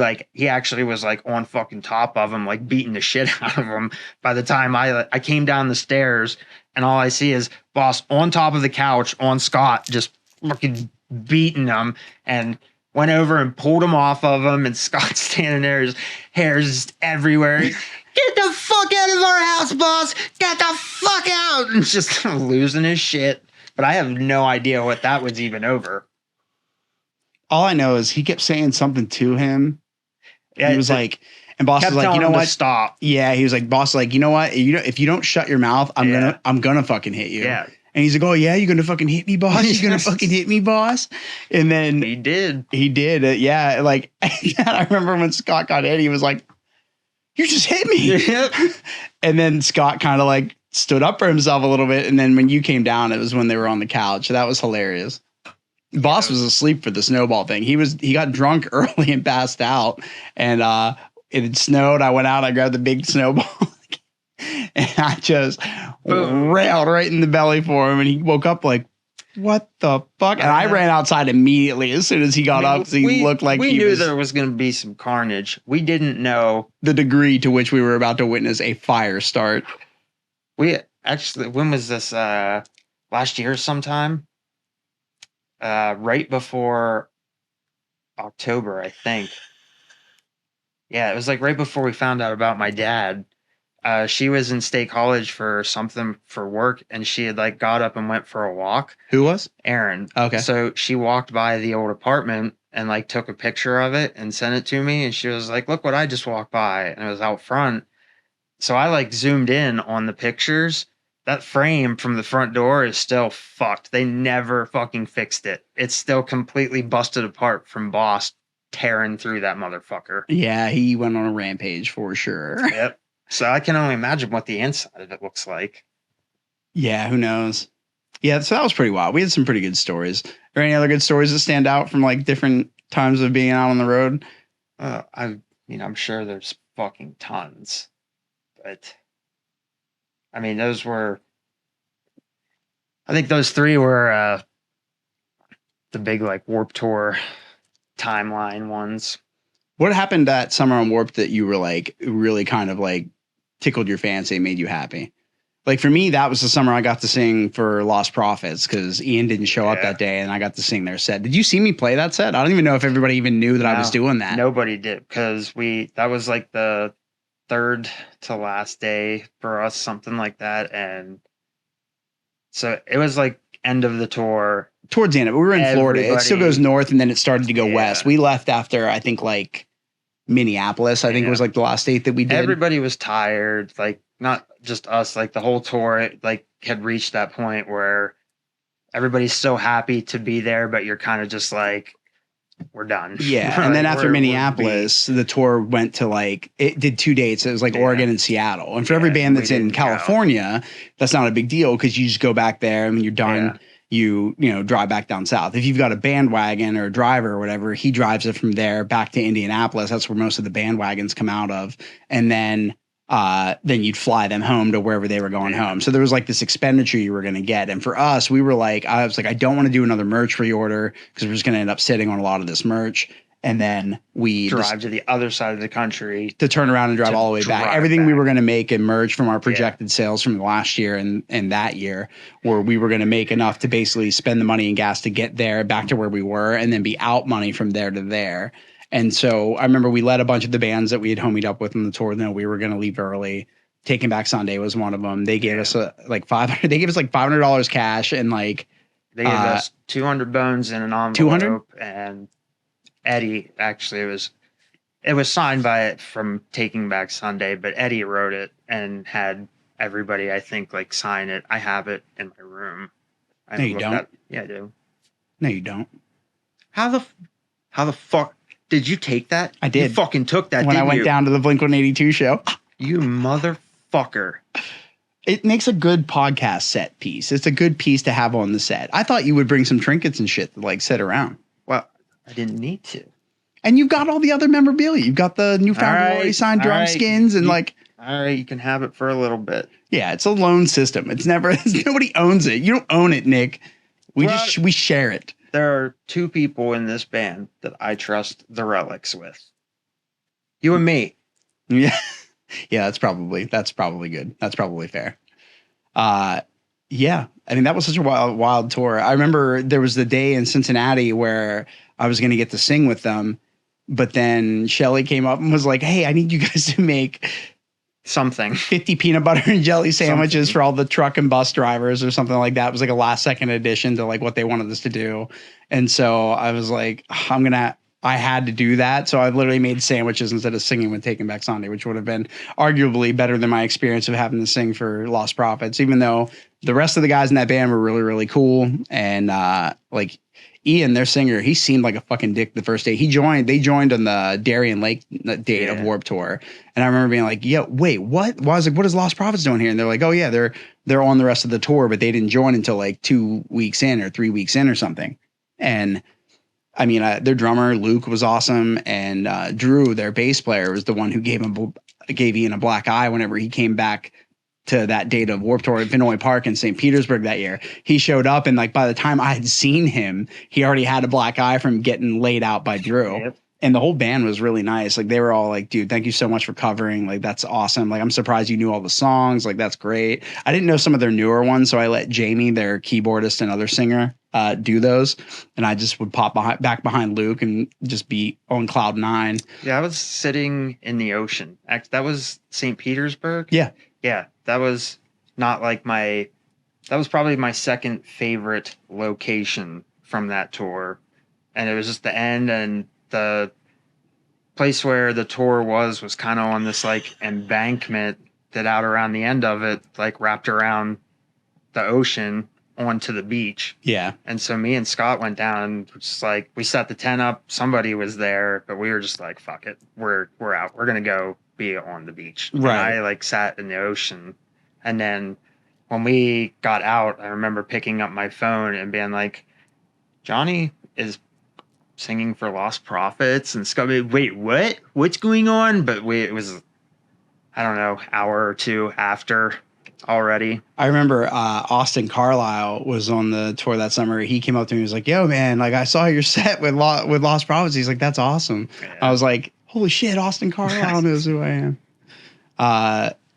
actually was like on fucking top of him, like beating the shit out of him. By the time I came down the stairs, and all I see is Boss on top of the couch on Scott, just fucking beating him, and went over and pulled him off of him. And Scott's standing there, his hair's just everywhere. Get the fuck out of our house, Boss! Get the fuck out! And just losing his shit. But I have no idea what that was even over. All I know is he kept saying something to him. Yeah, he was like, and Boss was like, you know what? Stop. Yeah, he was like, Boss, like, you know what? If you don't shut your mouth, I'm gonna fucking hit you. Yeah. And he's like, oh yeah, you're gonna fucking hit me, Boss. You're gonna fucking hit me, Boss. And then he did. Yeah. Like I remember when Scott got hit, he was like, you just hit me. Yep. And then Scott kind of like stood up for himself a little bit. And then when you came down, it was when they were on the couch. That was hilarious. Boss was asleep for the snowball thing. He got drunk early and passed out. And it had snowed. I went out, I grabbed the big snowball. And I just railed right in the belly for him. And he woke up like, what the fuck? And I ran outside immediately as soon as he got up. So he looked like we knew there was going to be some carnage. We didn't know the degree to which we were about to witness a fire start. We actually, when was this? Last year sometime? Right before October, I think. Yeah, it was like right before we found out about my dad. She was in State College for something for work, and she had like got up and went for a walk. Who was? Erin. Okay. So she walked by the old apartment and like took a picture of it and sent it to me. And she was like, look what I just walked by. And it was out front. So I like zoomed in on the pictures. That frame from the front door is still fucked. They never fucking fixed it. It's still completely busted apart from Boss tearing through that motherfucker. Yeah, he went on a rampage for sure. Yep. So I can only imagine what the inside of it looks like. Yeah, who knows? Yeah, so that was pretty wild. We had some pretty good stories. Are there any other good stories that stand out from like different times of being out on the road? I mean, I'm sure there's fucking tons. But I mean, I think those three were the big like Warp Tour timeline ones. What happened that summer on Warp that you were like really kind of like tickled your fancy and made you happy? Like for me, that was the summer I got to sing for Lost Prophets because Ian didn't show up that day and I got to sing their set. Did you see me play that set? I don't even know if everybody even knew that I was doing that. Nobody did because that was like the third to last day for us, something like that. And so it was like end of the tour. Towards the end of it, we were in Florida. It still goes north and then it started to go west. We left after, I think, like Minneapolis, I think was like the last date that we did. Everybody was tired, like not just us, like the whole tour like had reached that point where everybody's so happy to be there, but you're kind of just like, we're done. Yeah. And then after Minneapolis, the tour went to like, it did 2 dates. It was like Oregon and Seattle. And for every band that's in California, that's not a big deal because you just go back there and when you're done, you drive back down south. If you've got a bandwagon or a driver or whatever, he drives it from there back to Indianapolis. That's where most of the bandwagons come out of. And then you'd fly them home to wherever they were going home. So there was like this expenditure you were going to get. And for us, we were like, I was like, I don't want to do another merch reorder because we're just going to end up sitting on a lot of this merch. And then we drive to the other side of the country to turn around and drive all the way back. Everything we were going to make and merge from our projected sales from last year and that year, where we were going to make enough to basically spend the money and gas to get there back to where we were and then be out money from there to there. And so I remember we let a bunch of the bands that we had homied up with on the tour know we were going to leave early. Taking Back Sunday was one of them. They gave us like $500. They gave us like $500 cash and like they gave us 200 bones in an envelope. 200 and Eddie actually it was signed by it from Taking Back Sunday, but Eddie wrote it and had everybody I think like sign it. I have it in my room. No, you don't. Yeah, I do. No, you don't. How the fuck did you take that? I did. You fucking took that when I went down to the Blink-182 show. You motherfucker. It makes a good podcast set piece. It's a good piece to have on the set. I thought you would bring some trinkets and shit to like sit around. Well, I didn't need to. And you've got all the other memorabilia. You've got the Newfound Glory signed drum skins and like. All right, you can have it for a little bit. Yeah, it's a loan system. It's never. Nobody owns it. You don't own it, Nick. We share it. There are two people in this band that I trust the relics with. You and me. Yeah, yeah. That's probably good. That's probably fair. Yeah. I mean, that was such a wild tour. I remember there was the day in Cincinnati where I was going to get to sing with them, but then Shelly came up and was like, "Hey, I need you guys to make something 50 peanut butter and jelly sandwiches for all the truck and bus drivers or something like that." It was like a last second addition to like what they wanted us to do. And so I was like, I had to do that. So I literally made sandwiches instead of singing with Taking Back Sunday, which would have been arguably better than my experience of having to sing for Lost Prophets, even though the rest of the guys in that band were really, really cool. And like Ian, their singer, he seemed like a fucking dick the first day. They joined on the Darien Lake date of Warped Tour. And I remember being like, yo, wait, what? Well, I was like, what is Lost Prophets doing here? And they're like, oh yeah, they're on the rest of the tour, but they didn't join until like 2 weeks in or 3 weeks in or something. And I mean, their drummer, Luke, was awesome. And Drew, their bass player, was the one who gave Ian a black eye whenever he came back to that date of Warped Tour at Vinoy Park in St. Petersburg that year. He showed up, and like by the time I had seen him, he already had a black eye from getting laid out by Drew. Yep. And the whole band was really nice. Like they were all like, dude, thank you so much for covering. Like that's awesome. Like I'm surprised you knew all the songs. Like that's great. I didn't know some of their newer ones, so I let Jamie, their keyboardist and other singer, do those. And I just would pop back behind Luke and just be on cloud nine. Yeah, I was sitting in the ocean. That was St. Petersburg. Yeah. Yeah, that was not like that was probably my second favorite location from that tour. And it was just the end, and the place where the tour was kind of on this like embankment that out around the end of it, like wrapped around the ocean onto the beach. Yeah. And so me and Scott went down, just like we set the tent up. Somebody was there, but we were just like, fuck it. We're out. We're going to go be on the beach. Right. And I like sat in the ocean. And then when we got out, I remember picking up my phone and being like, Jonnie is singing for Lost Prophets. And Scott, wait, what? What's going on? But it was, I don't know, hour or two after already. I remember Austin Carlisle was on the tour that summer. He came up to me and was like, yo, man, like I saw your set with Lost Prophets. He's like, that's awesome. Yeah. I was like, holy shit, Austin Carlisle knows who I am.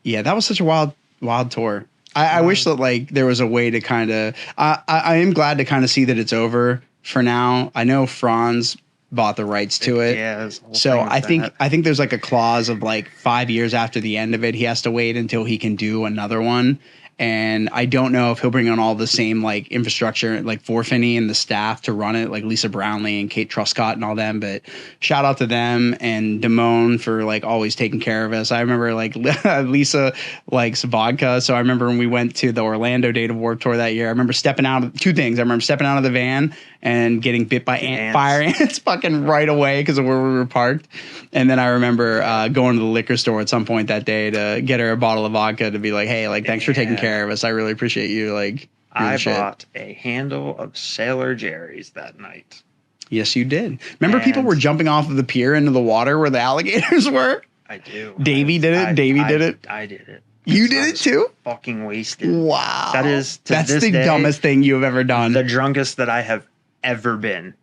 Yeah, that was such a wild tour. I wish that like there was a way to kind of I am glad to kind of see that it's over for now. I know Franz bought the rights to it. Yeah. So I think there's like a clause of like 5 years after the end of it, he has to wait until he can do another one. And I don't know if he'll bring on all the same like infrastructure, like Forfinney and the staff to run it, like Lisa Brownlee and Kate Truscott and all them. But shout out to them and Damone for like always taking care of us. I remember like Lisa likes vodka. So I remember when we went to the Orlando Date of Warped Tour that year, I remember stepping out of two things. I remember stepping out of the van and getting bit by fire ants fucking right away because of where we were parked. And then I remember going to the liquor store at some point that day to get her a bottle of vodka to be like, hey, like, thanks for taking care of us. I really appreciate you. Like, I bought a handle of Sailor Jerry's that night. Yes, you did. Remember people were jumping off of the pier into the water where the alligators were? I do. Davey did it. I did it. You did it too? Fucking wasted. Wow. That's the dumbest thing you've ever done. The drunkest that I have ever been.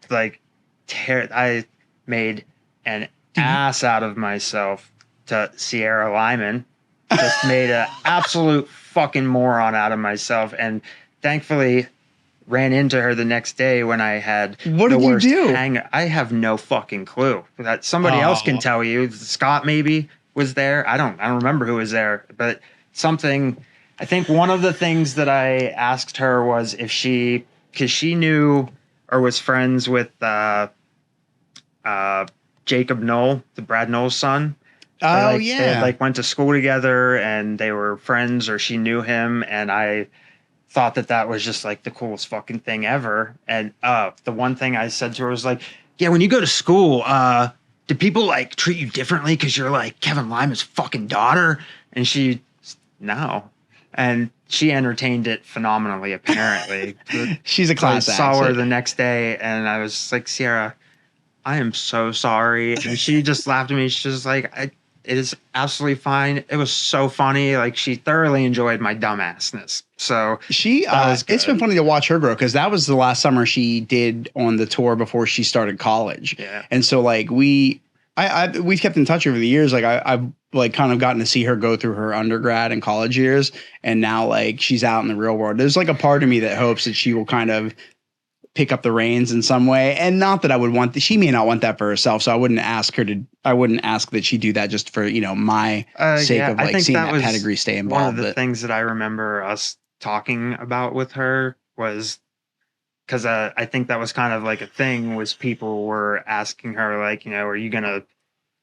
Like, I made an ass out of myself to Sierra Lyman. Just made an absolute fucking moron out of myself, and thankfully ran into her the next day when I had the worst hang. I have no fucking clue. That somebody else can tell you. Scott maybe was there. I don't remember who was there, but something. I think one of the things that I asked her was if because she knew or was friends with Jacob Knoll, the Brad Knoll's son. Oh, They like went to school together and they were friends, or she knew him. And I thought that was just like the coolest fucking thing ever. And the one thing I said to her was like, yeah, when you go to school, do people like treat you differently because you're like Kevin Lyman's fucking daughter? And no. And she entertained it phenomenally, apparently. She's a class act. I saw her the next day and I was like, Sierra, I am so sorry. And she just laughed at me. She was like, it is absolutely fine. It was so funny. Like, she thoroughly enjoyed my dumbassness. So it's been funny to watch her grow, because that was the last summer she did on the tour before she started college. Yeah. And so like we've kept in touch over the years. Like I've like kind of gotten to see her go through her undergrad and college years. And now like she's out in the real world. There's like a part of me that hopes that she will kind of pick up the reins in some way. And not that I would want she may not want that for herself. So I wouldn't ask that she do that just for, my sake of like seeing that pedigree stay involved. One of the things that I remember us talking about with her was, because I think that was kind of like a thing, was people were asking her like, are you going to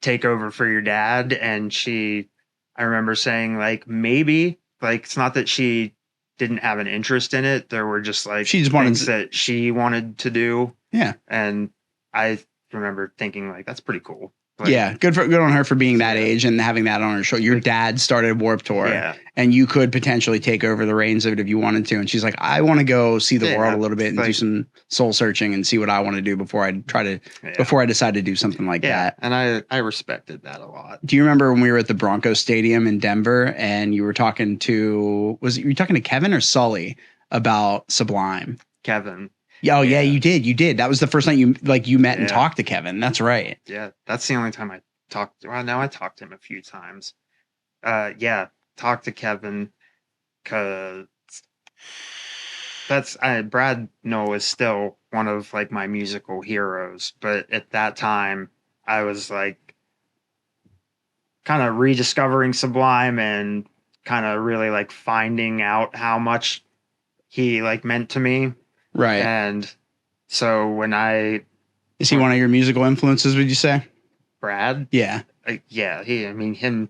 take over for your dad? And I remember saying like, maybe, like, it's not that she didn't have an interest in it. There were just like She just wanted things that she wanted to do. Yeah. And I remember thinking like, that's pretty cool. Like, yeah, good on her for being that Yeah. age and having that on her show. Your dad started Warped Tour, Yeah. and you could potentially take over the reins of it if you wanted to. And she's like, I want to go see the Yeah, world a little bit and do like- some soul searching and see what I want to do before I decide to do something like Yeah. that. And I respected that a lot. Do you remember when we were at the Broncos Stadium in Denver and you were talking to you were talking to Kevin or Sully about Sublime? Kevin. Yeah, yeah, you did. That was the first night you met and Yeah. talked to Kevin. That's right. Yeah. That's the only time I talked. Well, now I talked to him a few times. Yeah. Talked to Kevin because Brad Noah is still one of like my musical heroes. But at that time I was like kind of rediscovering Sublime and kind of really like finding out how much he like meant to me. Right. And so when Is he one of your musical influences, would you say? Brad, Yeah. yeah, him.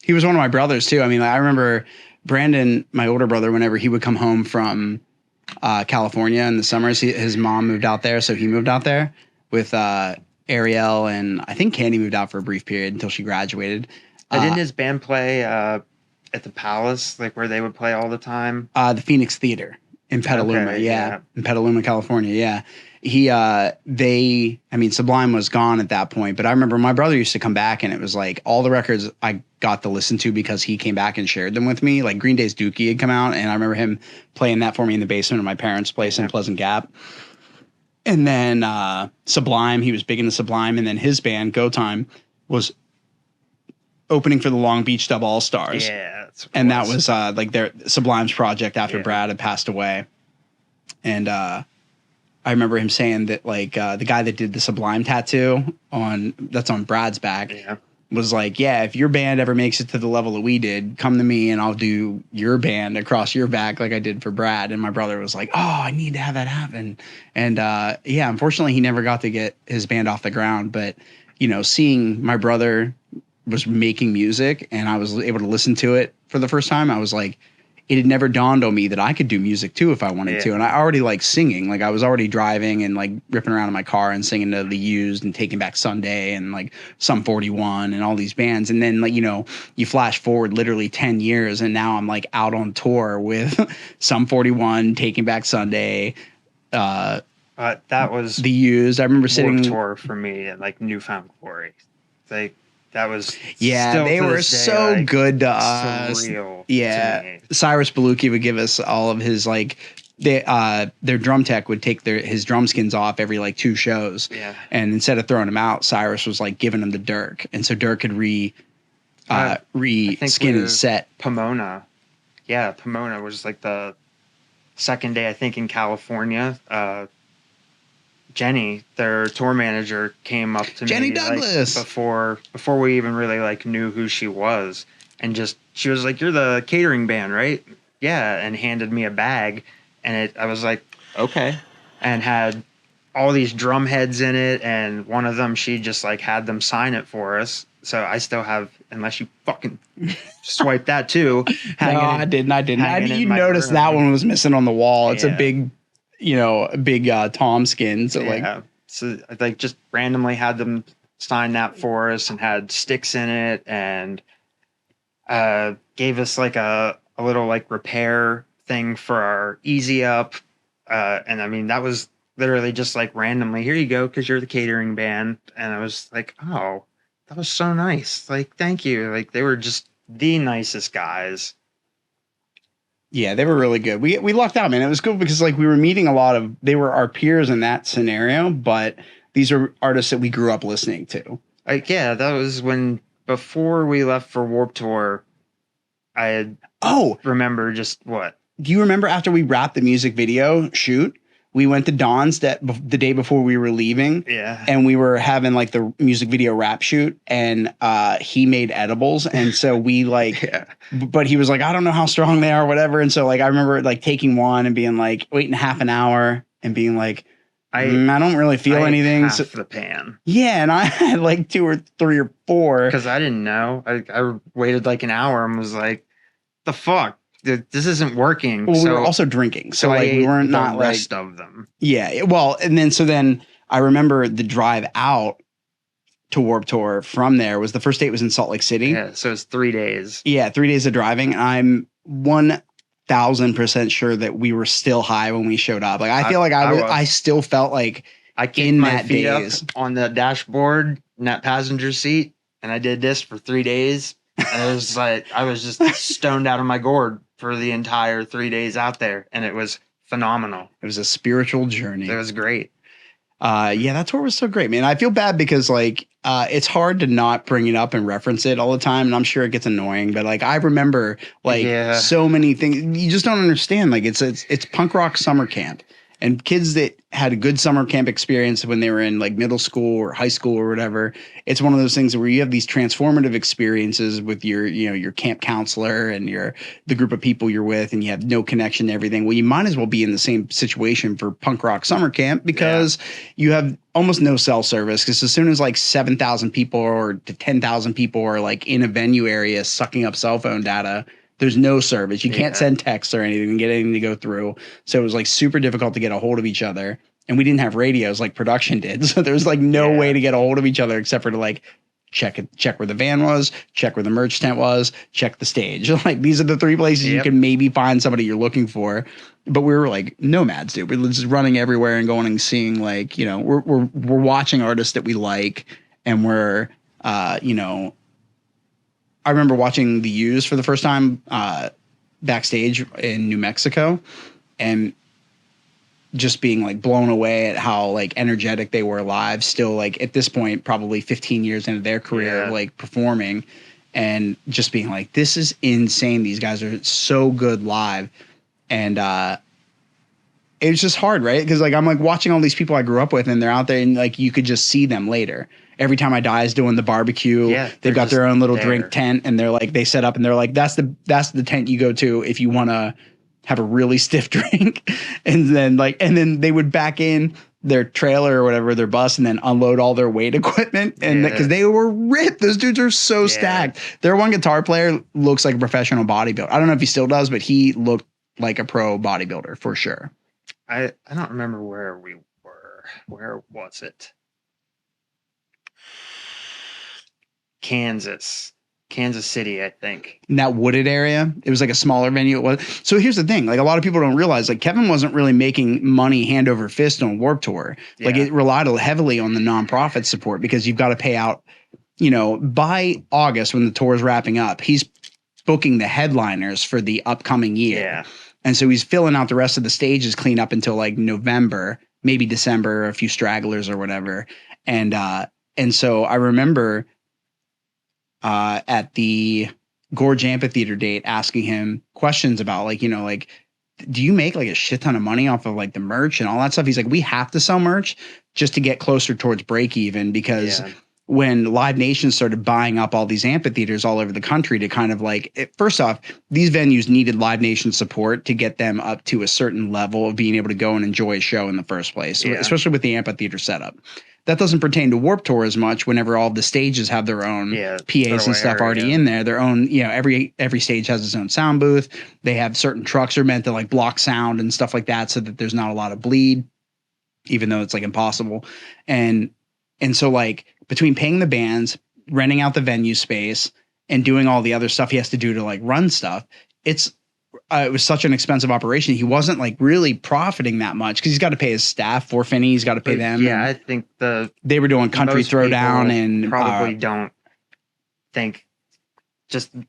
He was one of my brothers too. I mean, I remember Brandon, my older brother, whenever he would come home from California in the summers, his mom moved out there. So he moved out there with Ariel, and I think Candy moved out for a brief period until she graduated. Didn't his band play at the Palace, like where they would play all the time? The Phoenix Theater in Petaluma. Okay, yeah. In Petaluma, California. Yeah. Sublime was gone at that point, but I remember my brother used to come back and it was like all the records I got to listen to because he came back and shared them with me. Like Green Day's Dookie had come out and I remember him playing that for me in the basement of my parents' place in Pleasant Gap. And then Sublime, he was big into Sublime, and then his band, Go Time, was opening for the Long Beach Dub All Stars. Yeah. And that was like their Sublime's project after Brad had passed away. And I remember him saying that like the guy that did the Sublime tattoo that's on Brad's back was like, yeah, if your band ever makes it to the level that we did, come to me and I'll do your band across your back like I did for Brad. And my brother was like, oh, I need to have that happen. And unfortunately he never got to get his band off the ground. But, seeing my brother was making music and I was able to listen to it for the first time, I was like, it had never dawned on me that I could do music too if I wanted to. And I already like singing. Like I was already driving and like ripping around in my car and singing to The Used and Taking Back Sunday and like Sum 41 and all these bands. And then like, you flash forward literally 10 years and now I'm like out on tour with Sum 41, Taking Back Sunday. That was The Used. I remember sitting Warped Tour for me at like Newfound Glory. Like that was still they were so like, good to us. Surreal yeah, to me. Cyrus Beluki would give us all of his like their drum tech would take his drum skins off every like 2 shows. Yeah, and instead of throwing them out, Cyrus was like giving them to Dirk, and so Dirk could skin his set. Pomona, yeah, Pomona was like the second day I think in California. Jenny, their tour manager, came up to Jenny me Douglas. Like, before we even really like knew who she was, and she was like, "You're the catering band, right?" Yeah, and handed me a bag, and I was like, "Okay," and had all these drum heads in it, and one of them she just like had them sign it for us. So I still have, unless you fucking swipe that too. No, I didn't. You noticed that one was missing on the wall. It's a big. Big Tom skin. So so I like just randomly had them sign that for us and had sticks in it and gave us like a little like repair thing for our Easy Up. And I mean, that was literally just like randomly, here you go, because you're the catering band. And I was like, oh, that was so nice. Like, thank you. Like, they were just the nicest guys. Yeah, they were really good. We lucked out, man. It was cool because like we were meeting they were our peers in that scenario, but these are artists that we grew up listening to. Like, yeah, that was before we left for Warped Tour, I had remember just what? Do you remember after we wrapped the music video shoot, we went to Don's the day before we were leaving. Yeah. And we were having like the music video wrap shoot and he made edibles. And so we like, but he was like, I don't know how strong they are or whatever. And so like, I remember like taking one and being like, waiting half an hour and being like, I don't really feel anything. Half the pan. Yeah. And I had like 2 or 3 or 4. Because I didn't know. I waited like an hour and was like, the fuck? this isn't working. Well, we so were also drinking, so I like we ate weren't the not like rest of them. yeah. Well, and then I remember the drive out to Warped Tour from there was the first date was in Salt Lake City. Yeah, so it's 3 days. Yeah, 3 days of driving. I'm 1,000% sure that we were still high when we showed up. Like I feel like I was. I still felt like I kicked in my that feet days. up on the dashboard in that passenger seat, and I did this for 3 days. And it was like I was just stoned out of my gourd for the entire 3 days out there, and it was phenomenal. It was a spiritual journey. It was great. Yeah, that tour was so great, man. I feel bad because like it's hard to not bring it up and reference it all the time, and I'm sure it gets annoying. But like I remember like so many things you just don't understand. Like it's punk rock summer camp, and kids that had a good summer camp experience when they were in like middle school or high school or whatever. It's one of those things where you have these transformative experiences with your camp counselor and the group of people you're with, and you have no connection to everything. Well, you might as well be in the same situation for punk rock summer camp because you have almost no cell service. Because as soon as like 7,000 people or to 10,000 people are like in a venue area sucking up cell phone data, there's no service. You can't send texts or anything and get anything to go through. So it was like super difficult to get a hold of each other. And we didn't have radios like production did. So there was like no way to get a hold of each other except for to like check where the van was, check where the merch tent was, check the stage. Like these are the 3 places you can maybe find somebody you're looking for. But we were like nomads, dude. We're just running everywhere and going and seeing like, we're watching artists that we like, and we're I remember watching the Used for the first time backstage in New Mexico, and just being like blown away at how like energetic they were live. Still like at this point, probably 15 years into their career, like performing, and just being like, this is insane. These guys are so good live. And it was just hard, right? Because like I'm like watching all these people I grew up with, and they're out there, and like you could just see them later. Every Time I Die is doing the barbecue. Yeah, they've got their own little drink tent, and they're like, they set up and they're like, that's the tent you go to if you want to have a really stiff drink. And then they would back in their trailer or whatever, their bus, and then unload all their weight equipment. And because they were ripped, those dudes are so stacked. Their one guitar player looks like a professional bodybuilder. I don't know if he still does, but he looked like a pro bodybuilder for sure. I don't remember where we were. Where was it? Kansas City, I think. In that wooded area, it was like a smaller venue. It was. So here's the thing: like a lot of people don't realize, like Kevin wasn't really making money hand over fist on Warped Tour. Like it relied heavily on the nonprofit support, because you've got to pay out. By August when the tour is wrapping up, he's booking the headliners for the upcoming year. Yeah. And so he's filling out the rest of the stages clean up until like November, maybe December, a few stragglers or whatever. And so I remember at the Gorge Amphitheater date asking him questions about like, do you make like a shit ton of money off of like the merch and all that stuff? He's like, we have to sell merch just to get closer towards break even, because when Live Nation started buying up all these amphitheaters all over the country to kind of like, first off, these venues needed Live Nation support to get them up to a certain level of being able to go and enjoy a show in the first place, especially with the amphitheater setup. That doesn't pertain to Warped Tour as much whenever all the stages have their own PAs and stuff already in there. Their own, every stage has its own sound booth. They have certain trucks are meant to like block sound and stuff like that so that there's not a lot of bleed, even though it's like impossible. And so like between paying the bands, renting out the venue space, and doing all the other stuff he has to do to like run stuff, it was such an expensive operation. He wasn't like really profiting that much because he's got to pay his staff for Finney. He's got to pay them. Yeah, I think they were doing Country Throwdown and probably don't think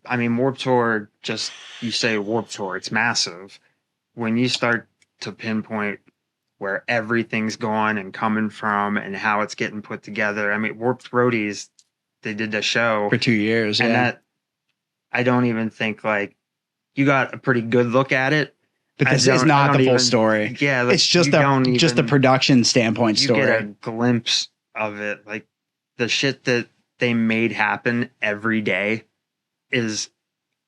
Warped Tour, just you say Warped Tour, it's massive. When you start to pinpoint where everything's going and coming from and how it's getting put together. Warped Roadies, they did the show for 2 years. And that, I don't even think like you got a pretty good look at it. But this is not the full story. Yeah. Like, it's just a production standpoint story. You get a glimpse of it. Like the shit that they made happen every day is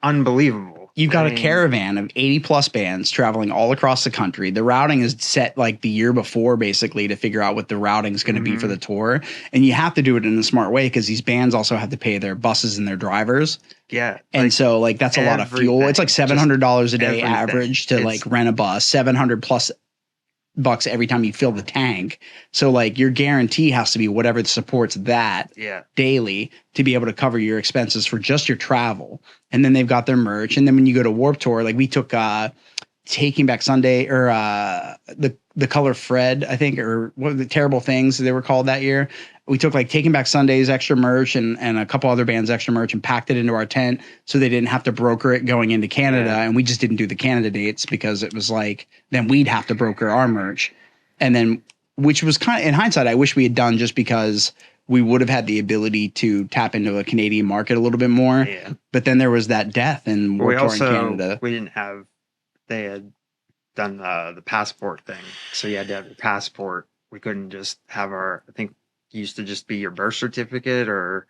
unbelievable. you've got a caravan of 80 plus bands traveling all across the country. The routing is set like the year before, basically, to figure out what the routing is going to be for the tour. And you have to do it in a smart way because these bands also have to pay their buses and their drivers. Yeah. And so like that's a lot of fuel. It's like $700 a day average to like rent a bus, 700 plus bucks every time you fill the tank. So like your guarantee has to be whatever supports that daily to be able to cover your expenses for just your travel. And then they've got their merch. And then when you go to Warped Tour, like we took Taking Back Sunday or the Color Fred, I think, or what the Terrible Things they were called that year. We took like Taking Back Sunday's extra merch and a couple other bands' extra merch and packed it into our tent so they didn't have to broker it going into Canada. And we just didn't do the Canada dates because it was like, then we'd have to broker our merch. And then, which was kind of, in hindsight, I wish we had done just because we would have had the ability to tap into a Canadian market a little bit more. Yeah. But then there was that death in Warped Tour in Canada. We didn't have, they had done the passport thing. So you had to have your passport. We couldn't just have our, I think, used to just be your birth certificate or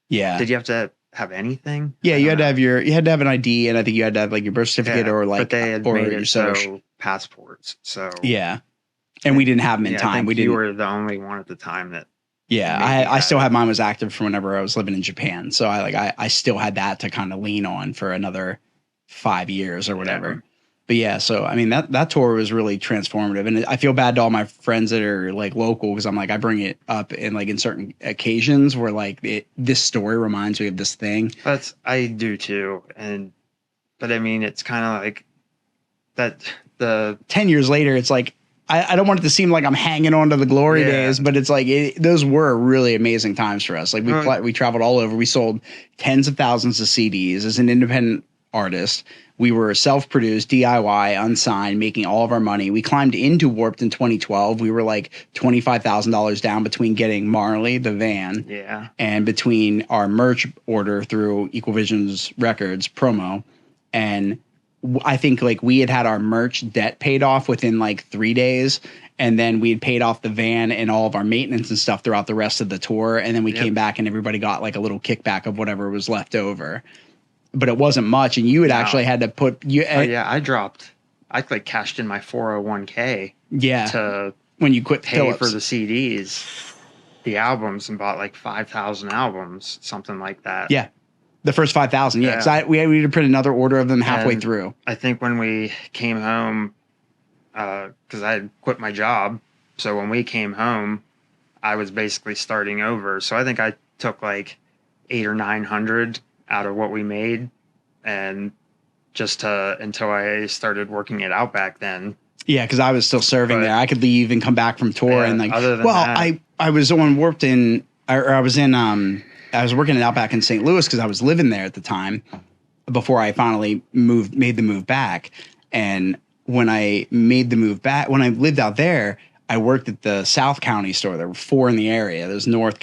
did you have to have anything? Yeah, you had to have an ID, and I think you had to have like your birth certificate or like but they had made it so passports. So and we didn't have them in time. You were the only one at the time that I still had mine was active from whenever I was living in Japan. So I still had that to kind of lean on for another 5 years or whatever. Yeah. But yeah, so I mean that tour was really transformative, and I feel bad to all my friends that are like local because I'm like I bring it up in certain occasions where like this story reminds me of this thing. I do too, but I mean it's kind of like that. The 10 years later, it's like I don't want it to seem like I'm hanging on to the glory days, but it's like those were really amazing times for us. Like we traveled all over, we sold tens of thousands of CDs as an independent artist. We were self-produced, DIY, unsigned, making all of our money. We climbed into Warped in 2012. We were like $25,000 down between getting Marley, the van, and between our merch order through Equal Visions Records promo. And I think like we had our merch debt paid off within like 3 days. And then we had paid off the van and all of our maintenance and stuff throughout the rest of the tour. And then we came back and everybody got like a little kickback of whatever was left over. But it wasn't much, and you had actually had to put I like cashed in my 401k. To when you quit pay Phillips for the CDs, the albums, and bought like 5,000 albums, something like that. Yeah, the first 5,000. Yeah, because we had to print another order of them halfway through. I think when we came home, because I had quit my job, so when we came home, I was basically starting over. So I think I took like 800 or 900 out of what we made, and just until I started working at Outback then. Yeah, because I was still serving there. I could leave and come back from tour and like. Other than that, I was on Warped I was working at Outback in St. Louis because I was living there at the time before I finally made the move back. And when I made the move back, when I lived out there, I worked at the South County store. There were 4 in the area. There's north,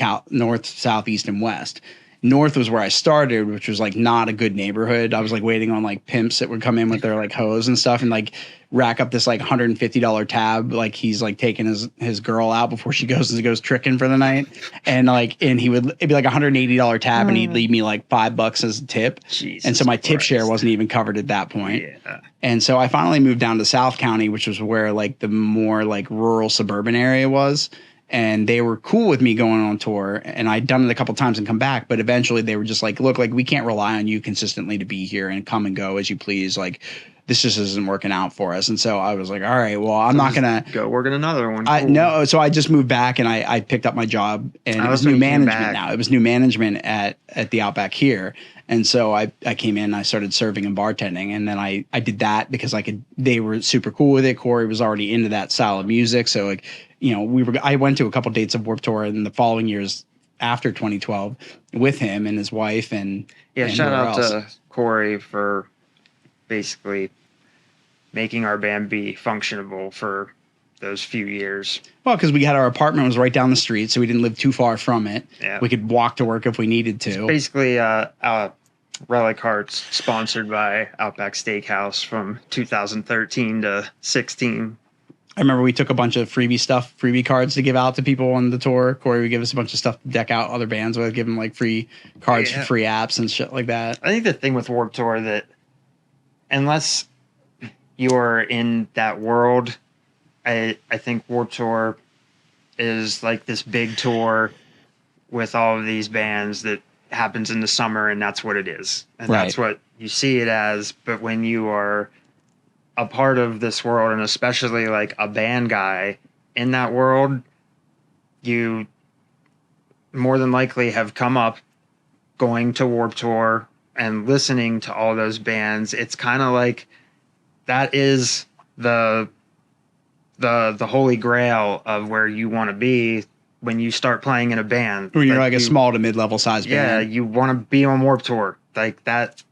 south, east, and west. North was where I started, which was like not a good neighborhood. I was like waiting on like pimps that would come in with their like hose and stuff and like rack up this like $150 tab. Like he's like taking his girl out before she goes tricking for the night. And like, it'd be like $180 tab and he'd leave me like $5 as a tip. Jesus and so my tip share wasn't even covered at that point. Yeah. And so I finally moved down to South County, which was where like the more like rural suburban area was. And they were cool with me going on tour, and I'd done it a couple times and come back. But eventually, they were just like, "Look, like we can't rely on you consistently to be here and come and go as you please. Like this just isn't working out for us." And so I was like, "All right, well, I'm not gonna go work in another one." No, so I just moved back and I picked up my job, and it was new management now. It was new management at the Outback here, and so I came in, and I started serving and bartending, and then I did that because they were super cool with it. Corey was already into that style of music, so like. You know, I went to a couple dates of Warped Tour in the following years after 2012 with him and his wife and shout out to Corey for basically making our band be functionable for those few years. Well, because we had our apartment was right down the street, so we didn't live too far from it. Yeah. We could walk to work if we needed to. It's basically, Relic Hearts sponsored by Outback Steakhouse from 2013 to 16. I remember we took a bunch of freebie cards to give out to people on the tour. Corey would give us a bunch of stuff to deck out other bands with, give them like free cards for free apps and shit like that. I think the thing with Warped Tour that unless you're in that world, I think Warped Tour is like this big tour with all of these bands that happens in the summer, and that's what it is. And that's what you see it as. But when you are a part of this world, and especially like a band guy in that world, you more than likely have come up going to Warped Tour and listening to all those bands. It's kind of like that is the holy grail of where you want to be when you start playing in a band. When you're like a small to mid-level size band. Yeah, you want to be on Warped Tour like that.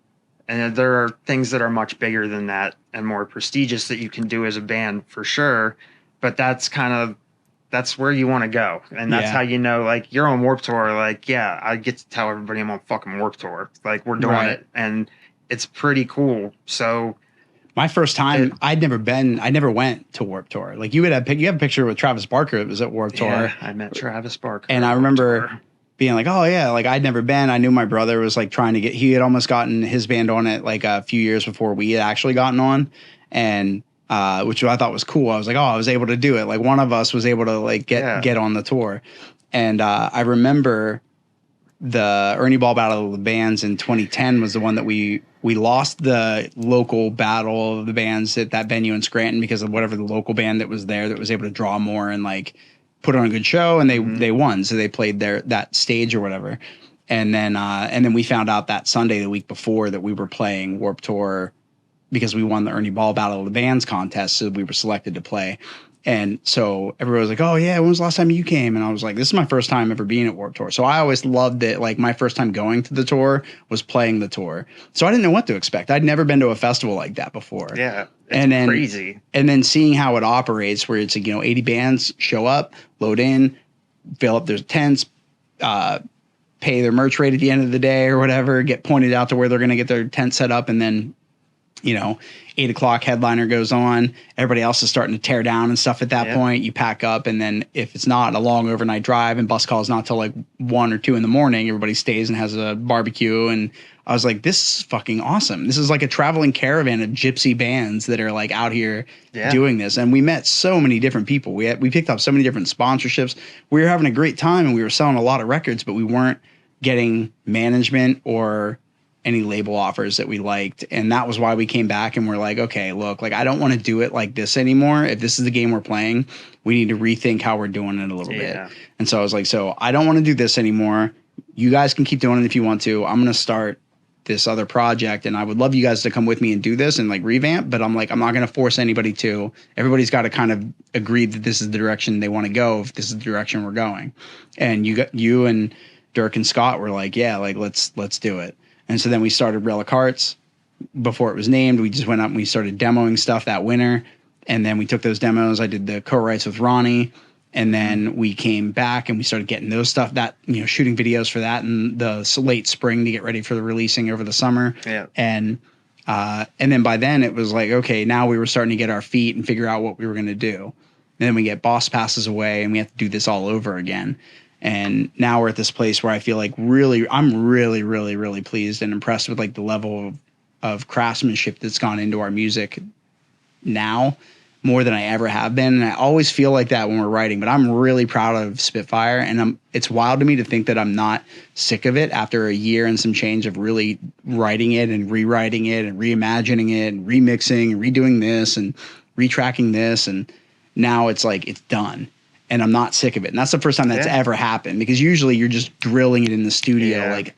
And there are things that are much bigger than that and more prestigious that you can do as a band for sure. But that's where you want to go. And that's how you know, like, you're on Warped Tour. Like, yeah, I get to tell everybody I'm on fucking Warped Tour. Like, we're doing it. And it's pretty cool. So my first time, I never went to Warped Tour. Like, you have a picture with Travis Barker that was at Warped Tour. Yeah, I met Travis Barker. And I remember being like, oh yeah, like I'd never been. I knew my brother was like trying to he had almost gotten his band on it like a few years before we had actually gotten on. And which I thought was cool. I was like, oh, I was able to do it. Like one of us was able to like get on the tour. And I remember the Ernie Ball Battle of the Bands in 2010 was the one that we lost the local battle of the bands at that venue in Scranton because of whatever the local band that was there that was able to draw more and like put on a good show, and they won. So they played that stage or whatever. And then we found out that Sunday, the week before, that we were playing Warped Tour because we won the Ernie Ball Battle of the Bands contest. So we were selected to play. And so everybody was like, oh yeah, when was the last time you came? And I was like, this is my first time ever being at Warped Tour. So I always loved it. Like my first time going to the tour was playing the tour. So I didn't know what to expect. I'd never been to a festival like that before. Yeah. It's crazy. And then seeing how it operates where it's, 80 bands show up, load in, fill up their tents, pay their merch rate at the end of the day or whatever, get pointed out to where they're going to get their tent set up. And then, 8:00 headliner goes on. Everybody else is starting to tear down and stuff at that point. You pack up. And then if it's not a long overnight drive and bus calls not till like 1 or 2 in the morning, everybody stays and has a barbecue. And I was like, this is fucking awesome. This is like a traveling caravan of gypsy bands that are like out here doing this. And we met so many different people. We picked up so many different sponsorships. We were having a great time and we were selling a lot of records, but we weren't getting management or any label offers that we liked. And that was why we came back and we're like, okay, look, like I don't want to do it like this anymore. If this is the game we're playing, we need to rethink how we're doing it a little bit. And so I was like, so I don't want to do this anymore. You guys can keep doing it if you want to. I'm going to start this other project and I would love you guys to come with me and do this and like revamp, but I'm like, I'm not going to force anybody to. Everybody's got to kind of agree that this is the direction they want to go if this is the direction we're going. And you and Dirk and Scott were like, yeah, like let's do it. And so then we started Relic Hearts before it was named. We just went up and we started demoing stuff that winter. And then we took those demos. I did the co-writes with Ronnie. And then we came back and we started getting those stuff shooting videos for that in the late spring to get ready for the releasing over the summer. Yeah. And then by then it was like, okay, now we were starting to get our feet and figure out what we were going to do. And then we get Boss passes away and we have to do this all over again. And now we're at this place where I feel like I'm really, really, really pleased and impressed with like the level of craftsmanship that's gone into our music now more than I ever have been. And I always feel like that when we're writing, but I'm really proud of Spitfire. And it's wild to me to think that I'm not sick of it after a year and some change of really writing it and rewriting it and reimagining it and remixing and redoing this and retracking this. And now it's like, it's done. And I'm not sick of it. And that's the first time that's ever happened because usually you're just drilling it in the studio like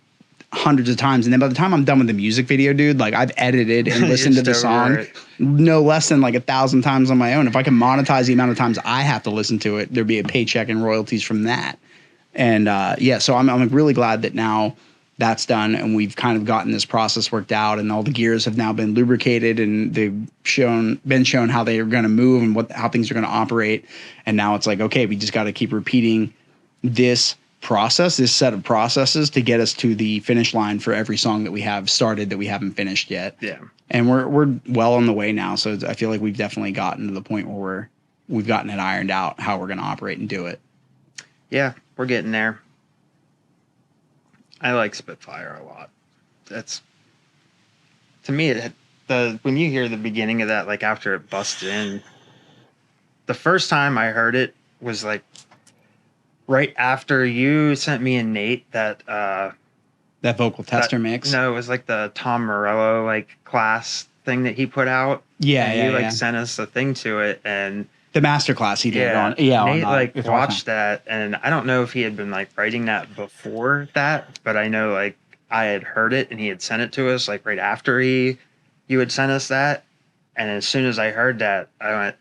hundreds of times. And then by the time I'm done with the music video, dude, like I've edited and listened to the song no less than like 1,000 times on my own. If I can monetize the amount of times I have to listen to it, there'd be a paycheck and royalties from that. And so I'm really glad that now that's done and we've kind of gotten this process worked out and all the gears have now been lubricated and they've been shown how they are going to move and how things are going to operate. And now it's like, okay, we just got to keep repeating this set of processes to get us to the finish line for every song that we have started that we haven't finished yet. Yeah. And we're well on the way now. So I feel like we've definitely gotten to the point where we've gotten it ironed out how we're going to operate and do it. Yeah, we're getting there. I like Spitfire a lot. To me, the when you hear the beginning of that, like after it busts in, the first time I heard it was like right after you sent me and Nate that vocal tester mix. No, it was like the Tom Morello like class thing that he put out. Yeah, and yeah, you like yeah. sent us a thing to it, and The master class he did on Nate on, like Guitar watched Time. that, and I don't know if he had been like writing that before that, but I know like I had heard it and he had sent it to us like right after you had sent us that, and as soon as I heard that, I went,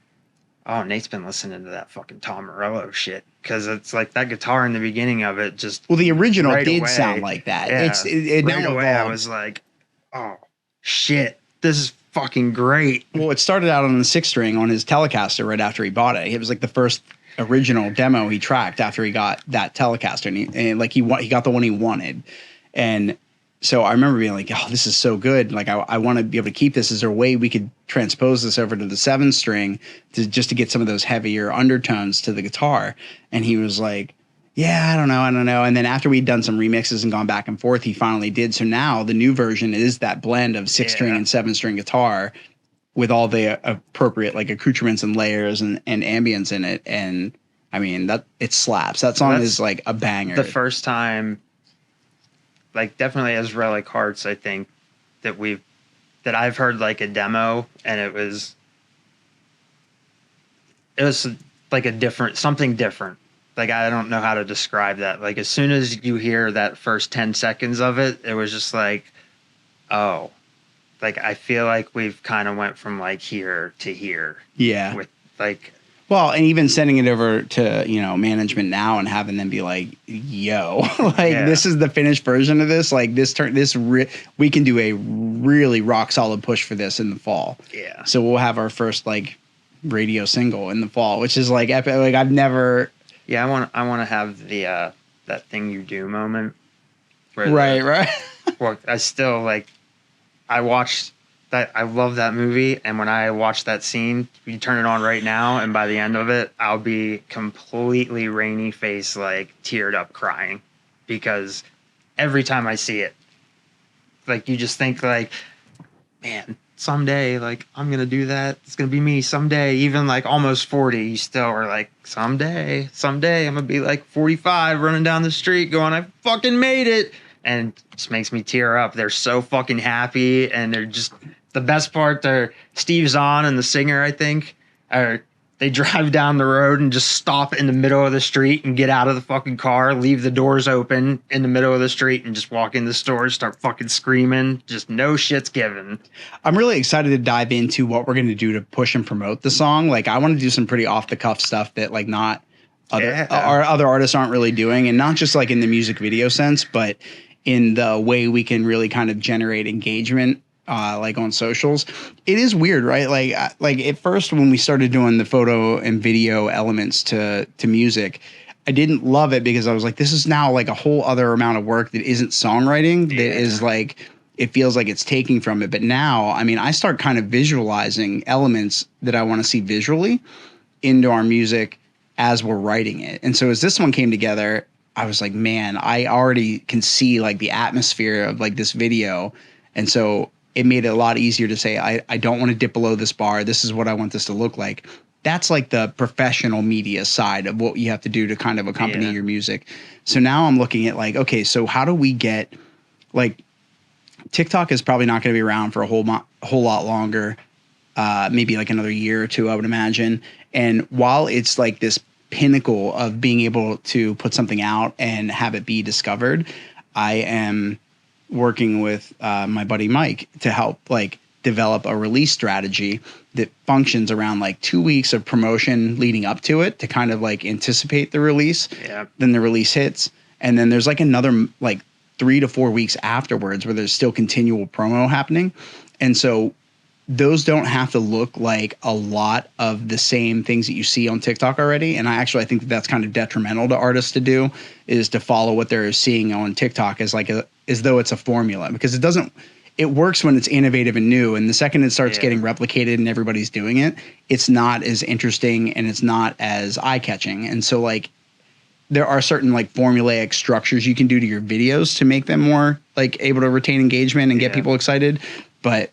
"Oh, Nate's been listening to that fucking Tom Morello shit," because it's like that guitar in the beginning of it just. Well, the original right did away, sound like that. Yeah, It right now away I evolved. was like, "Oh shit, this is fucking great." Well, it started out on the 6-string on his Telecaster right after he bought it. It was like the first original demo he tracked after he got that Telecaster, and he got the one he wanted. And so I remember being like, "Oh, this is so good! Like, I want to be able to keep this. Is there a way we could transpose this over to the 7-string just to get some of those heavier undertones to the guitar?" And he was like, "Yeah, I don't know." And then after we'd done some remixes and gone back and forth, he finally did. So now the new version is that blend of 6-string and 7-string guitar with all the appropriate like accoutrements and layers and ambience in it. And I mean, that it slaps. That song is like a banger. The first time, like definitely as Relic Hearts, I think that I've heard like a demo, and it was like something different. Like, I don't know how to describe that. Like, as soon as you hear that first 10 seconds of it, it was just like, oh, like, I feel like we've kind of went from like here to here. Yeah. With like, well, and even sending it over to, management now and having them be like, yo, this is the finished version of this. Like we can do a really rock solid push for this in the fall. Yeah. So we'll have our first like radio single in the fall, which is like epic. Like I've never. Yeah. I want to have the, that thing you do moment. Right. Well, I still like, I watched that. I love that movie. And when I watch that scene, you turn it on right now. And by the end of it, I'll be completely rainy face, like teared up crying, because every time I see it, like you just think like, man, someday, like I'm going to do that. It's going to be me someday. Even like almost 40, you still are like, someday I'm going to be like 45 running down the street going, I fucking made it. And it just makes me tear up. They're so fucking happy, and they're just the best part. They're Steve Zahn and the singer, I think, they drive down the road and just stop in the middle of the street and get out of the fucking car, leave the doors open in the middle of the street, and just walk in the store, start fucking screaming. Just no shit's given. I'm really excited to dive into what we're going to do to push and promote the song. Like I want to do some pretty off the cuff stuff that like not other artists aren't really doing, and not just like in the music video sense, but in the way we can really kind of generate engagement, like on socials. It is weird, right? Like at first when we started doing the photo and video elements to music, I didn't love it because I was like, this is now like a whole other amount of work that isn't songwriting. That is like, it feels like it's taking from it. But now, I mean, I start kind of visualizing elements that I want to see visually into our music as we're writing it. And so as this one came together, I was like, man, I already can see like the atmosphere of like this video. And so it made it a lot easier to say, I don't want to dip below this bar. This is what I want this to look like. That's like the professional media side of what you have to do to kind of accompany your music. So now I'm looking at like, okay, so how do we get like TikTok is probably not going to be around for a whole lot longer. Maybe like another year or two, I would imagine. And while it's like this pinnacle of being able to put something out and have it be discovered, I am working with my buddy Mike to help like develop a release strategy that functions around like 2 weeks of promotion leading up to it to kind of like anticipate the release. Yeah. Then the release hits, and then there's like another like 3 to 4 weeks afterwards where there's still continual promo happening. And so those don't have to look like a lot of the same things that you see on TikTok already. And I think that that's kind of detrimental to artists to do, is to follow what they're seeing on TikTok as as though it's a formula, because it works when it's innovative and new. And the second it starts getting replicated and everybody's doing it, it's not as interesting and it's not as eye catching. And so like there are certain like formulaic structures you can do to your videos to make them more like able to retain engagement and get people excited. But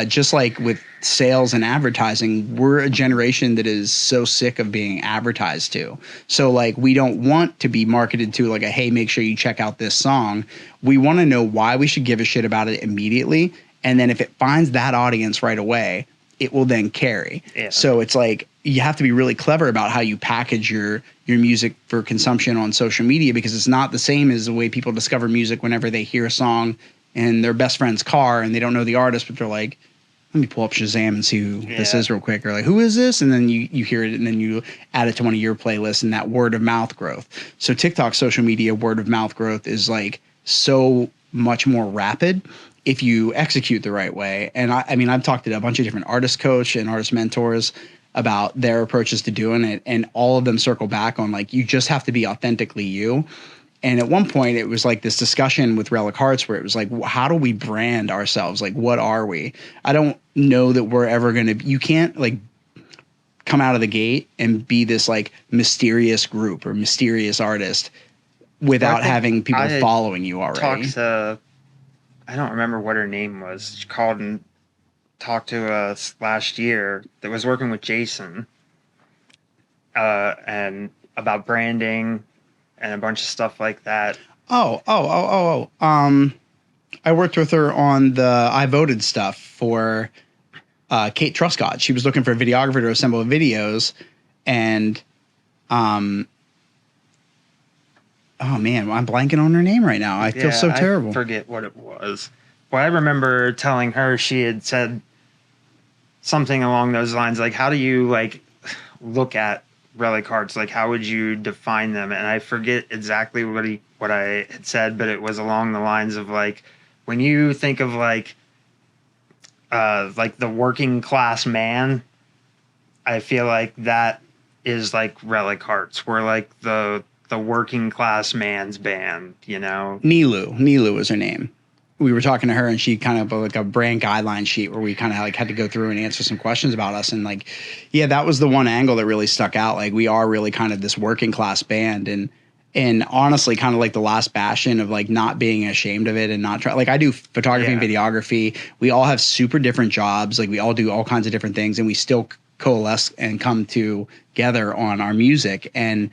just like with sales and advertising, we're a generation that is so sick of being advertised to. So like, we don't want to be marketed to like a, hey, make sure you check out this song. We want to know why we should give a shit about it immediately. And then if it finds that audience right away, it will then carry. Yeah. So it's like, you have to be really clever about how you package your music for consumption on social media, because it's not the same as the way people discover music whenever they hear a song in their best friend's car and they don't know the artist, but they're like, let me pull up Shazam and see who this is real quick. Or like, who is this? And then you hear it and then you add it to one of your playlists, and that word of mouth growth. So TikTok social media word of mouth growth is like so much more rapid if you execute the right way. And I mean, I've talked to a bunch of different artist coach and artist mentors about their approaches to doing it. And all of them circle back on like, you just have to be authentically you. And at one point, it was like this discussion with Relic Hearts where it was like, how do we brand ourselves? Like, what are we? I don't know that we're ever going to – you can't, like, come out of the gate and be this, like, mysterious group or mysterious artist without having people following you already. I don't remember what her name was. She called and talked to us last year that was working with Jason and about branding – and a bunch of stuff like that. I worked with her on the I Voted stuff for Kate Truscott. She was looking for a videographer to assemble videos, and oh man, I'm blanking on her name right now. I feel so terrible. I forget what it was. Well, I remember telling her, she had said something along those lines, like, how do you like look at Relic Hearts, like how would you define them? And I forget exactly what I had said, but it was along the lines of like, when you think of like the working class man, I feel like that is like Relic Hearts. We're like the working class man's band, you know. Nilu was her name. We were talking to her, and she kind of like a brand guideline sheet where we kind of like had to go through and answer some questions about us. And like, yeah, that was the one angle that really stuck out. Like, we are really kind of this working class band, and honestly, kind of like the last bastion of like not being ashamed of it and not try. Like, I do photography and videography. We all have super different jobs. Like, we all do all kinds of different things, and we still coalesce and come together on our music. And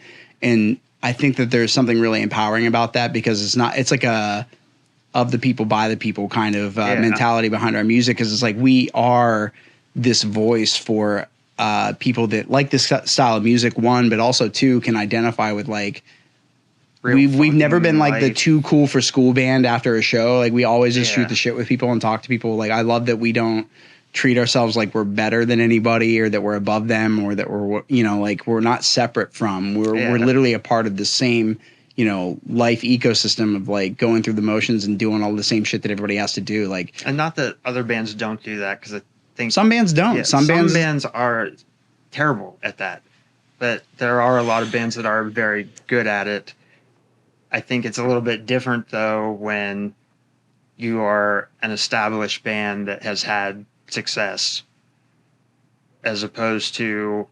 I think that there's something really empowering about that, because it's like a of the people by the people kind of mentality behind our music. Because it's like, we are this voice for people that like this style of music, one, but also two, can identify with like, we've never been like the too cool for school band after a show. Like, we always just shoot the shit with people and talk to people. Like, I love that we don't treat ourselves like we're better than anybody, or that we're above them, or that we're, you know, like, we're not separate from, we're literally a part of the same, you know, life ecosystem of like going through the motions and doing all the same shit that everybody has to do. Like, and not that other bands don't do that, because I think some bands don't. Yeah, some bands are terrible at that, but there are a lot of bands that are very good at it. I think it's a little bit different though when you are an established band that has had success, as opposed to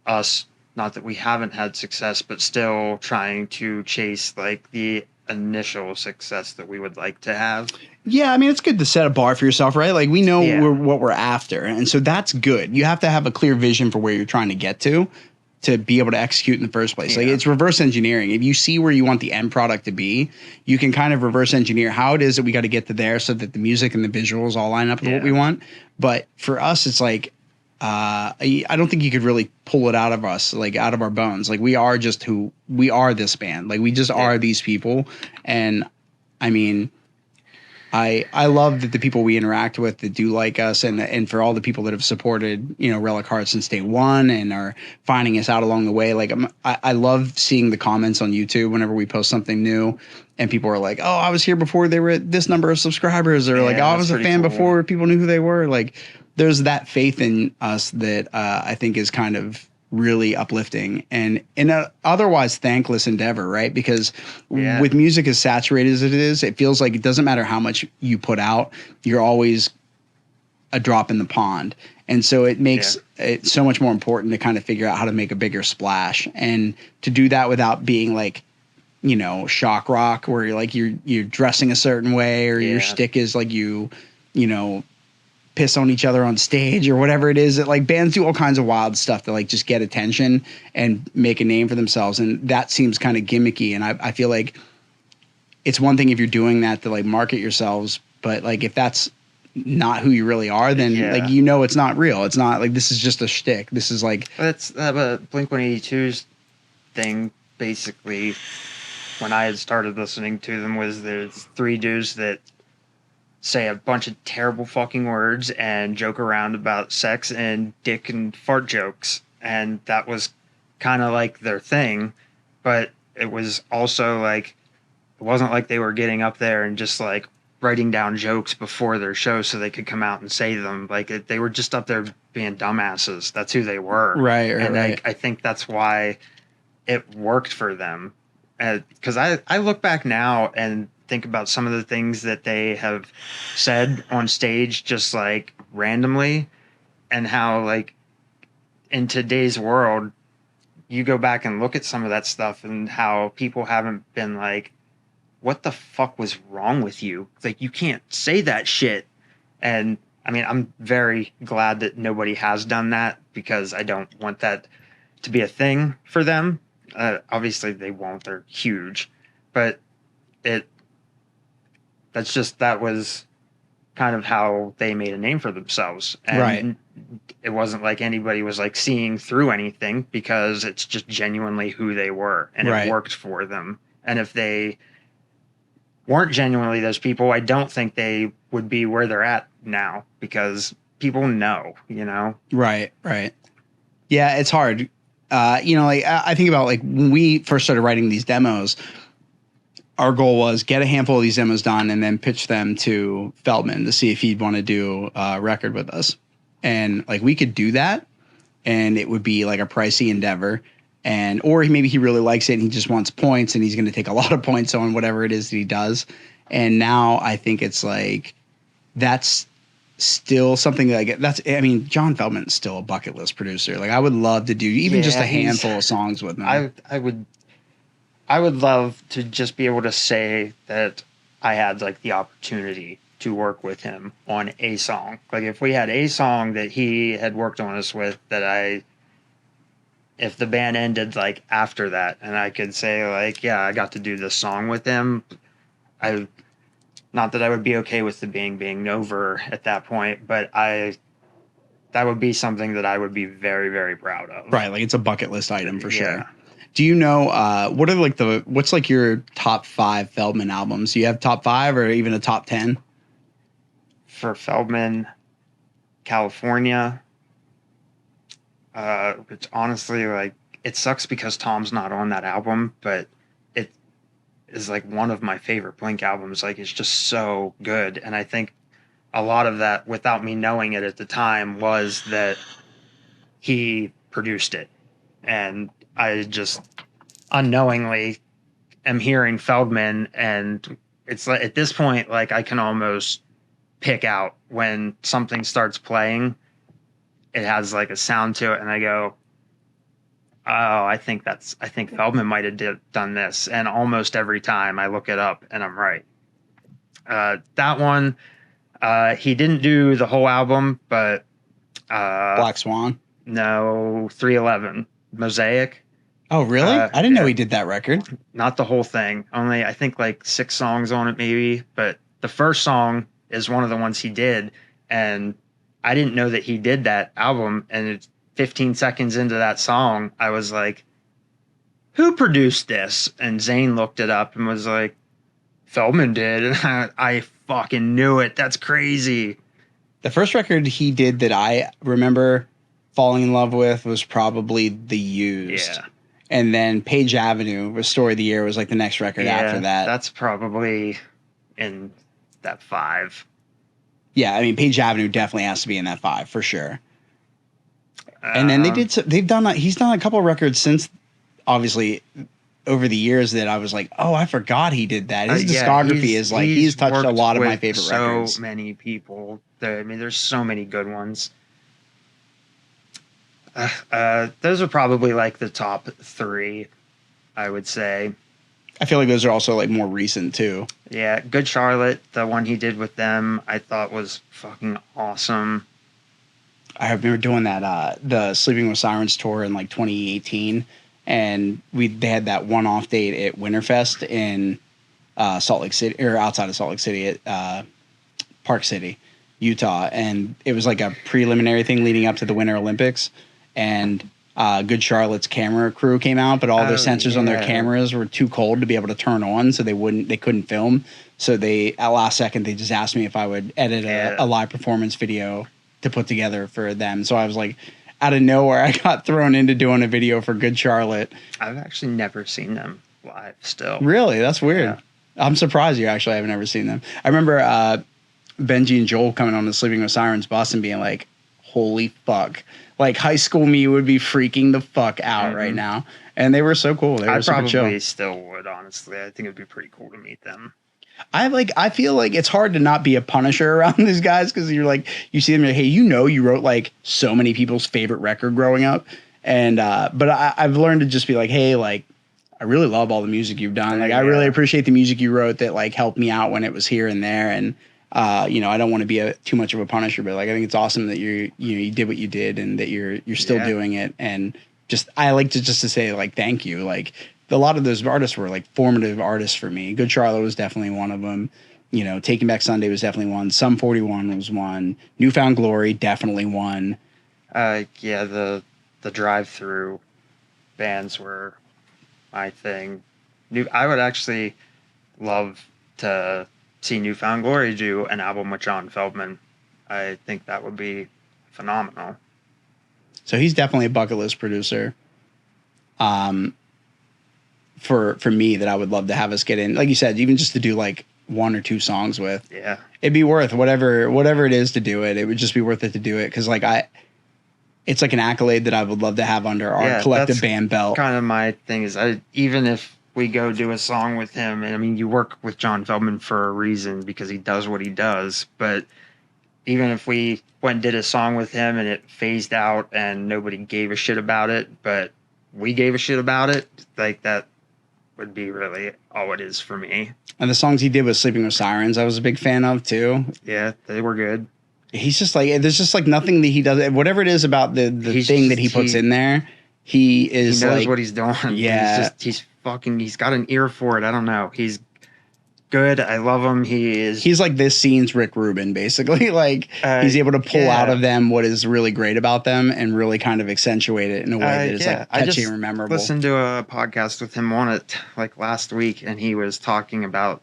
us. Not that we haven't had success, but still trying to chase like the initial success that we would like to have. Yeah, I mean, it's good to set a bar for yourself, right? Like, we know what we're after, and so that's good. You have to have a clear vision for where you're trying to get to be able to execute in the first place. Like, it's reverse engineering. If you see where you want the end product to be, you can kind of reverse engineer how it is that we got to get to there, so that the music and the visuals all line up with what we want. But for us, it's like, I don't think you could really pull it out of us, like out of our bones. Like, we are just who we are, this band. Like, we just are these people. And I mean, I love that the people we interact with that do like us, and for all the people that have supported, you know, Relic Hearts since day one and are finding us out along the way. Like, I love seeing the comments on YouTube whenever we post something new, and people are like, oh, I was here before they were at this number of subscribers, or like, oh, I was a fan before people knew who they were. Like, there's that faith in us that I think is kind of really uplifting and in a otherwise thankless endeavor, right? Because with music as saturated as it is, it feels like it doesn't matter how much you put out, you're always a drop in the pond. And so it makes it so much more important to kind of figure out how to make a bigger splash, and to do that without being like, you know, shock rock, where you're like, you're dressing a certain way, or your shtick is like you know, piss on each other on stage or whatever it is. That like bands do all kinds of wild stuff to like just get attention and make a name for themselves, and that seems kind of gimmicky. And I feel like it's one thing if you're doing that to like market yourselves, but like if that's not who you really are, then like it's not real. It's not like this is just a shtick. This is like that's Blink-182's thing basically. When I had started listening to them, was there's 3 dudes that say a bunch of terrible fucking words and joke around about sex and dick and fart jokes, and that was kind of like their thing. But it was also like it wasn't like they were getting up there and just like writing down jokes before their show so they could come out and say them. Like they were just up there being dumbasses. That's who they were. Right. And I think that's why it worked for them. Because I look back now and think about some of the things that they have said on stage just like randomly, and how like in today's world you go back and look at some of that stuff and how people haven't been like, what the fuck was wrong with you? Like, you can't say that shit. And I mean, I'm very glad that nobody has done that, because I don't want that to be a thing for them. Obviously they won't, they're huge, but that was kind of how they made a name for themselves. And it wasn't like anybody was like seeing through anything, because it's just genuinely who they were, and it worked for them. And if they weren't genuinely those people, I don't think they would be where they're at now, because people know, Right. Yeah, it's hard. Like I think about like when we first started writing these demos, our goal was get a handful of these demos done and then pitch them to Feldman to see if he'd want to do a record with us. And like we could do that, and it would be like a pricey endeavor. Or maybe he really likes it and he just wants points, and he's going to take a lot of points on whatever it is that he does. And now I think it's like, that's still something that John Feldman's still a bucket list producer. Like I would love to do even just a handful of songs with him. I would love to just be able to say that I had like the opportunity to work with him on a song. Like if we had a song that he had worked on us with, if the band ended like after that and I could say like, yeah, I got to do this song with him, not that I would be okay with the being over at that point, but that would be something that I would be very, very proud of. Right. Like it's a bucket list item for sure. Do you know, what's like your top 5 Feldman albums? Do you have top 5 or even a top 10? For Feldman, California, which honestly, like, it sucks because Tom's not on that album, but it is like one of my favorite Blink albums. Like, it's just so good. And I think a lot of that, without me knowing it at the time, was that he produced it. And I just unknowingly am hearing Feldman, and it's like at this point, like I can almost pick out when something starts playing. It has like a sound to it, and I go, "Oh, I think Feldman might have done this." And almost every time I look it up, and I'm right. That one, he didn't do the whole album, but Black Swan. No, 311 Mosaic. Oh, really? I didn't know he did that record. Not the whole thing. Only, I think, like 6 songs on it, maybe. But the first song is one of the ones he did. And I didn't know that he did that album. And it's 15 seconds into that song, I was like, who produced this? And Zane looked it up and was like, Feldman did. And I fucking knew it. That's crazy. The first record he did that I remember falling in love with was probably The Used. Yeah. And then Page Avenue, Story of the Year, was like the next record after that. That's probably in that 5. Yeah, I mean, Page Avenue definitely has to be in that 5 for sure. And then he's done a couple of records since, obviously, over the years that I was like, oh, I forgot he did that. His discography is like, he's touched a lot of my favorite records. So many people. There's so many good ones. Those are probably like the top 3, I would say. I feel like those are also like more recent too. Yeah, Good Charlotte, the one he did with them, I thought was fucking awesome. I remember doing that the Sleeping with Sirens tour in like 2018, and they had that one-off date at Winterfest in Salt Lake City, or outside of Salt Lake City at Park City, Utah, and it was like a preliminary thing leading up to the Winter Olympics, and Good Charlotte's camera crew came out, but all their sensors on their cameras were too cold to be able to turn on, so they couldn't film. So at last second they just asked me if I would edit a live performance video to put together for them. So I was like, out of nowhere, I got thrown into doing a video for Good Charlotte. I've actually never seen them live still. Really? That's weird. Yeah. I'm surprised you actually haven't ever seen them. I remember Benji and Joel coming on the Sleeping with Sirens bus and being like, holy fuck. Like high school me would be freaking the fuck out right now. And they were so cool. They were super chill. I probably still would, honestly. I think it'd be pretty cool to meet them. I feel like it's hard to not be a Punisher around these guys because you're like, you see them, you're like, hey, you wrote like so many people's favorite record growing up. And, but I've learned to just be like, hey, like, I really love all the music you've done. Like, I really appreciate the music you wrote that like helped me out when it was here and there. And, you know, I don't want to be too much of a Punisher, but like, I think it's awesome that you did what you did and that you're still doing it. And I like to say like, thank you. Like, a lot of those artists were like formative artists for me. Good Charlotte was definitely one of them. You know, Taking Back Sunday was definitely one. Sum 41 was one. Newfound Glory definitely one. Yeah, the drive-through bands were my thing. I would actually love to see Newfound Glory do an album with John Feldman. I think that would be phenomenal. So he's definitely a bucket list producer. For me, that I would love to have us get in, like you said, even just to do like 1 or 2 songs with. Yeah, it'd be worth whatever it is to do it. It would just be worth it to do it because like it's like an accolade that I would love to have under our collective band belt. Kind of my thing is, even if we go do a song with him, and I mean, you work with John Feldman for a reason because he does what he does. But even if we went and did a song with him and it phased out and nobody gave a shit about it, but we gave a shit about it, like that would be really all it is for me. And the songs he did with Sleeping with Sirens, I was a big fan of too. Yeah, they were good. He's just like, there's just like nothing that he does, whatever it is about the thing that he puts in there, he knows like, what he's doing. Yeah. He's got an ear for it. I don't know. He's good. I love him. He's like this scene's Rick Rubin, basically. Like he's able to pull out of them what is really great about them and really kind of accentuate it in a way that is like catchy and memorable. I listened to a podcast with him on it like last week, and he was talking about,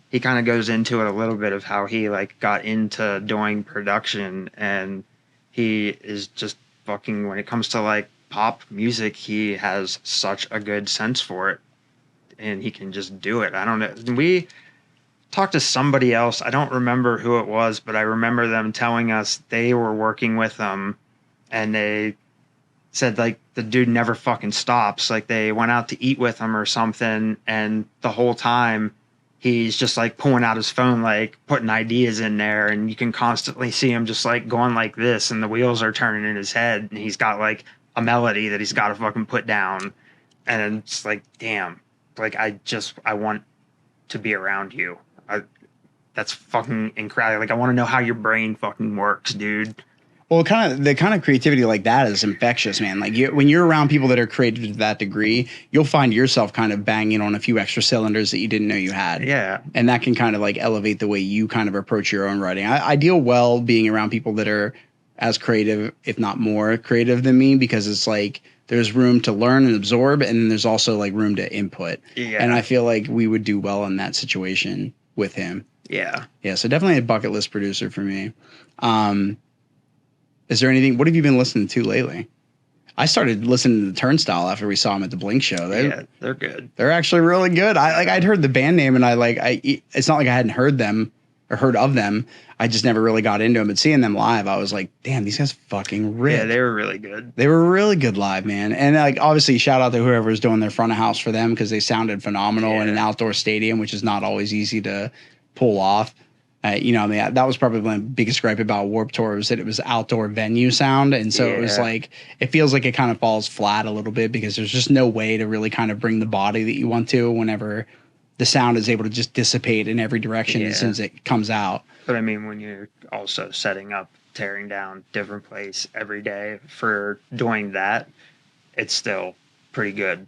he kind of goes into it a little bit of how he like got into doing production, and he is just fucking, when it comes to like pop music, he has such a good sense for it. And he can just do it. I don't know. We talked to somebody else. I don't remember who it was, but I remember them telling us they were working with him, and they said like the dude never fucking stops. Like they went out to eat with him or something, and the whole time he's just like pulling out his phone, like putting ideas in there, and you can constantly see him just like going like this, and the wheels are turning in his head, and he's got like a melody that he's got to fucking put down, and it's like, damn. Like, I want to be around you. That's fucking incredible. Like, I want to know how your brain fucking works, dude. Well, the kind of creativity like that is infectious, man. Like when you're around people that are creative to that degree, you'll find yourself kind of banging on a few extra cylinders that you didn't know you had. Yeah. And that can kind of like elevate the way you kind of approach your own writing. I deal well being around people that are as creative, if not more creative than me, because it's like, there's room to learn and absorb, and then there's also like room to input. Yeah. And I feel like we would do well in that situation with him. Yeah. Yeah. So definitely a bucket list producer for me. Is there anything, what have you been listening to lately? I started listening to the Turnstile after we saw him at the Blink show. They're good. They're actually really good. I'd heard the band name, and it's not like I hadn't heard them or heard of them. I just never really got into them. But seeing them live, I was like, damn, these guys fucking rip. Yeah, they were really good. They were really good live, man. And like, obviously, shout out to whoever was doing their front of house for them, because they sounded phenomenal in an outdoor stadium, which is not always easy to pull off. You know, I mean, that was probably my biggest gripe about Warped Tour was that it was outdoor venue sound. And so it was like, it feels like it kind of falls flat a little bit because there's just no way to really kind of bring the body that you want to whenever the sound is able to just dissipate in every direction as soon as it comes out. But I mean, when you're also setting up, tearing down different place every day for doing that, it's still pretty good.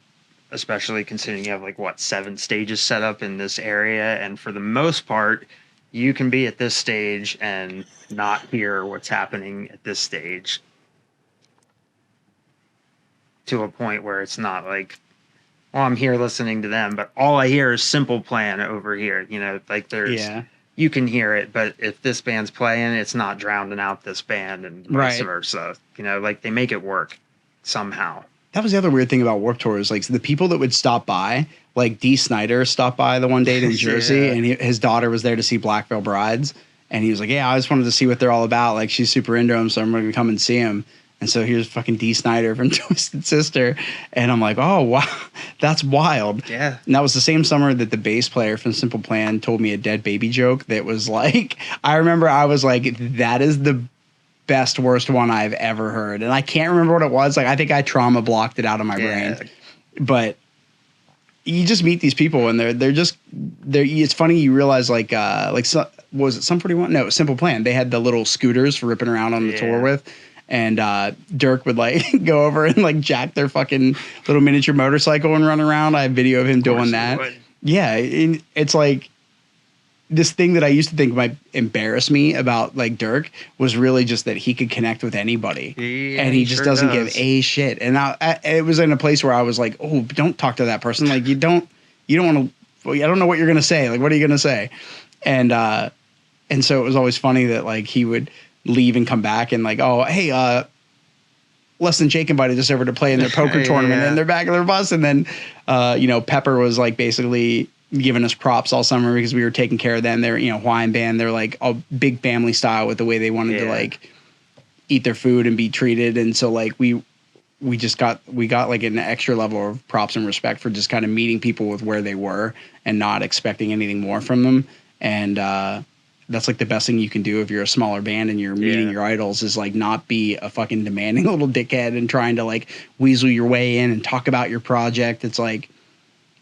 Especially considering you have like 7 stages set up in this area, and for the most part, you can be at this stage and not hear what's happening at this stage to a point where it's not like, well, I'm here listening to them, but all I hear is Simple Plan over here. You know, like there's, you can hear it, but if this band's playing, it's not drowning out this band and vice versa. You know, like they make it work somehow. That was the other weird thing about Warped Tour is like the people that would stop by, like Dee Snider stopped by the one day in Jersey and his daughter was there to see Black Veil Brides. And he was like, yeah, I just wanted to see what they're all about. Like she's super into him. So I'm going to come and see him. And so here's fucking Dee Snider from Twisted Sister. And I'm like, oh, wow, that's wild. Yeah. And that was the same summer that the bass player from Simple Plan told me a dead baby joke that was like, I remember I was like, that is the best, worst one I've ever heard. And I can't remember what it was. Like, I think I trauma blocked it out of my brain. But you just meet these people and they're it's funny. You realize was it Sum 41? No, Simple Plan. They had the little scooters for ripping around on the tour with. And Dirk would like go over and like jack their fucking little miniature motorcycle and run around. I have video of him doing that. Yeah. It's like this thing that I used to think might embarrass me about like Dirk was really just that he could connect with anybody and he just doesn't give a shit. And it was in a place where I was like, oh, don't talk to that person. Like you don't want to, I don't know what you're going to say. Like, what are you going to say? And so it was always funny that like he would leave and come back and like, oh, hey, Less Than Jake invited us over to play in their poker tournament and they're back in their bus. And then, Pepper was like basically giving us props all summer because we were taking care of them. They're, Hawaiian band. They're like a big family style with the way they wanted to like eat their food and be treated. And so like we got like an extra level of props and respect for just kind of meeting people with where they were and not expecting anything more from them. And, that's like the best thing you can do if you're a smaller band and you're meeting your idols is like not be a fucking demanding little dickhead and trying to like weasel your way in and talk about your project. It's like,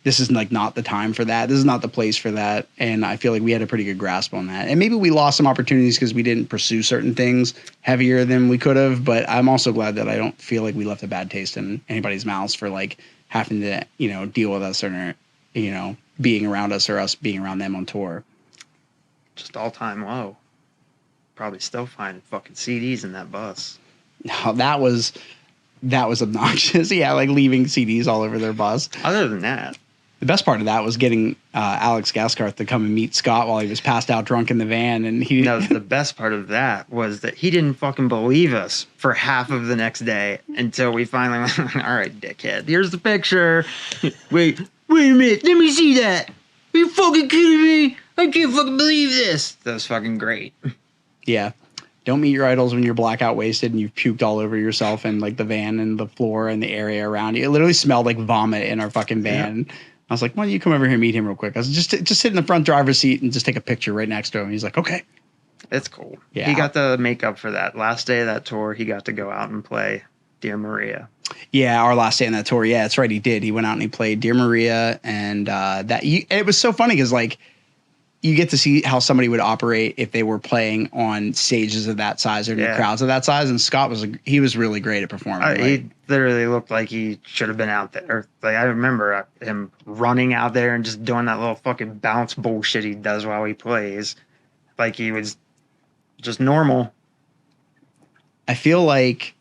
this is like not the time for that. This is not the place for that. And I feel like we had a pretty good grasp on that. And maybe we lost some opportunities because we didn't pursue certain things heavier than we could have. But I'm also glad that I don't feel like we left a bad taste in anybody's mouths for like having to, deal with us or, being around us or us being around them on tour. Just all time low. Probably still finding fucking CDs in that bus. No, that was obnoxious. Yeah, like leaving CDs all over their bus. Other than that, the best part of that was getting Alex Gaskarth to come and meet Scott while he was passed out drunk in the van, and he. No, the best part of that was that he didn't fucking believe us for half of the next day until we finally went, all right, dickhead, here's the picture. Wait a minute, let me see that. Are you fucking kidding me? I can't fucking believe this. That was fucking great. Yeah. Don't meet your idols when you're blackout wasted and you've puked all over yourself and like the van and the floor and the area around you. It literally smelled like vomit in our fucking van. Yeah. I was like, why don't you come over here and meet him real quick? I was just sit in the front driver's seat and just take a picture right next to him. He's like, okay. It's cool. Yeah. He got to make up for that. Last day of that tour, he got to go out and play Dear Maria. Yeah, our last day on that tour. Yeah, that's right. He did. He went out and he played Dear Maria. And it was so funny because like, you get to see how somebody would operate if they were playing on stages of that size or crowds of that size. And Scott was really great at performing. He literally looked like he should have been out there. Like I remember him running out there and just doing that little fucking bounce bullshit he does while he plays. Like he was just normal. I feel like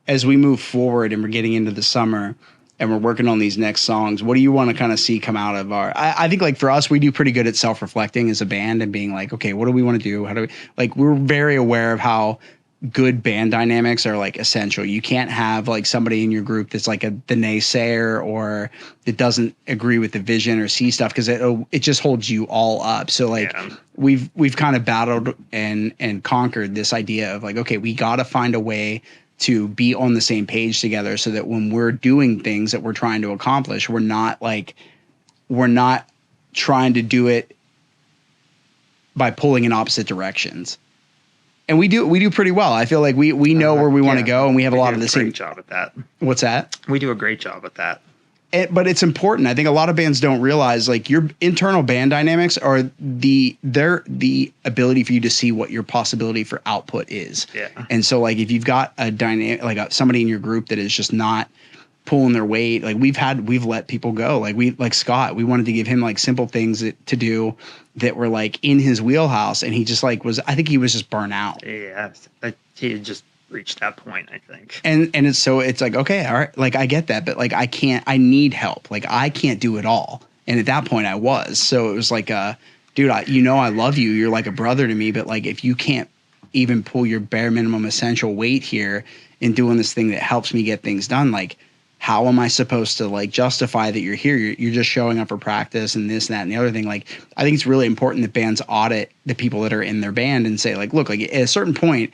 as we move forward and we're getting into the summer and we're working on these next songs, what do you want to kind of see come out of our, I think like for us, we do pretty good at self-reflecting as a band and being like, okay, what do we want to do? How do we, like, we're very aware of how good band dynamics are like essential. You can't have like somebody in your group that's like the naysayer or that doesn't agree with the vision or see stuff because it just holds you all up. So like we've kind of battled and conquered this idea of like, okay, we got to find a way to be on the same page together so that when we're doing things that we're trying to accomplish, we're not trying to do it by pulling in opposite directions. And we do pretty well. I feel like we know where we want to go, and we have a lot of the same. Great job at that. What's that? We do a great job at that. But it's important. I think a lot of bands don't realize, like, your internal band dynamics are the ability for you to see what your possibility for output is. Yeah. And so, like, if you've got a dynamic, like somebody in your group that is just not pulling their weight, like we've let people go. Like Scott, we wanted to give him like simple things to do that were like in his wheelhouse, and he just like I think he was just burnt out. Yeah, he had just reached that point, I think. And it's like, okay, all right, like I get that, but like I need help. Like I can't do it all. And at that point I was. So it was like, dude, I love you. You're like a brother to me, but like if you can't even pull your bare minimum essential weight here in doing this thing that helps me get things done, like how am I supposed to like justify that you're here? You're just showing up for practice and this and that and the other thing. Like, I think it's really important that bands audit the people that are in their band and say, like, look, like at a certain point,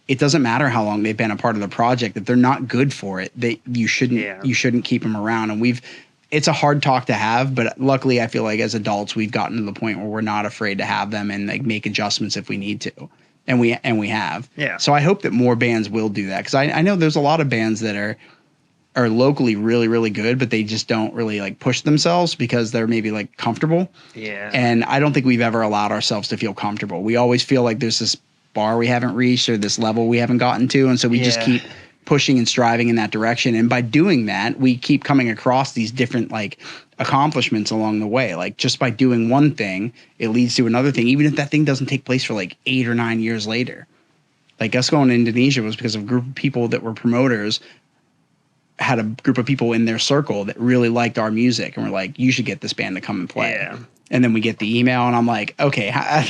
it doesn't matter how long they've been a part of the project. If they're not good for it, you shouldn't keep them around. And it's a hard talk to have, but luckily I feel like as adults, we've gotten to the point where we're not afraid to have them and like make adjustments if we need to. And we have. Yeah. So I hope that more bands will do that. Cause I know there's a lot of bands that are locally really, really good, but they just don't really like push themselves because they're maybe like comfortable. Yeah. And I don't think we've ever allowed ourselves to feel comfortable. We always feel like there's this bar we haven't reached or this level we haven't gotten to. And so we just keep pushing and striving in that direction. And by doing that, we keep coming across these different like accomplishments along the way. Like just by doing one thing, it leads to another thing, even if that thing doesn't take place for like 8 or 9 years later. Like us going to Indonesia was because of a group of people that were promoters had a group of people in their circle that really liked our music and were like, you should get this band to come and play. Yeah. And then we get the email and I'm like, okay, I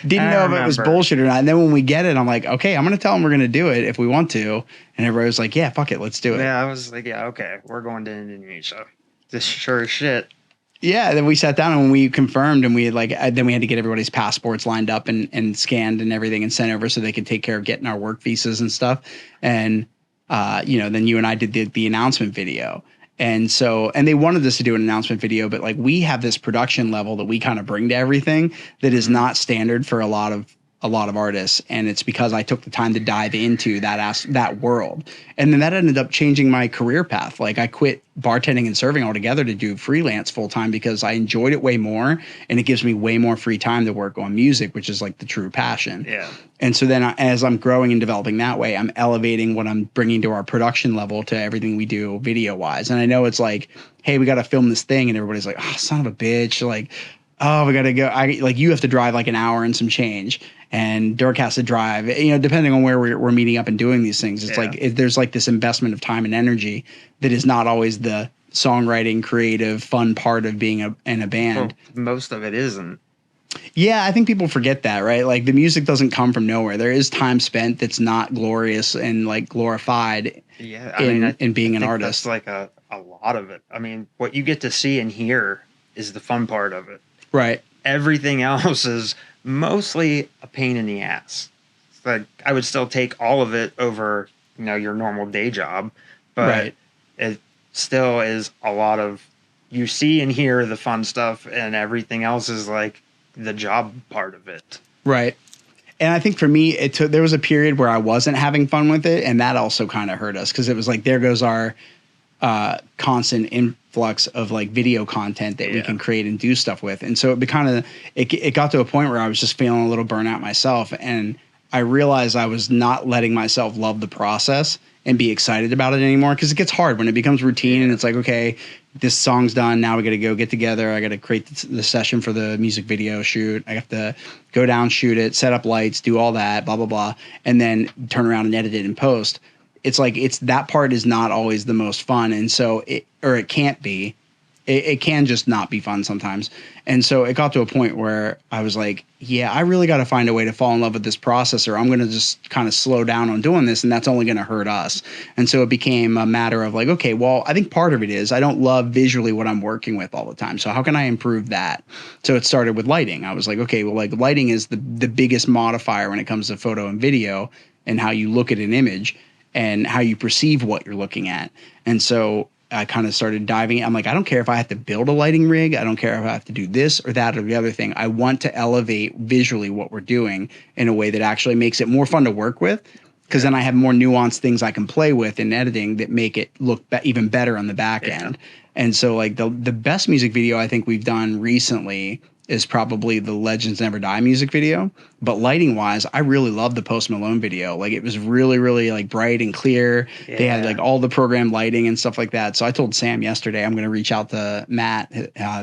didn't know if it was bullshit or not. And then when we get it, I'm like, okay, I'm going to tell them we're going to do it if we want to. And everybody was like, yeah, fuck it. Let's do it. Yeah. I was like, yeah, okay. We're going to Indonesia. This sure as shit. Yeah. Then we sat down and we confirmed and then we had to get everybody's passports lined up and scanned and everything and sent over so they could take care of getting our work visas and stuff. And, then you and I did the announcement video. And they wanted us to do an announcement video, but like we have this production level that we kind of bring to everything that is not standard for a lot of artists. And it's because I took the time to dive into that world. And then that ended up changing my career path. Like I quit bartending and serving altogether to do freelance full time because I enjoyed it way more. And it gives me way more free time to work on music, which is like the true passion. Yeah. And so then as I'm growing and developing that way, I'm elevating what I'm bringing to our production level to everything we do video wise. And I know it's like, hey, we got to film this thing. And everybody's like, oh, son of a bitch. Like, oh, we got to go. You have to drive like an hour and some change. And Dirk has to drive, depending on where we're meeting up and doing these things. It's like there's like this investment of time and energy that is not always the songwriting, creative, fun part of being in a band. Well, most of it isn't. Yeah, I think people forget that, right? Like the music doesn't come from nowhere. There is time spent that's not glorious and like glorified in being an artist. That's like a lot of it. I mean, what you get to see and hear is the fun part of it. Right. Everything else is mostly a pain in the ass. It's like I would still take all of it over, your normal day job, but it still is a lot of you see and hear the fun stuff, and everything else is like the job part of it. Right. And I think for me, there was a period where I wasn't having fun with it, and that also kind of hurt us because it was like there goes our constant influx of like video content that we can create and do stuff with. And so it got to a point where I was just feeling a little burnout myself, and I realized I was not letting myself love the process and be excited about it anymore, because it gets hard when it becomes routine and it's like, okay, this song's done, now we got to go get together, I got to create the session for the music video shoot, I have to go down, shoot it, set up lights, do all that, blah blah blah, and then turn around and edit it in post. It's like that part is not always the most fun, and so it can't be. It can just not be fun sometimes. And so it got to a point where I was like, yeah, I really got to find a way to fall in love with this process, or I'm going to just kind of slow down on doing this, and that's only going to hurt us. And so it became a matter of like, okay, well, I think part of it is I don't love visually what I'm working with all the time. So how can I improve that? So it started with lighting. I was like, okay, well, like lighting is the biggest modifier when it comes to photo and video and how you look at an image and how you perceive what you're looking at. And so I kind of started diving. I'm like, I don't care if I have to build a lighting rig. I don't care if I have to do this or that or the other thing. I want to elevate visually what we're doing in a way that actually makes it more fun to work with. Because then I have more nuanced things I can play with in editing that make it look even better on the back end. And so like the best music video I think we've done recently is probably the Legends Never Die music video. But lighting wise, I really love the Post Malone video. Like it was really, really like bright and clear. Yeah. They had like all the programmed lighting and stuff like that. So I told Sam yesterday, I'm going to reach out to Matt,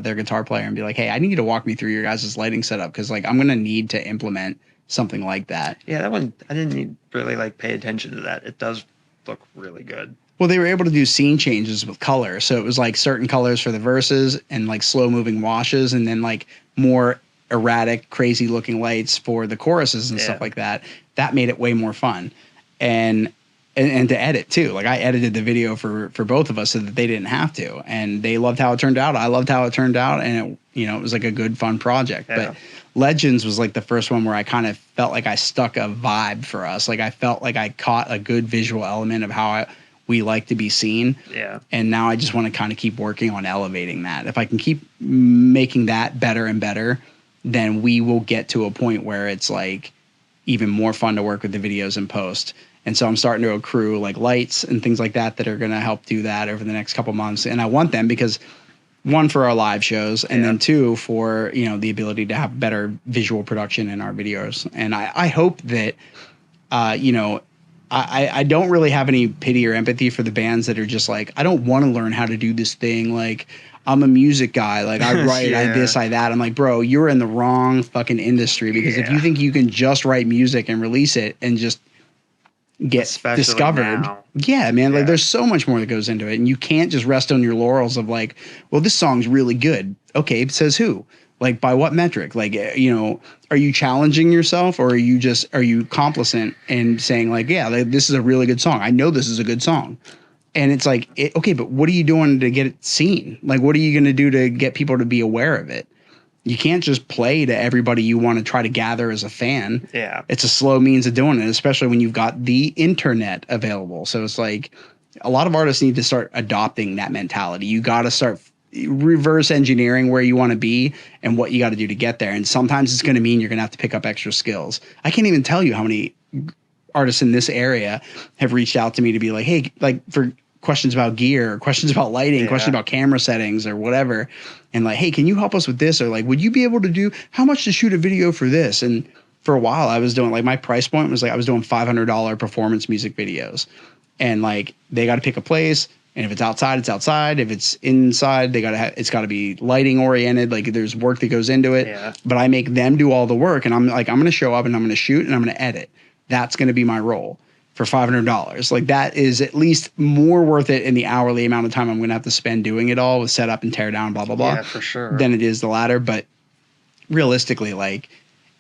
their guitar player, and be like, hey, I need you to walk me through your guys' lighting setup. Cause like I'm going to need to implement something like that. Yeah, that one, I didn't really like pay attention to that. It does look really good. Well, they were able to do scene changes with color. So it was like certain colors for the verses and like slow moving washes, and then like more erratic, crazy looking lights for the choruses and stuff like that. That made it way more fun. And to edit too. Like I edited the video for both of us so that they didn't have to. And they loved how it turned out. I loved how it turned out. And it was like a good, fun project. Yeah. But Legends was like the first one where I kind of felt like I stuck a vibe for us. Like I felt like I caught a good visual element of how we like to be seen. Yeah. And now I just want to kind of keep working on elevating that. If I can keep making that better and better, then we will get to a point where it's like even more fun to work with the videos in post. And so I'm starting to accrue like lights and things like that are going to help do that over the next couple months. And I want them because one, for our live shows, and then two, for, the ability to have better visual production in our videos. And I hope that, I don't really have any pity or empathy for the bands that are just like, I don't want to learn how to do this thing. Like, I'm a music guy. Like, I write, I this, I that. I'm like, bro, you're in the wrong fucking industry, because if you think you can just write music and release it and just get especially discovered now. Like there's so much more that goes into it, and you can't just rest on your laurels of like, well, this song's really good. Okay, it says who? Like, by what metric? Like, are you challenging yourself, or are you complacent and saying like, this is a really good song. I know this is a good song. And it's like, okay, but what are you doing to get it seen? Like, what are you going to do to get people to be aware of it? You can't just play to everybody you want to try to gather as a fan. Yeah. It's a slow means of doing it, especially when you've got the internet available. So it's like a lot of artists need to start adopting that mentality. You got to start reverse engineering where you want to be and what you got to do to get there. And sometimes it's going to mean you're going to have to pick up extra skills. I can't even tell you how many artists in this area have reached out to me to be like, hey, like for questions about gear, or questions about lighting, questions about camera settings or whatever. And like, hey, can you help us with this? Or like, would you be able to do how much to shoot a video for this? And for a while I was doing like, my price point was like, I was doing $500 performance music videos, and like, they got to pick a place. And if it's outside, it's outside. If it's inside, it's got to be lighting oriented. Like, there's work that goes into it, but I make them do all the work. And I'm like, I'm going to show up and I'm going to shoot and I'm going to edit. That's going to be my role for $500. Like, that is at least more worth it in the hourly amount of time I'm going to have to spend doing it all with setup and tear down, blah, blah, blah. Yeah, for sure. Than it is the latter. But realistically, like,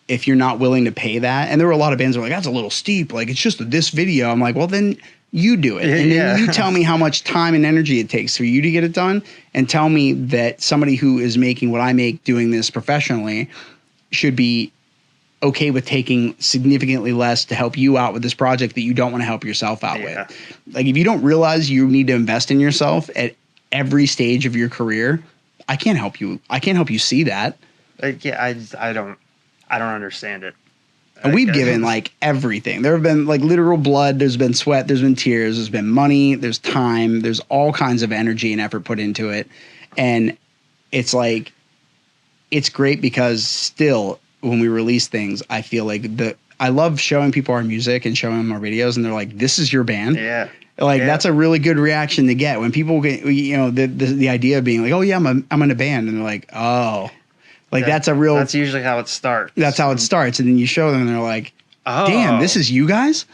if you're not willing to pay that, and there were a lot of bands that were like, that's a little steep. Like, it's just this video. I'm like, well, then you do it. And then you tell me how much time and energy it takes for you to get it done, and tell me that somebody who is making what I make doing this professionally should be okay with taking significantly less to help you out with this project that you don't want to help yourself out with. Like, if you don't realize you need to invest in yourself at every stage of your career, I can't help you. I can't help you see that. I don't understand it. And we've given like everything. There have been like literal blood. There's been sweat. There's been tears. There's been money. There's time. There's all kinds of energy and effort put into it. And it's like, it's great because still, when we release things, I feel like I love showing people our music and showing them our videos, and they're like, this is your band? Yeah. Like, that's a really good reaction to get when people get, the idea of being like, oh yeah, I'm in a band. And they're like, oh. Like, that's usually how it starts. That's how it starts. And then you show them and they're like, oh, damn, this is you guys?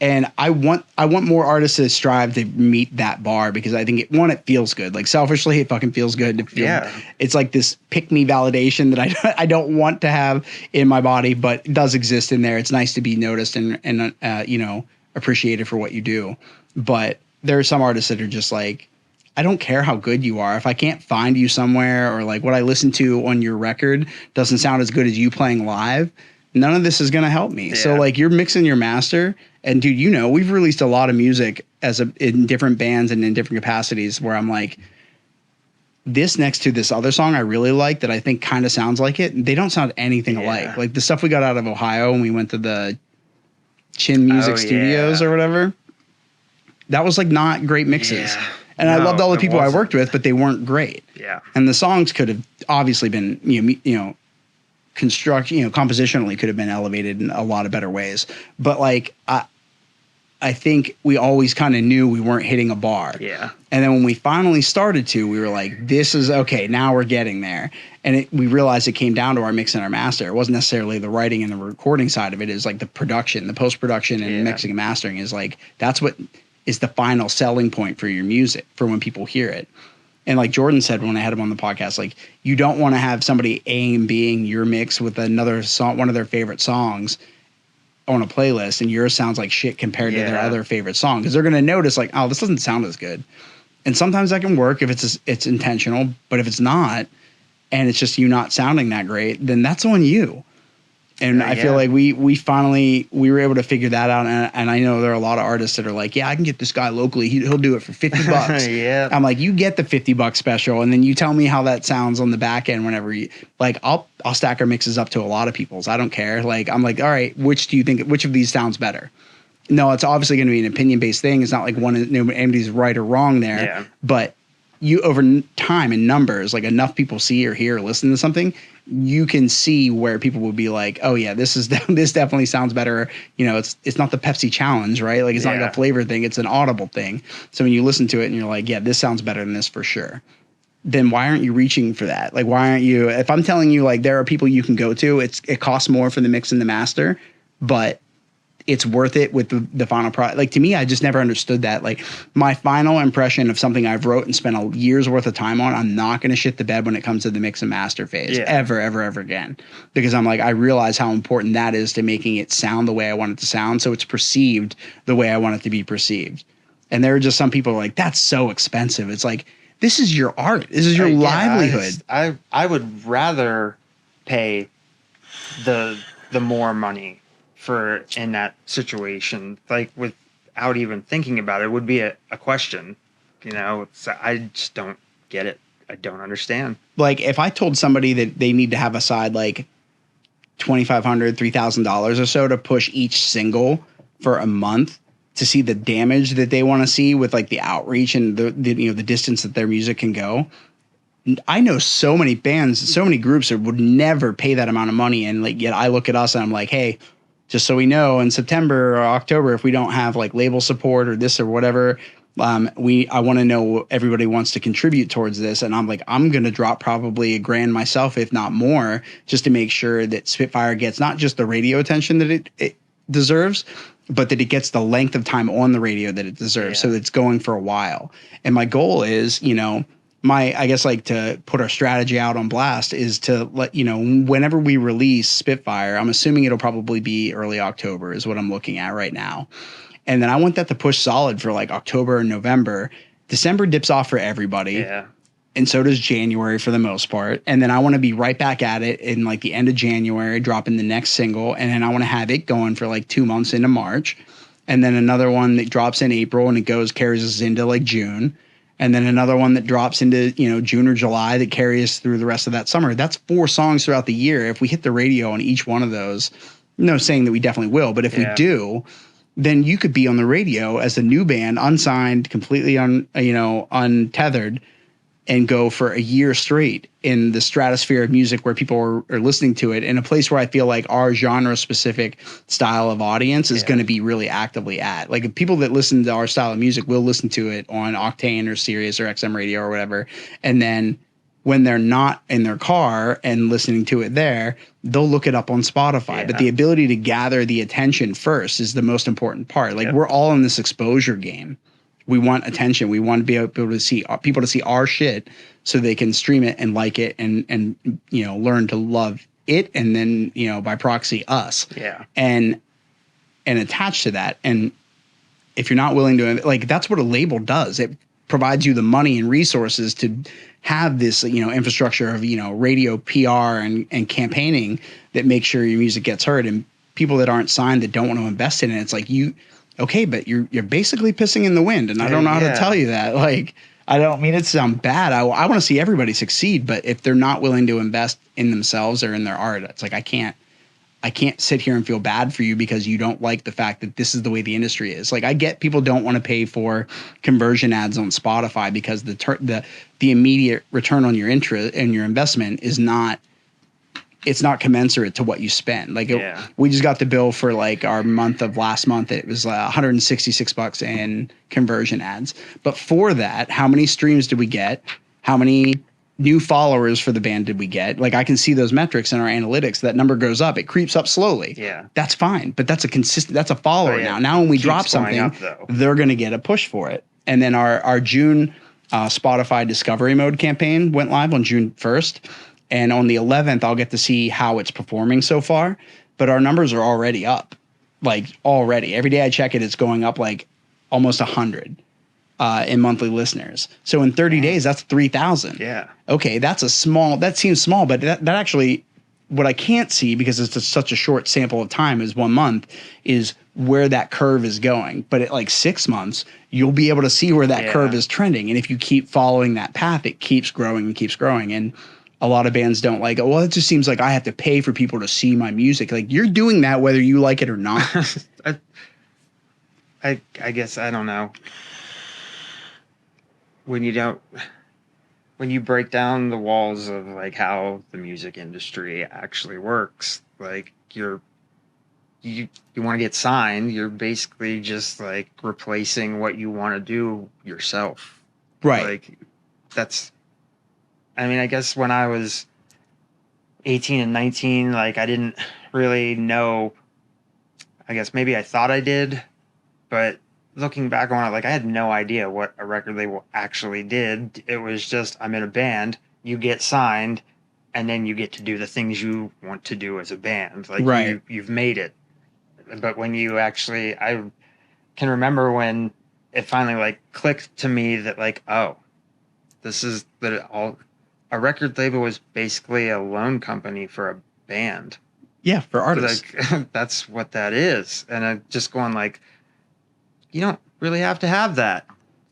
And I want more artists to strive to meet that bar, because I think it feels good. Like, selfishly, it fucking feels good to feel. It's like this pick-me validation that I don't want to have in my body, but it does exist in there. It's nice to be noticed and appreciated for what you do. But there are some artists that are just like, I don't care how good you are. If I can't find you somewhere, or like what I listen to on your record doesn't sound as good as you playing live, none of this is going to help me. So Yeah. like you're mixing your master, and dude, you know, we've released a lot of music in different bands and in different capacities where I'm like, this next to this other song I really like that I think kind of sounds like it. They don't sound anything alike. Like the stuff we got out of Ohio when we went to the Chin Music Studios or whatever. That was like not great mixes. Yeah. And I No, loved all the it people I wasn't. worked with, but they weren't great. Yeah. And the songs could have obviously been, compositionally could have been elevated in a lot of better ways. But like, I think we always kind of knew we weren't hitting a bar. Yeah. And then when we finally started to, we were like, this is okay. Now we're getting there. And we realized it came down to our mix and our master. It wasn't necessarily the writing and the recording side of it. Is like the production, the post-production and mixing and mastering is like, that's what is the final selling point for your music, for when people hear it. And like Jordan said when I had him on the podcast, like you don't want to have somebody A and Bing your mix with another song, one of their favorite songs on a playlist, and yours sounds like shit compared to their other favorite song, because they're going to notice like, oh, this doesn't sound as good. And sometimes that can work if it's intentional, but if it's not, and it's just you not sounding that great, then that's on you. And I feel like we were able to figure that out. And I know there are a lot of artists that are like, yeah, I can get this guy locally. He'll do it for $50. Yeah. I'm like, you get the $50 special, and then you tell me how that sounds on the back end whenever you like, I'll stack our mixes up to a lot of people's. I don't care. Like, I'm like, all right, which of these sounds better? No, it's obviously going to be an opinion based thing. It's not like anybody's right or wrong there, but you over time and numbers, like enough people see or hear or listen to something, you can see where people will be like, oh yeah, this definitely sounds better. You know, it's not the Pepsi challenge, right? Like it's not like a flavor thing. It's an audible thing. So when you listen to it and you're like, yeah, this sounds better than this for sure. Then why aren't you reaching for that? Like, why aren't you, if I'm telling you like there are people you can go to, it costs more for the mix and the master, but it's worth it with the final product. Like to me, I just never understood that. Like my final impression of something I've wrote and spent a year's worth of time on, I'm not going to shit the bed when it comes to the mix and master phase ever again. Because I'm like, I realize how important that is to making it sound the way I want it to sound. So it's perceived the way I want it to be perceived. And there are just some people like, that's so expensive. It's like, this is your art. This is your livelihood. I would rather pay the more money for in that situation, like without even thinking about it, would be a question. You know, I just don't get it. I don't understand. Like if I told somebody that they need to have aside like $2,500, $3,000 or so to push each single for a month to see the damage that they want to see with like the outreach and the distance that their music can go. I know so many bands, so many groups that would never pay that amount of money. And like, yet I look at us and I'm like, hey, just so we know, in September or October, if we don't have like label support or this or whatever, I want to know everybody wants to contribute towards this. And I'm like, I'm going to drop probably $1,000 myself, if not more, just to make sure that Spitfire gets not just the radio attention that it deserves, but that it gets the length of time on the radio that it deserves. So it's going for a while. And my goal is, I guess like to put our strategy out on blast is to let, whenever we release Spitfire, I'm assuming it'll probably be early October is what I'm looking at right now. And then I want that to push solid for like October and November. December dips off for everybody. Yeah. And so does January for the most part. And then I want to be right back at it in like the end of January, dropping the next single. And then I want to have it going for like 2 months into March. And then another one that drops in April and carries us into like June. And then another one that drops into, June or July that carries through the rest of that summer. That's 4 songs throughout the year. If we hit the radio on each one of those, no saying that we definitely will, but if we do, then you could be on the radio as a new band, unsigned, completely untethered, and go for a year straight in the stratosphere of music where people are listening to it in a place where I feel like our genre specific style of audience is going to be really actively at. Like if people that listen to our style of music will listen to it on Octane or Sirius or XM radio or whatever. And then when they're not in their car and listening to it there, they'll look it up on Spotify. But the ability to gather the attention first is the most important part. Like we're all in this exposure game. We want attention. We want to be able to see people to see our shit so they can stream it and like it and learn to love it. And then, by proxy us. Yeah. And attach to that. And if you're not willing to, like, that's what a label does. provides you the money and resources to have this, infrastructure of, radio PR and campaigning that makes sure your music gets heard. And people that aren't signed, that don't want to invest in it, it's like okay, but you're basically pissing in the wind. And I don't know how to tell you that. Like, I don't mean it to sound bad. I want to see everybody succeed, but if they're not willing to invest in themselves or in their art, it's like, I can't sit here and feel bad for you because you don't like the fact that this is the way the industry is. Like, I get people don't want to pay for conversion ads on Spotify because the immediate return on your interest and your investment is not commensurate to what you spend. Like, we just got the bill for like our month of last month. It was $166 in conversion ads. But for that, how many streams did we get? How many new followers for the band did we get? Like, I can see those metrics in our analytics. That number goes up. It creeps up slowly. Yeah. That's fine. But that's a follower now. Now when we drop something, they're going to get a push for it. And then our June Spotify Discovery Mode campaign went live on June 1st. And on the 11th, I'll get to see how it's performing so far. But our numbers are already up. Like, already. Every day I check it, it's going up like almost 100 in monthly listeners. So in 30 days, that's 3,000. Yeah. Okay, that seems small, but that actually, what I can't see, because it's such a short sample of time as 1 month, is where that curve is going. But at like 6 months, you'll be able to see where that curve is trending. And if you keep following that path, it keeps growing and keeps growing. And a lot of bands don't like, well, it just seems like I have to pay for people to see my music. Like, you're doing that whether you like it or not. I guess, I don't know. When you break down the walls of like how the music industry actually works, like you want to get signed, you're basically just like replacing what you want to do yourself. Right. Like, I guess when I was 18 and 19, like, I didn't really know. I guess maybe I thought I did, but looking back on it, like, I had no idea what a record label actually did. It was just, I'm in a band, you get signed, and then you get to do the things you want to do as a band. Like, right. You've made it. But when you actually, I can remember when it finally like clicked to me that like, oh, this is a record label was basically a loan company for a band. Yeah, for artists. Like, that's what that is. And I'm just going like, you don't really have to have that.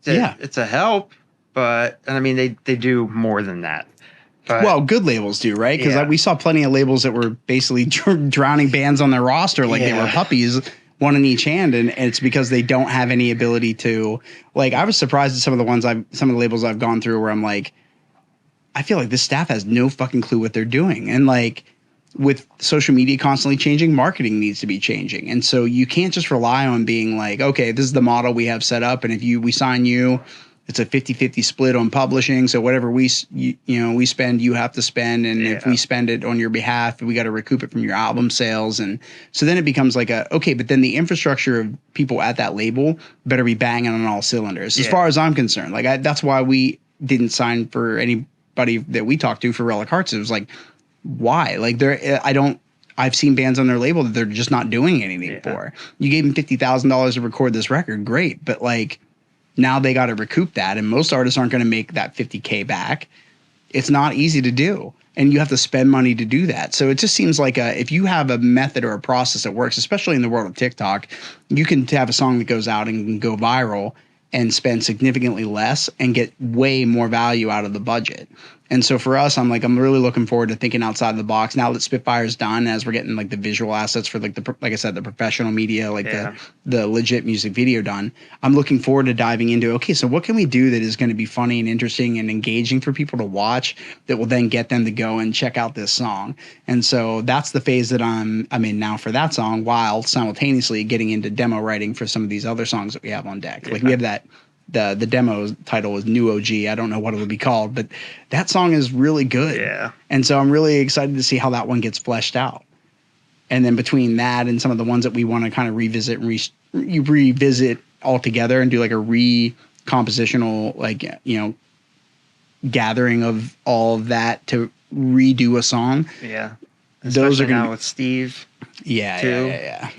It's a help, but, and I mean, they do more than that. But, well, good labels do, right? Because we saw plenty of labels that were basically drowning bands on their roster like they were puppies, one in each hand, and it's because they don't have any ability to. Like, I was surprised at some of the labels I've gone through where I'm like, I feel like this staff has no fucking clue what they're doing, and like, with social media constantly changing, marketing needs to be changing, and so you can't just rely on being like, okay, this is the model we have set up, and if we sign you, it's a 50-50 split on publishing. So whatever we spend, you have to spend. And if we spend it on your behalf, we got to recoup it from your album sales. And so then it becomes like okay, but then the infrastructure of people at that label better be banging on all cylinders as far as I'm concerned. Like, that's why we didn't sign for anybody that we talked to for Relic Hearts. It was like, why? Like, I've seen bands on their label that they're just not doing anything for. You gave them $50,000 to record this record. Great. But like, now they got to recoup that, and most artists aren't going to make that $50K back. It's not easy to do, and you have to spend money to do that. So it just seems like if you have a method or a process that works, especially in the world of TikTok, you can have a song that goes out and can go viral and spend significantly less and get way more value out of the budget. And so for us, I'm really looking forward to thinking outside the box now that Spitfire's done, as we're getting like the visual assets for like like I said, the professional media, like the legit music video done. I'm looking forward to diving into, okay, so what can we do that is going to be funny and interesting and engaging for people to watch that will then get them to go and check out this song. And so that's the phase that I'm in now for that song, while simultaneously getting into demo writing for some of these other songs that we have on deck. Like, we have that. The demo title is New OG. I don't know what it would be called, but that song is really good. Yeah. And so I'm really excited to see how that one gets fleshed out. And then between that and some of the ones that we want to kind of revisit and revisit all together and do like a recompositional, like, gathering of all of that to redo a song. Yeah. Especially those are now with Steve. Yeah, too.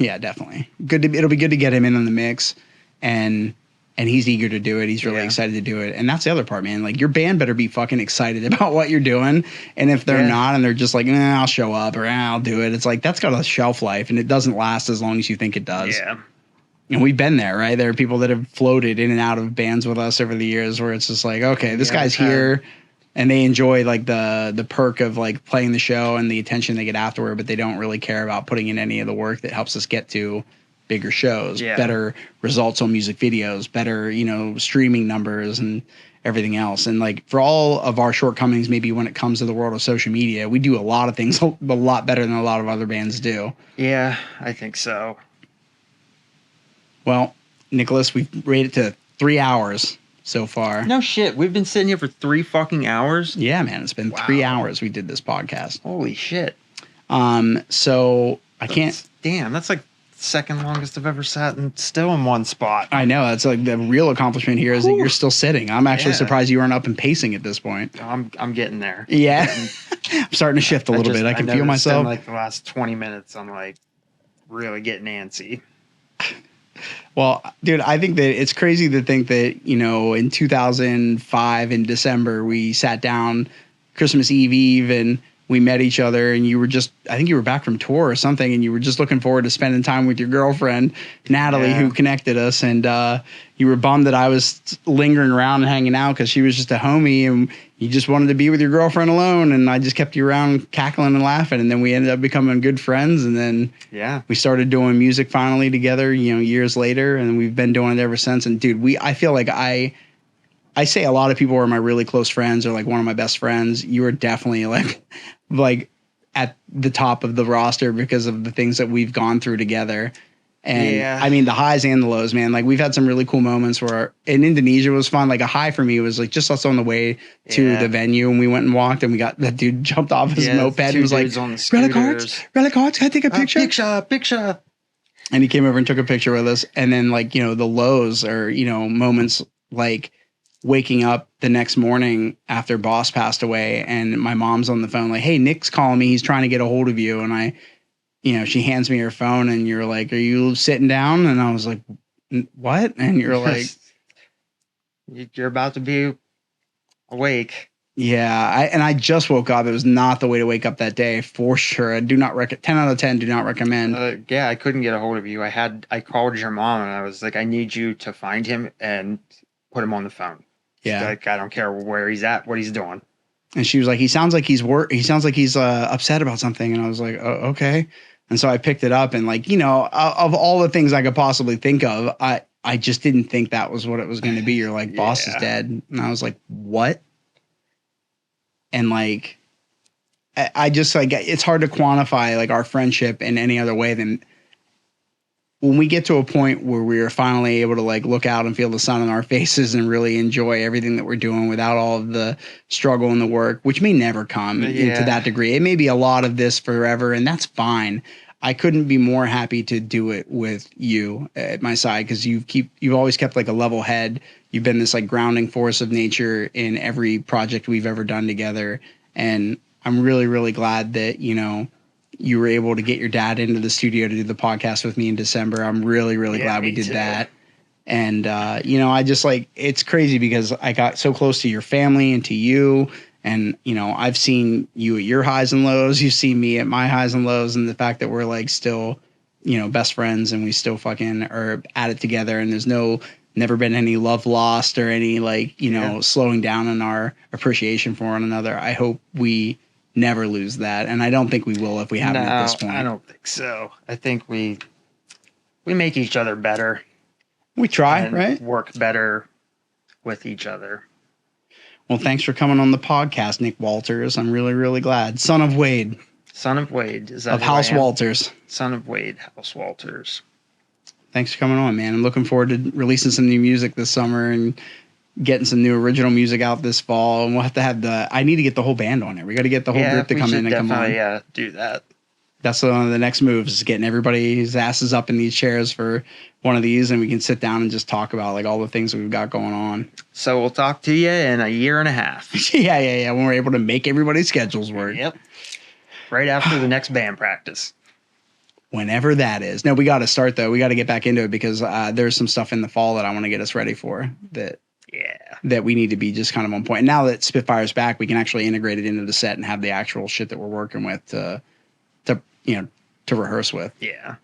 Yeah, definitely. It'll be good to get him in on the mix. And and he's eager to do it. He's really excited to do it. And that's the other part, man. Like, your band better be fucking excited about what you're doing. And if they're not, and they're just like, I'll show up, or I'll do it. It's like, that's got a shelf life, and it doesn't last as long as you think it does. Yeah. And we've been there, right? There are people that have floated in and out of bands with us over the years where it's just like, okay, this guy's here, and they enjoy like the perk of like playing the show and the attention they get afterward, but they don't really care about putting in any of the work that helps us get to bigger shows, better results on music videos, better, streaming numbers and everything else. And like, for all of our shortcomings, maybe when it comes to the world of social media, we do a lot of things a lot better than a lot of other bands do. Yeah, I think so. Well, Nicholas, we've rated it to 3 hours so far. No shit. We've been sitting here for 3 fucking hours. Yeah, man. It's been 3 hours we did this podcast. Holy shit. So I can't. Damn, that's like second longest I've ever sat and still in one spot. I know. That's like the real accomplishment here is that you're still sitting. I'm actually surprised you weren't up and pacing at this point. I'm getting there. Yeah. I'm starting to shift a little bit. I can feel myself. Like the last 20 minutes, I'm like really getting antsy. Well, dude, I think that it's crazy to think that, in 2005 in December, we sat down Christmas Eve, and we met each other, and I think you were back from tour or something, and you were just looking forward to spending time with your girlfriend, Natalie, who connected us. And you were bummed that I was lingering around and hanging out because she was just a homie, and you just wanted to be with your girlfriend alone. And I just kept you around cackling and laughing. And then we ended up becoming good friends. And then we started doing music finally together, years later. And we've been doing it ever since. And dude, I feel like I say a lot of people are my really close friends or like one of my best friends. You are definitely like at the top of the roster because of the things that we've gone through together. And I mean, the highs and the lows, man. Like, we've had some really cool moments where in Indonesia was fun. Like, a high for me was like just us on the way to the venue, and we went and walked, and we got that dude jumped off his moped and was like, Relic Arts, can I take a picture? Picture. And he came over and took a picture with us. And then like, the lows are, moments like waking up the next morning after Boss passed away, and my mom's on the phone like, hey, Nick's calling me. He's trying to get a hold of you. And she hands me her phone, and you're like, are you sitting down? And I was like, what? And you're like, you're about to be awake. Yeah. I just woke up. It was not the way to wake up that day for sure. I do not 10 out of 10 do not recommend. I couldn't get a hold of you. I called your mom, and I was like, I need you to find him and put him on the phone. Yeah. Like, I don't care where he's at, what he's doing. And she was like, he sounds like he's upset about something. And I was like, oh, okay. And so I picked it up, and like, of all the things I could possibly think of, I just didn't think that was what it was going to be. You're like, Boss is dead. And I was like, what? And like, I just like, it's hard to quantify like our friendship in any other way than when we get to a point where we are finally able to like look out and feel the sun on our faces and really enjoy everything that we're doing without all of the struggle and the work, which may never come into that degree. It may be a lot of this forever, and that's fine. I couldn't be more happy to do it with you at my side, because you've always kept like a level head. You've been this like grounding force of nature in every project we've ever done together. And I'm really, really glad that, you were able to get your dad into the studio to do the podcast with me in December. I'm really, really glad we did that. And, I just like, it's crazy because I got so close to your family and to you. And, I've seen you at your highs and lows. You've seen me at my highs and lows. And the fact that we're like still, best friends, and we still fucking are at it together. And there's never been any love lost or any like, slowing down in our appreciation for one another. I hope we never lose that. And I don't think we will if we haven't at this point. I don't think so. I think we make each other better. We try, right? Work better with each other. Well, thanks for coming on the podcast, Nick Walters. I'm really, really glad. Son of Wade. Son of Wade. Is that of House Walters. Son of Wade, House Walters. Thanks for coming on, man. I'm looking forward to releasing some new music this summer and getting some new original music out this fall. And we'll have to I need to get the whole band on it. We got to get the whole group to come in and come on. Yeah, do that. That's one of the next moves, is getting everybody's asses up in these chairs for one of these, and we can sit down and just talk about like all the things that we've got going on. So we'll talk to you in a year and a half. Yeah. When we're able to make everybody's schedules work. Yep. Right after the next band practice. whenever that is. No, we got to start though. We got to get back into it because there's some stuff in the fall that I want to get us ready for that we need to be just kind of on point. And now that Spitfire's back, we can actually integrate it into the set and have the actual shit that we're working with to rehearse with. Yeah.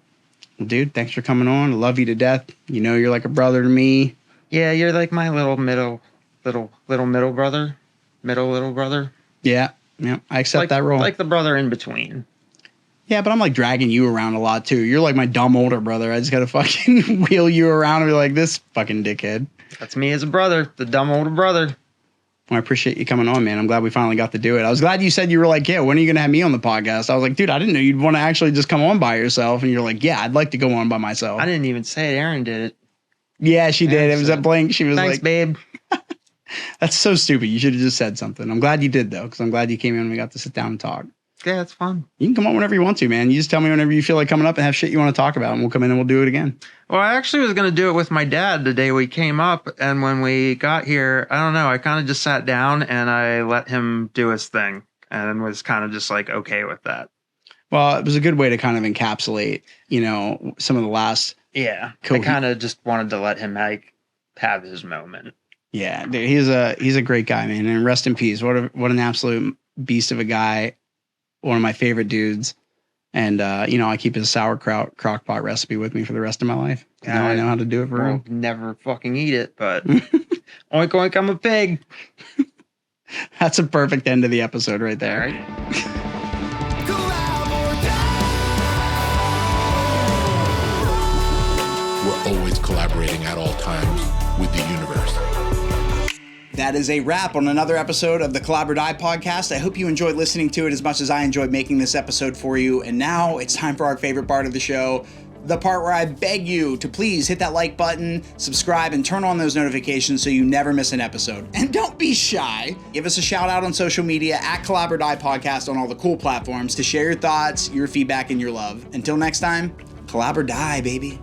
Well, dude, thanks for coming on. I love you to death. You know, you're like a brother to me. Yeah, you're like my little middle brother. Middle little brother. Yeah. Yeah. I accept that role. Like the brother in between. Yeah, but I'm like dragging you around a lot too. You're like my dumb older brother. I just gotta fucking wheel you around and be like, this fucking dickhead. That's me as a brother, the dumb older brother. Well, I appreciate you coming on, man. I'm glad we finally got to do it. I was glad you said you were like, yeah, when are you gonna have me on the podcast? I was like, dude, I didn't know you'd want to actually just come on by yourself. And you're like, yeah, I'd like to go on by myself. I didn't even say it. Aaron did it. Yeah, she did. It was at blank. She was Thanks, like, babe. that's so stupid. You should have just said something. I'm glad you did though, because I'm glad you came in and we got to sit down and talk. Yeah, it's fun. You can come on whenever you want to, man. You just tell me whenever you feel like coming up and have shit you want to talk about, and we'll come in and we'll do it again. Well, I actually was going to do it with my dad the day we came up, and when we got here, I don't know, I kind of just sat down and I let him do his thing and was kind of just like okay with that. Well, it was a good way to kind of encapsulate, some of the last. Yeah, I kind of just wanted to let him have his moment. Yeah, dude, he's a great guy, man, and rest in peace. What an absolute beast of a guy. One of my favorite dudes. And, I keep his sauerkraut crockpot recipe with me for the rest of my life. Now I know how to do it for real. Never fucking eat it, but oink oink, I'm a pig. That's a perfect end of the episode right there. All right. We're always collaborating at all times with the universe. That is a wrap on another episode of the Collab or Die podcast. I hope you enjoyed listening to it as much as I enjoyed making this episode for you. And now it's time for our favorite part of the show, the part where I beg you to please hit that like button, subscribe, and turn on those notifications so you never miss an episode. And don't be shy. Give us a shout out on social media at Collab or Die podcast on all the cool platforms to share your thoughts, your feedback, and your love. Until next time, Collab or Die, baby.